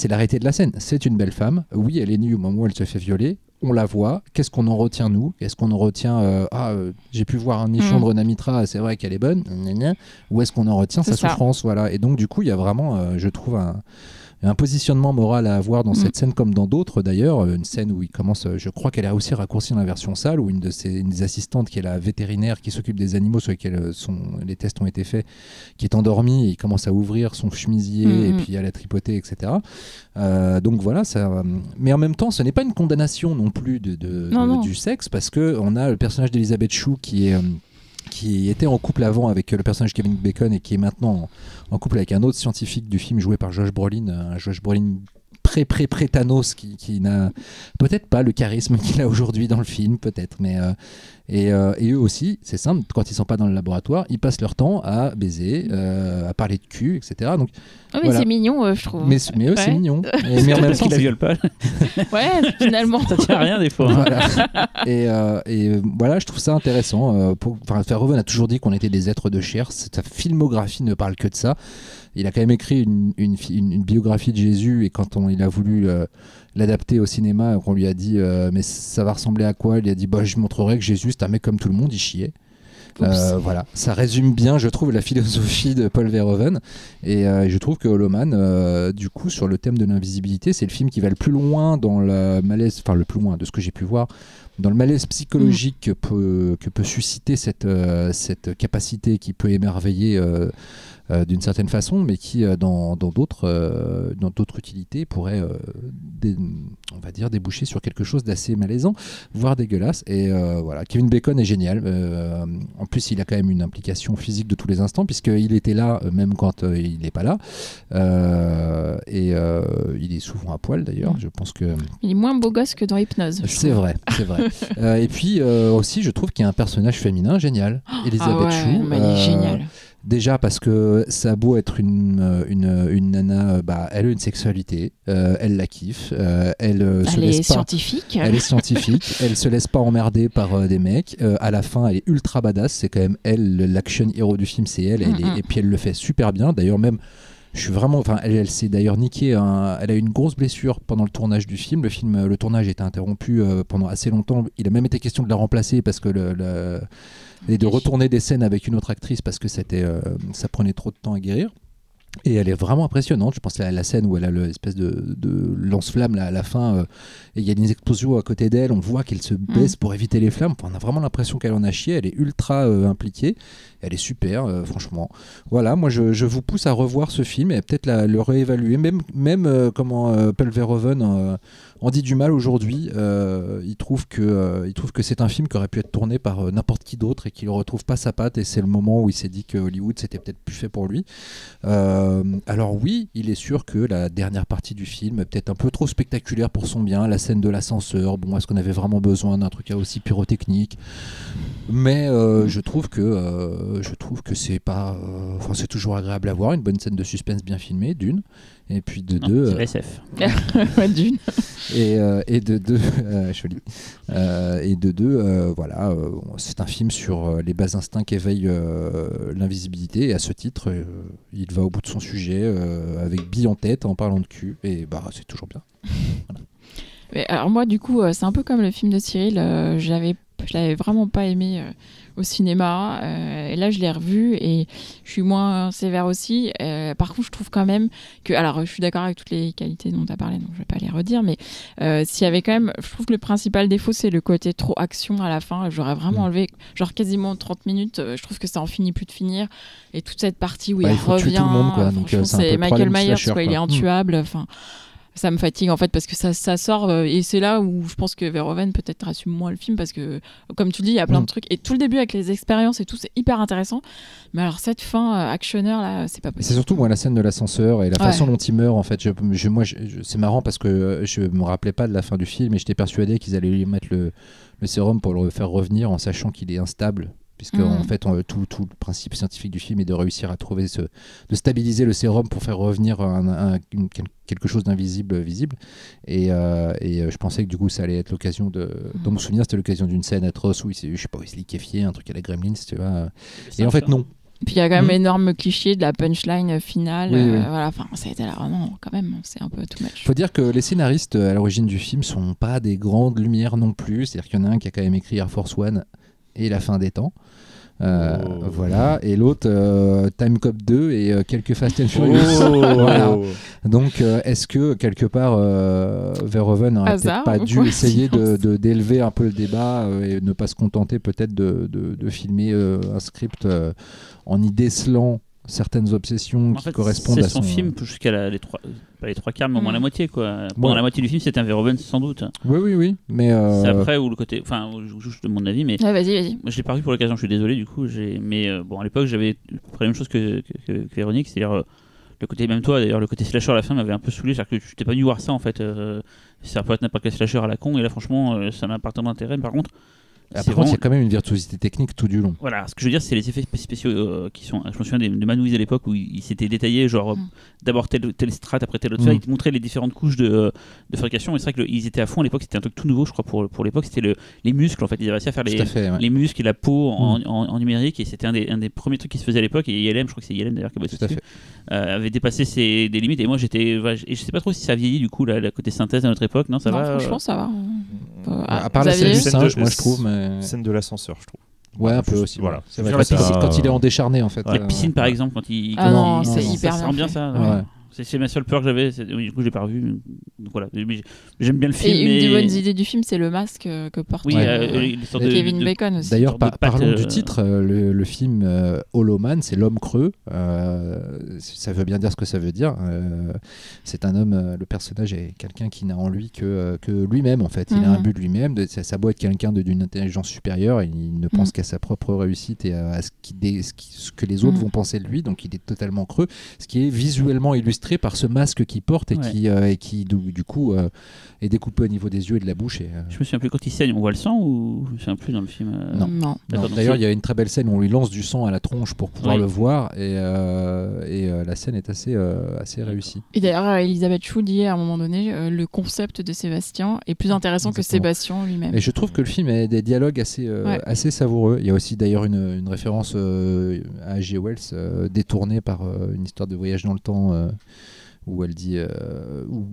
l'arrêté de la scène. C'est une belle femme. Oui, elle est nue au moment où elle se fait violer. On la voit. Qu'est-ce qu'on en retient, nous? Est-ce qu'on en retient j'ai pu voir un nichon de Rona Mitra, c'est vrai qu'elle est bonne. Ou est-ce qu'on en retient sa souffrance? Voilà. Et donc, du coup, il y a vraiment, je trouve, un positionnement moral à avoir dans cette scène comme dans d'autres d'ailleurs, une scène où il commence, je crois qu'elle a aussi raccourci dans la version sale, où une des assistantes qui est la vétérinaire qui s'occupe des animaux sur lesquels les tests ont été faits, qui est endormie et il commence à ouvrir son chemisier et puis à la tripoter, etc. Donc voilà, mais en même temps ce n'est pas une condamnation non plus du sexe, parce qu'on a le personnage d'Elizabeth Shue qui était en couple avant avec le personnage Kevin Bacon et qui est maintenant en couple avec un autre scientifique du film joué par Josh Brolin, un Josh Brolin pré-Thanos qui n'a peut-être pas le charisme qu'il a aujourd'hui dans le film, peut-être, mais et eux aussi, c'est simple, quand ils sont pas dans le laboratoire, ils passent leur temps à baiser, à parler de cul, etc. Donc, mais c'est mignon, je trouve. Mais eux, c'est mignon. Mais en même temps, qu'ils la violent pas. Ouais, finalement. Ça tient à rien des fois. Voilà. Et voilà, je trouve ça intéressant. Verhoeven a toujours dit qu'on était des êtres de chair. Sa filmographie ne parle que de ça. Il a quand même écrit une biographie de Jésus, et quand il a voulu l'adapter au cinéma, qu'on lui a dit mais ça va ressembler à quoi, il a dit je montrerai que Jésus c'est un mec comme tout le monde, il chiait. Voilà, ça résume bien, je trouve, la philosophie de Paul Verhoeven, et je trouve que Hollow Man, du coup, sur le thème de l'invisibilité, c'est le film qui va le plus loin dans le malaise, enfin le plus loin de ce que j'ai pu voir, dans le malaise psychologique que peut susciter cette capacité qui peut émerveiller d'une certaine façon, mais qui dans d'autres utilités pourrait on va dire déboucher sur quelque chose d'assez malaisant, voire dégueulasse. Et voilà, Kevin Bacon est génial. En plus, il a quand même une implication physique de tous les instants, puisqu'il était là même quand il n'est pas là, et il est souvent à poil d'ailleurs. Je pense que il est moins beau gosse que dans Hypnose. C'est vrai. Et puis aussi, je trouve qu'il y a un personnage féminin génial, Elizabeth Shue. Elle est géniale. Déjà parce que ça a beau être une nana, elle a une sexualité, elle la kiffe, elle est scientifique. Elle est scientifique, elle se laisse pas emmerder par des mecs. À la fin, elle est ultra badass, c'est quand même elle, l'action hero du film, c'est elle, et puis elle le fait super bien. D'ailleurs même, elle s'est d'ailleurs niquée. Elle a eu une grosse blessure pendant le tournage du film. Le tournage était interrompu pendant assez longtemps. Il a même été question de la remplacer parce que et de retourner des scènes avec une autre actrice parce que ça prenait trop de temps à guérir. Et elle est vraiment impressionnante. Je pense à la scène où elle a l'espèce de lance-flamme là, à la fin. Et il y a une explosion à côté d'elle. On voit qu'elle se baisse pour éviter les flammes. Enfin, on a vraiment l'impression qu'elle en a chié. Elle est ultra impliquée. Elle est super, franchement. Voilà, moi je vous pousse à revoir ce film et peut-être le réévaluer. Même comment Paul Verhoeven en dit du mal aujourd'hui. Il trouve que c'est un film qui aurait pu être tourné par n'importe qui d'autre et qu'il ne retrouve pas sa patte. Et c'est le moment où il s'est dit que Hollywood c'était peut-être plus fait pour lui. Alors oui, il est sûr que la dernière partie du film est peut-être un peu trop spectaculaire pour son bien. La scène de l'ascenseur, bon, est-ce qu'on avait vraiment besoin d'un truc aussi pyrotechnique ? Mais je trouve que c'est pas, c'est toujours agréable à voir, une bonne scène de suspense bien filmée, d'une, et puis de deux. C'est SF. D'une. Et de deux, joli. Et de deux, voilà, c'est un film sur les bas instincts qu'éveille l'invisibilité, et à ce titre, il va au bout de son sujet avec bille en tête, en parlant de cul, et bah c'est toujours bien. Voilà. Mais alors moi, du coup, c'est un peu comme le film de Cyril. Je l'avais vraiment pas aimé au cinéma. Et là, je l'ai revu et je suis moins sévère aussi. Par contre, je trouve quand même que... Alors, je suis d'accord avec toutes les qualités dont tu as parlé, donc je vais pas les redire. Mais s'il y avait quand même... Je trouve que le principal défaut, c'est le côté trop action à la fin. J'aurais vraiment enlevé genre quasiment 30 minutes. Je trouve que ça en finit plus de finir. Et toute cette partie où il revient... Tuer tout le monde, quoi. Donc, c'est Michael Myers, quoi. Il est intuable. Enfin... Ça me fatigue en fait parce que ça sort et c'est là où je pense que Verhoeven peut-être assume moins le film parce que comme tu le dis il y a plein de trucs et tout le début avec les expériences et tout c'est hyper intéressant mais alors cette fin actionneur là c'est pas possible. C'est surtout moi la scène de l'ascenseur et la façon dont il meurt en fait. C'est marrant parce que je me rappelais pas de la fin du film et j'étais persuadé qu'ils allaient lui mettre le sérum pour le faire revenir en sachant qu'il est instable. Puisque en fait tout le principe scientifique du film est de réussir à trouver de stabiliser le sérum pour faire revenir quelque chose d'invisible visible et je pensais que du coup ça allait être l'occasion dans mon souvenir c'était l'occasion d'une scène atroce où il se liquéfiait un truc à la Gremlins tu vois et en fait non. Puis il y a quand même énorme cliché de la punchline finale. Voilà, enfin, ça a été là vraiment, quand même, c'est un peu too much. Faut dire que les scénaristes à l'origine du film sont pas des grandes lumières non plus. C'est-à-dire qu'il y en a un qui a quand même écrit Air Force One et La fin des temps. Voilà, et l'autre Time Cop 2 et quelques Fast and Furious. Voilà. Donc est-ce que quelque part Verhoeven n'aurait peut-être pas dû essayer d'élever un peu le débat et ne pas se contenter peut-être de filmer un script en y décelant certaines obsessions qui correspondent à son film jusqu'à pas les trois quarts mais au moins la moitié quoi. Pendant la moitié du film c'est un Verhoeven sans doute. Oui mais c'est après où le côté juste de mon avis mais vas-y. Moi je l'ai pas vu pour l'occasion, je suis désolé du coup mais bon à l'époque j'avais la même chose que Véronique, c'est-à-dire le côté même toi d'ailleurs le côté slasher à la fin m'avait un peu saoulé, c'est-à-dire que je t'ai pas venu voir ça en fait ça pourrait être n'importe quel slasher à la con et là franchement ça n'a pas tant d'intérêt. Par contre il y a quand même une virtuosité technique tout du long. Voilà, ce que je veux dire, c'est les effets spéciaux qui sont. Je me souviens de Manouise à l'époque où il s'était détaillé, genre d'abord telle strate, après telle autre. Il te montrait les différentes couches de fabrication. Et c'est vrai qu'ils étaient à fond à l'époque, c'était un truc tout nouveau, je crois, pour l'époque. C'était les muscles, en fait. Ils avaient réussi à faire les muscles et la peau en numérique. Et c'était un des premiers trucs qui se faisait à l'époque. Et ILM, je crois que c'est ILM d'ailleurs qui a bossé dessus, avait dépassé des limites. Et moi, j'étais. Et je sais pas trop si ça a vieilli du coup, la côté synthèse à notre époque. Non, ça va. Franchement, ça va. À part la scène du singe, moi je trouve. Scène de l'ascenseur, je trouve. Ouais, un peu aussi. Voilà. C'est vrai, quand il est en décharné en fait. La piscine par exemple, quand il. Ah non, c'est hyper bien. Ça rend bien ça. Ouais. C'est ma seule peur que j'avais. Du coup, je l'ai pas revu. Donc voilà. J'aime bien le film. Et une des bonnes idées du film, c'est le masque que porte Kevin Bacon aussi. D'ailleurs, parlons du titre. Le film Hollow Man, c'est l'homme creux. Ça veut bien dire ce que ça veut dire. C'est un homme. Le personnage est quelqu'un qui n'a en lui que lui-même en fait. Il a un but de lui-même. Ça doit être quelqu'un d'une intelligence supérieure. Il ne pense qu'à sa propre réussite et à ce que les autres vont penser de lui. Donc il est totalement creux. Ce qui est visuellement illustré par ce masque qu'il porte et qui du coup est découpé au niveau des yeux et de la bouche. Je me souviens plus, quand il saigne, on voit le sang ou je me souviens plus dans le film Non. D'ailleurs, il y a une très belle scène où on lui lance du sang à la tronche pour pouvoir le voir et la scène est assez réussie. Et d'ailleurs, Elisabeth Chou dit à un moment donné le concept de Sébastien est plus intéressant que Sébastien lui-même. Et je trouve que le film a des dialogues assez savoureux. Il y a aussi d'ailleurs une référence à H.G. Wells détournée par une histoire de voyage dans le temps où elle dit où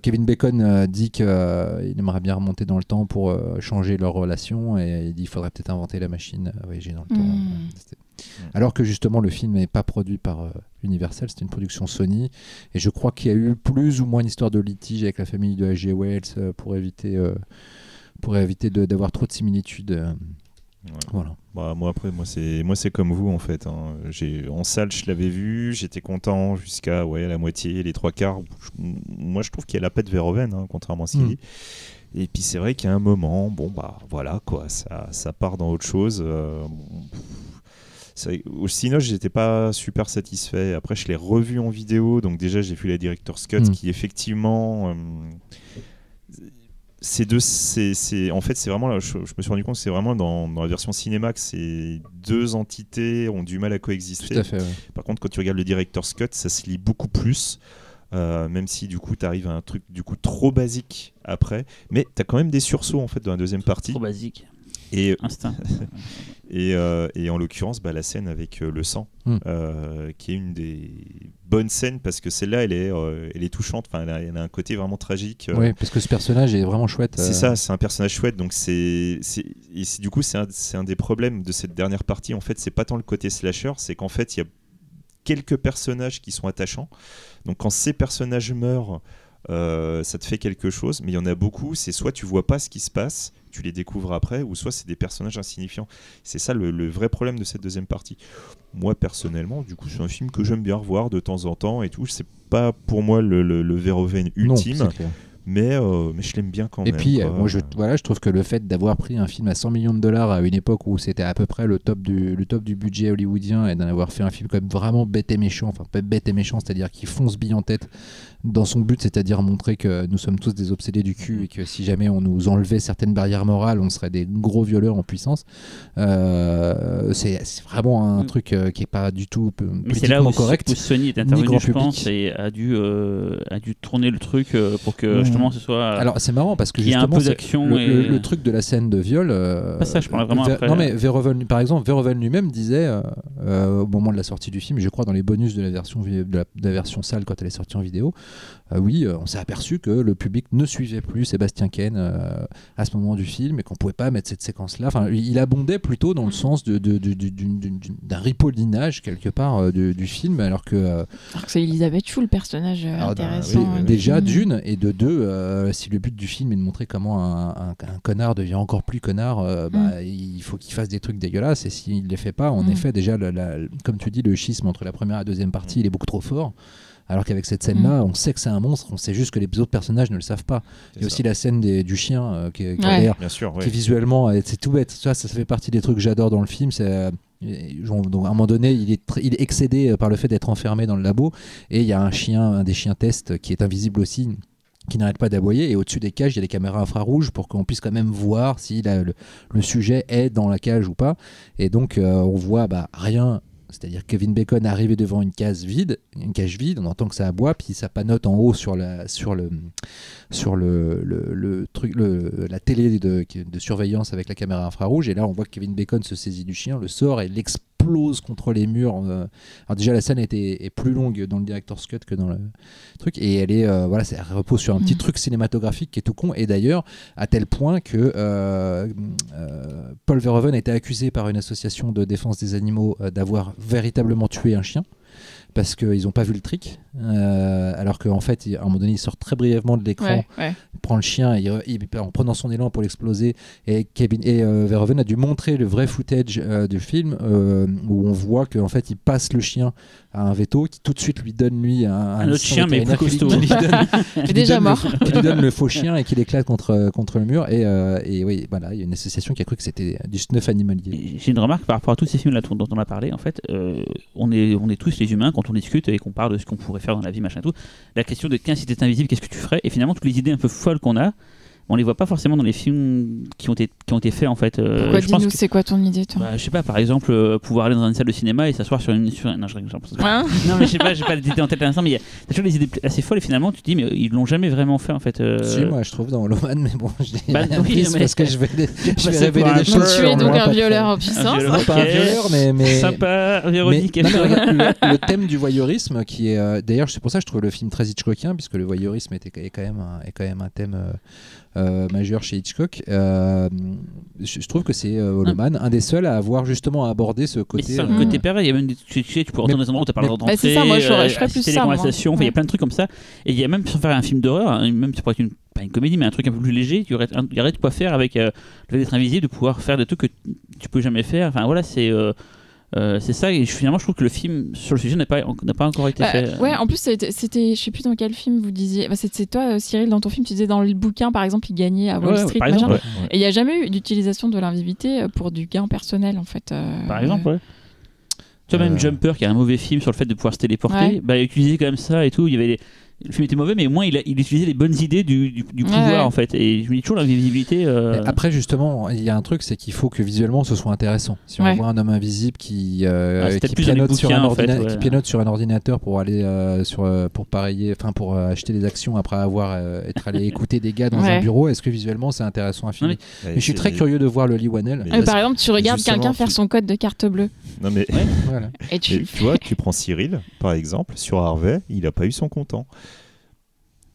Kevin Bacon dit qu'il aimerait bien remonter dans le temps pour changer leur relation et il dit qu'il faudrait peut-être inventer la machine à voyager dans le temps. Alors que justement le film n'est pas produit par Universal, c'était une production Sony, et je crois qu'il y a eu plus ou moins une histoire de litige avec la famille de H.G. Wells pour éviter d'avoir trop de similitudes. Voilà. Moi c'est comme vous en fait. En salle je l'avais vu, j'étais content jusqu'à la moitié, les 3/4. Moi je trouve qu'il y a la patte Verhoeven, contrairement à ce qu'il dit. Et puis c'est vrai qu'il y a un moment, voilà quoi, ça part dans autre chose. Au Cinoche, j'étais pas super satisfait. Après, je l'ai revu en vidéo, donc déjà j'ai vu la Director's Cut qui effectivement. En fait, c'est vraiment. Je me suis rendu compte que c'est vraiment dans la version cinéma que ces deux entités ont du mal à coexister. Tout à fait, ouais. Par contre, quand tu regardes le Director's Cut, ça se lit beaucoup plus. Même si du coup tu arrives à un truc trop basique après, mais tu as quand même des sursauts en fait dans la deuxième partie. Trop basique. Et instinct. et en l'occurrence, la scène avec le sang, qui est une des bonnes scènes parce que celle-là, elle est touchante. Enfin, elle a un côté vraiment tragique. Oui, parce que ce personnage est vraiment chouette. C'est ça, c'est un personnage chouette. Donc du coup, c'est un des problèmes de cette dernière partie. En fait, c'est pas tant le côté slasher, c'est qu'en fait, il y a quelques personnages qui sont attachants. Donc, quand ces personnages meurent, ça te fait quelque chose, mais il y en a beaucoup, c'est soit tu vois pas ce qui se passe, tu les découvres après, ou soit c'est des personnages insignifiants. C'est ça le vrai problème de cette deuxième partie. Moi personnellement, du coup, c'est un film que j'aime bien revoir de temps en temps et tout. C'est pas pour moi le Verhoeven ultime. Non, c'est clair. Mais je l'aime bien quand même. Et puis, moi, je trouve que le fait d'avoir pris un film à $100 millions à une époque où c'était à peu près le top du budget hollywoodien et d'en avoir fait un film quand même vraiment bête et méchant, enfin pas bête et méchant, c'est-à-dire qui fonce bille en tête dans son but, c'est-à-dire montrer que nous sommes tous des obsédés du cul et que si jamais on nous enlevait certaines barrières morales, on serait des gros violeurs en puissance. C'est vraiment un truc qui n'est pas du tout politiquement correct. Mais c'est là où Sony est intervenu, je pense, et a dû tourner le truc pour que justement ce soit. Alors c'est marrant parce que justement, justement un peu d'action le truc de la scène de viol. Pas ça, je parlais vraiment après. Non mais Verhoeven, par exemple, Verhoeven lui-même disait au moment de la sortie du film, je crois dans les bonus de la version salle quand elle est sortie en vidéo. On s'est aperçu que le public ne suivait plus Sébastien Ken à ce moment du film et qu'on pouvait pas mettre cette séquence-là. Enfin, il abondait plutôt dans le sens d'un ripollinage quelque part du film, alors que c'est Elisabeth Chou, le personnage intéressant. Déjà d'une et de deux, si le but du film est de montrer comment un connard devient encore plus connard, il faut qu'il fasse des trucs dégueulasses et s'il les fait pas, en effet, déjà, comme tu dis, le schisme entre la première et la deuxième partie, il est beaucoup trop fort. Alors qu'avec cette scène-là, on sait que c'est un monstre, on sait juste que les autres personnages ne le savent pas. Il y a aussi la scène du chien qui visuellement, c'est tout bête. Ça fait partie des trucs que j'adore dans le film. Donc à un moment donné, il est excédé par le fait d'être enfermé dans le labo, et il y a un des chiens test qui est invisible aussi, qui n'arrête pas d'aboyer, et au-dessus des cages, il y a des caméras infrarouges pour qu'on puisse quand même voir si le sujet est dans la cage ou pas. Et donc on voit rien. C'est-à-dire que Kevin Bacon est arrivé devant une cage vide, on entend que ça aboie, puis ça panote en haut sur la télé de surveillance avec la caméra infrarouge, et là on voit que Kevin Bacon se saisit du chien, le sort et l'explose contre les murs. Alors déjà la scène est plus longue dans le Director's Cut que dans le truc, et elle repose sur un petit truc cinématographique qui est tout con, et d'ailleurs à tel point que Paul Verhoeven a été accusé par une association de défense des animaux d'avoir véritablement tué un chien parce qu'ils n'ont pas vu le trick, alors qu'en fait à un moment donné il sort très brièvement de l'écran, prend le chien en prenant son élan pour l'exploser, et Verhoeven a dû montrer le vrai footage du film où on voit qu'en fait il passe le chien à un veto qui tout de suite lui donne un autre chien mais plus costaud qui lui donne le faux chien et qui l'éclate contre le mur, et oui, voilà, il y a une association qui a cru que c'était du snuff animalier. J'ai une remarque par rapport à tous ces films là dont on a parlé. En fait, on est tous les humains, quand on discute et qu'on parle de ce qu'on pourrait faire dans la vie, machin tout, la question de si t'étais invisible, qu'est-ce que tu ferais, et finalement toutes les idées un peu folles qu'on a, on les voit pas forcément dans les films qui ont été faits en fait. Pourquoi, dis-nous, c'est quoi ton idée, toi? Je sais pas, par exemple, pouvoir aller dans une salle de cinéma et s'asseoir sur une. Non, je non, mais je sais pas, j'ai pas d'idée en tête à l'instant, mais il y a toujours des idées assez folles, et finalement tu te dis, mais ils l'ont jamais vraiment fait en fait. Si, moi je trouve dans Loman, mais bon, je dis rien parce que je vais révéler des choses. Tu es donc un violeur en puissance. Pas un violeur, mais. Sympa, Véronique. Non, mais regarde, le thème du voyeurisme, qui est. D'ailleurs, c'est pour ça que je trouve le film très Hitchcockien, puisque le voyeurisme est quand même un thème majeur chez Hitchcock. Je trouve que c'est Holoman, un des seuls à avoir justement abordé ce côté. C'est ça, le côté pervers. Il y a même tu peux rentrer dans des endroits où tu n'as pas le droit d'entrer. C'est ça, moi je ferais plus ça. Les conversations, il y a plein de trucs comme ça. Et il y a même, sans faire un film d'horreur, même ça pourrait être pas une comédie, mais un truc un peu plus léger, il y aurait de quoi faire avec le fait d'être invisible, de pouvoir faire des trucs que tu peux jamais faire. Enfin voilà, c'est ça, et finalement je trouve que le film sur le sujet n'a pas encore été fait. Ouais, en plus c'était, je sais plus dans quel film vous disiez, c'est toi Cyril, dans ton film tu disais dans le bouquin par exemple il gagnait à Wall Street, par exemple, et il n'y a jamais eu d'utilisation de l'invisibilité pour du gain personnel en fait. Par exemple, ouais. Tu vois, même Jumper qui a un mauvais film sur le fait de pouvoir se téléporter, il utilisait quand même ça et tout, le film était mauvais, mais au moins il utilisait les bonnes idées du pouvoir en fait. Et je me dis toujours l'invisibilité. Après, justement, il y a un truc, c'est qu'il faut que visuellement ce soit intéressant. Si on voit un homme invisible qui pianote sur un ordinateur pour aller pour pareiller, enfin pour acheter des actions après être allé écouter des gars dans un bureau, est-ce que visuellement c'est intéressant à filmer? Mais je suis très curieux de voir le Lee Whannell. Par exemple, tu regardes quelqu'un faire son code de carte bleue. Non mais voilà. Et tu vois, tu prends Cyril par exemple sur Harvey, il a pas eu son content.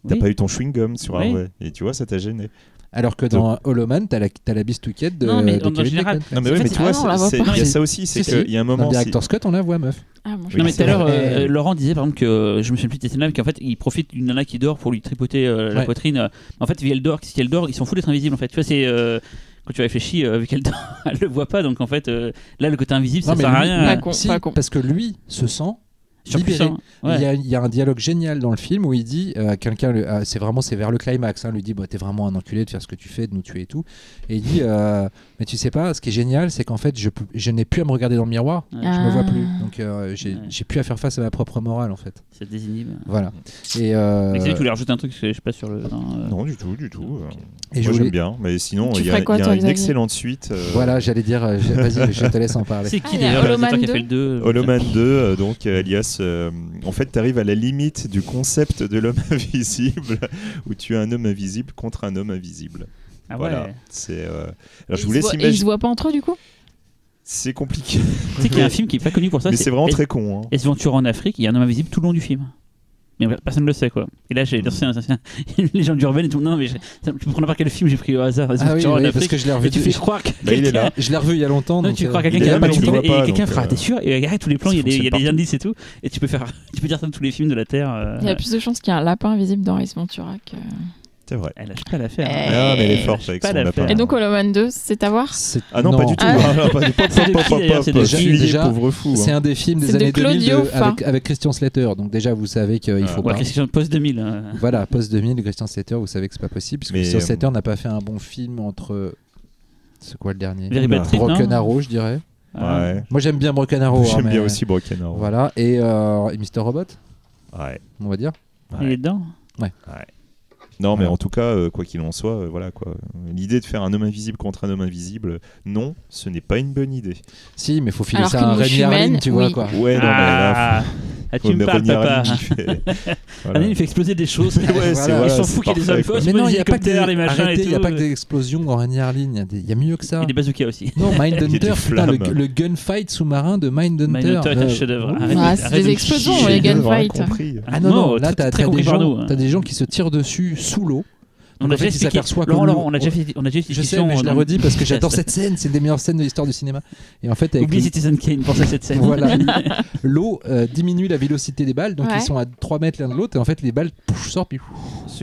T'as pas eu ton chewing-gum sur Harvey, et tu vois, ça t'a gêné. Alors que dans Holoman, t'as la bistouquette de Kevin Bacon. Non mais tu vois, il y a ça aussi, c'est qu'il y a un moment. Dans Director's Cut, on la voit, meuf. Non mais tout à l'heure, Laurent disait par exemple que je me souviens plus de cette scène-là, qu'en fait il profite d'une nana qui dort pour lui tripoter la poitrine. En fait, si elle dort, ils s'en foutent d'être invisibles en fait. Tu vois, c'est quand tu réfléchis, vu qu'elle dort, elle le voit pas, donc en fait là le côté invisible ça sert à rien. Parce que lui se sent libéré. Il y a un dialogue génial dans le film où il dit à quelqu'un, c'est vers le climax, lui dit t'es vraiment un enculé de faire ce que tu fais, de nous tuer et tout, et il dit mais tu sais pas, ce qui est génial c'est qu'en fait je n'ai plus à me regarder dans le miroir, je me vois plus, donc j'ai plus à faire face à ma propre morale en fait. Ça te désinhibe. Voilà. Et tu voulais rajouter un truc, je sais pas sur le. Non du tout. Et moi j'aime bien, mais sinon il y a une excellente suite. Voilà, j'allais dire, vas-y, je te laisse en parler. C'est qui d'ailleurs le réalisateur qui a fait le 2 Holoman 2, donc alias. En fait, tu arrives à la limite du concept de l'homme invisible, où tu as un homme invisible contre un homme invisible. Ah voilà. Ouais. C'est. Alors je vous laisse imaginer. Et ils se voient pas entre eux du coup. C'est compliqué. Tu sais qu'il y a un film qui est pas connu pour ça. Mais c'est vraiment très con. Ace Ventura en Afrique, il y a un homme invisible tout le long du film. Mais personne ne le sait quoi. Et là, j'ai lancé les gens d'Urban et tout. Non, mais tu peux prendre n'importe quel film, j'ai pris au hasard. Parce que je l'ai revu. Et tu fais croire que. Il est là. Je l'ai revu il y a longtemps. Tu crois quelqu'un qui a pas et quelqu'un fera, t'es sûr? Et regarde tous les plans, il y a des indices et tout. Et tu peux dire ça dans tous les films de la Terre. Il y a plus de chances qu'il y ait un lapin invisible dans Ace Ventura que. C'est vrai. Elle lâche pas l'affaire. Ah, mais elle est forte avec son lapin. Et donc Holoman 2, c'est à voir? Ah non, pas du tout. Déjà, pauvre fou. C'est un des films des années 2000 avec Christian Slater. Donc déjà, vous savez qu'il faut pas. Christian post-2000. Voilà, post-2000, Christian Slater, vous savez que c'est pas possible. Parce que Christian Slater n'a pas fait un bon film entre... C'est quoi le dernier? Broken Arrow, je dirais. Ouais. Moi, j'aime bien Broken Arrow. J'aime bien aussi Broken Arrow. Voilà, et Mr. Robot. Ouais. On va dire. Il est dedans. Ouais. Non, mais en tout cas, quoi qu'il en soit, voilà quoi. L'idée de faire un homme invisible contre un homme invisible, non, ce n'est pas une bonne idée. Si, mais faut filer ça à Rémi Harlin, tu vois quoi. Ouais, non, mais là. Tu me parles, papa. Il fait exploser des choses. Il s'en fout qu'il y ait des hommes fausses. Mais non, il n'y a pas que des explosions dans Rémi Harlin. Il y a mieux que ça. Il y a des bazookas aussi. Non, Mindhunter, le gunfight sous-marin de Mindhunter. Mindhunter est un chef-d'œuvre. C'est des explosions, les gunfights. Ah non, là, t'as des gens qui se tirent dessus sous l'eau. On a déjà expliqué. Laurent, on a déjà fait Je sais, mais je la redis parce que j'adore cette scène. C'est une des meilleures scènes de l'histoire du cinéma. Et en fait, oublie Citizen Kane pour cette scène. Voilà. L'eau diminue la vélocité des balles, donc ils sont à 3 mètres l'un de l'autre. Et en fait, les balles sortent, puis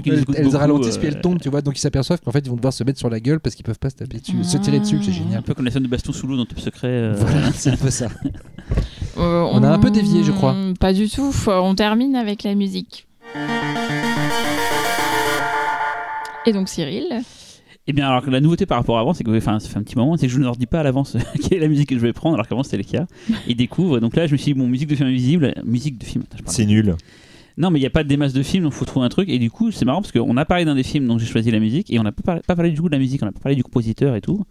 elles ralentissent, puis elles tombent, tu vois. Donc ils s'aperçoivent qu'en fait, ils vont devoir se mettre sur la gueule parce qu'ils peuvent pas se taper dessus, se tirer dessus. C'est génial. Un peu comme la scène de baston sous l'eau dans Top Secret. Voilà, c'est un peu ça. On a un peu dévié, je crois. Pas du tout. On termine avec la musique. Et donc Cyril. Eh bien, alors que la nouveauté par rapport à avant, c'est que, ça fait un petit moment, c'est que je ne leur dis pas à l'avance quelle est la musique que je vais prendre, alors qu'avant c'était le cas. Ils découvrent. Donc là, je me suis dit, musique de film invisible, musique de film. C'est nul. Non, mais il n'y a pas des masses de films, donc il faut trouver un truc. Et du coup, c'est marrant parce qu'on a parlé d'un des films, donc j'ai choisi la musique, et on n'a pas parlé du coup de la musique, on n'a pas parlé du compositeur et tout.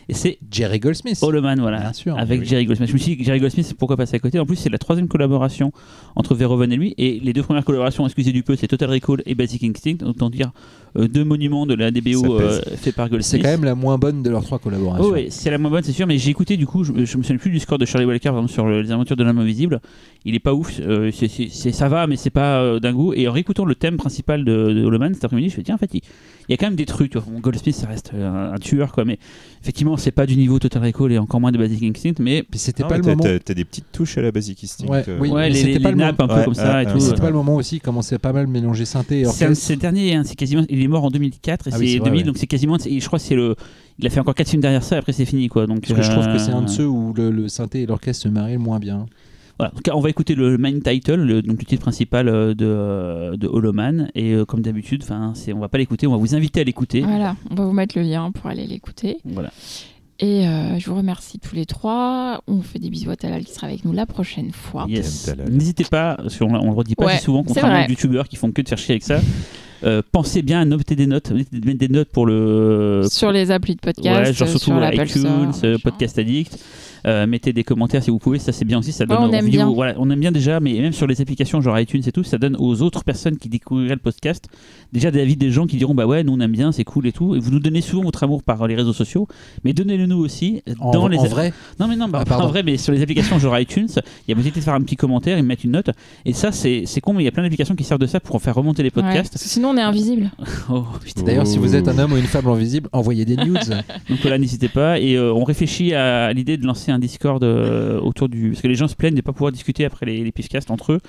Et c'est Jerry Goldsmith. Holoman, voilà. Bien sûr. Avec Jerry Goldsmith. Je me suis dit que Jerry Goldsmith, pourquoi passer à côté? En plus, c'est la 3e collaboration entre Verhoeven et lui. Et les 2 premières collaborations, excusez du peu, c'est Total Recall et Basic Instinct. Autant dire 2 monuments de la DBO faits par Goldsmith. C'est quand même la moins bonne de leurs 3 collaborations. Oui, c'est la moins bonne, c'est sûr. Mais j'ai écouté, du coup, je me souviens plus du score de Charlie Walker, par exemple, sur Les Aventures de l'Homme Invisible. Il est pas ouf. Ça va, mais c'est pas d'un goût. Et en réécoutant le thème principal de Holoman cet après-midi, je me suis dit, tiens, en fait, il y a quand même des trucs. Goldsmith, ça reste un tueur, quoi. Mais effectivement, c'est pas du niveau Total Recall et encore moins de Basic Instinct. Mais c'était pas le moment. T'as des petites touches à la Basic Instinct. Les nappes un peu comme ça et tout. C'était pas le moment aussi. Il commençait pas mal mélanger synthé et orchestre. C'est le dernier. C'est quasiment. Il est mort en 2004 et c'est 2000, donc c'est quasiment. Je crois que c'est le. Il a fait encore 4 films derrière ça. Après, c'est fini, quoi. Donc. Parce que je trouve que c'est un de ceux où le synthé et l'orchestre se marient le moins bien. Voilà. En tout cas, on va écouter le main title, donc le titre principal de Hollow Man, et comme d'habitude, on va pas l'écouter, on va vous inviter à l'écouter. Voilà, on va vous mettre le lien pour aller l'écouter. Voilà. Et je vous remercie tous les trois. On fait des bisous à Talal qui sera avec nous la prochaine fois. Yes. N'hésitez pas, parce qu'on le redit pas si souvent, contrairement aux youtubeurs qui font que de faire chier avec ça. Pensez bien à noter des notes, mettre des notes pour sur les applis de podcast, genre surtout sur iTunes, Podcast Addict. Mettez des commentaires si vous pouvez, ça c'est bien aussi, ça donne on aime bien. Voilà, on aime bien déjà, mais même sur les applications genre iTunes et tout, ça donne aux autres personnes qui découvriraient le podcast déjà des avis des gens qui diront bah ouais, nous on aime bien, c'est cool et tout, et vous nous donnez souvent votre amour par les réseaux sociaux, mais donnez-le nous aussi en vrai. Non pas en vrai, mais sur les applications genre iTunes, il y a possibilité de faire un petit commentaire, ils mettent une note, et ça c'est con, mais il y a plein d'applications qui servent de ça pour en faire remonter les podcasts. Parce que sinon on est invisible. D'ailleurs, si vous êtes un homme ou une femme invisible, envoyez des news. Donc voilà, n'hésitez pas, et on réfléchit à l'idée de lancer un Discord autour du, parce que les gens se plaignent de ne pas pouvoir discuter après les pifcasts entre eux,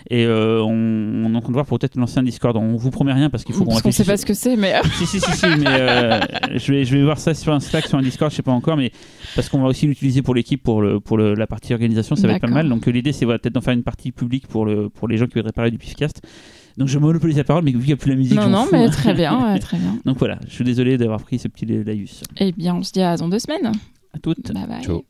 et on est en train de voir pour peut-être lancer un Discord. On vous promet rien parce qu'il faut qu'on réfléchisse. On sait pas ce que c'est, mais si mais je vais voir ça sur un Slack, sur un Discord, je sais pas encore, mais parce qu'on va aussi l'utiliser pour l'équipe, pour la partie organisation, ça va être pas mal. Donc l'idée c'est peut-être d'en faire une partie publique pour les gens qui voudraient parler du pifcast. Donc je monopolise la parole, mais vu qu'il n'y a plus la musique, non, mais très bien, très bien. Donc voilà, je suis désolé d'avoir pris ce petit laïus. Eh bien, on se dit à dans 2 semaines. À toutes. Bye bye. Ciao.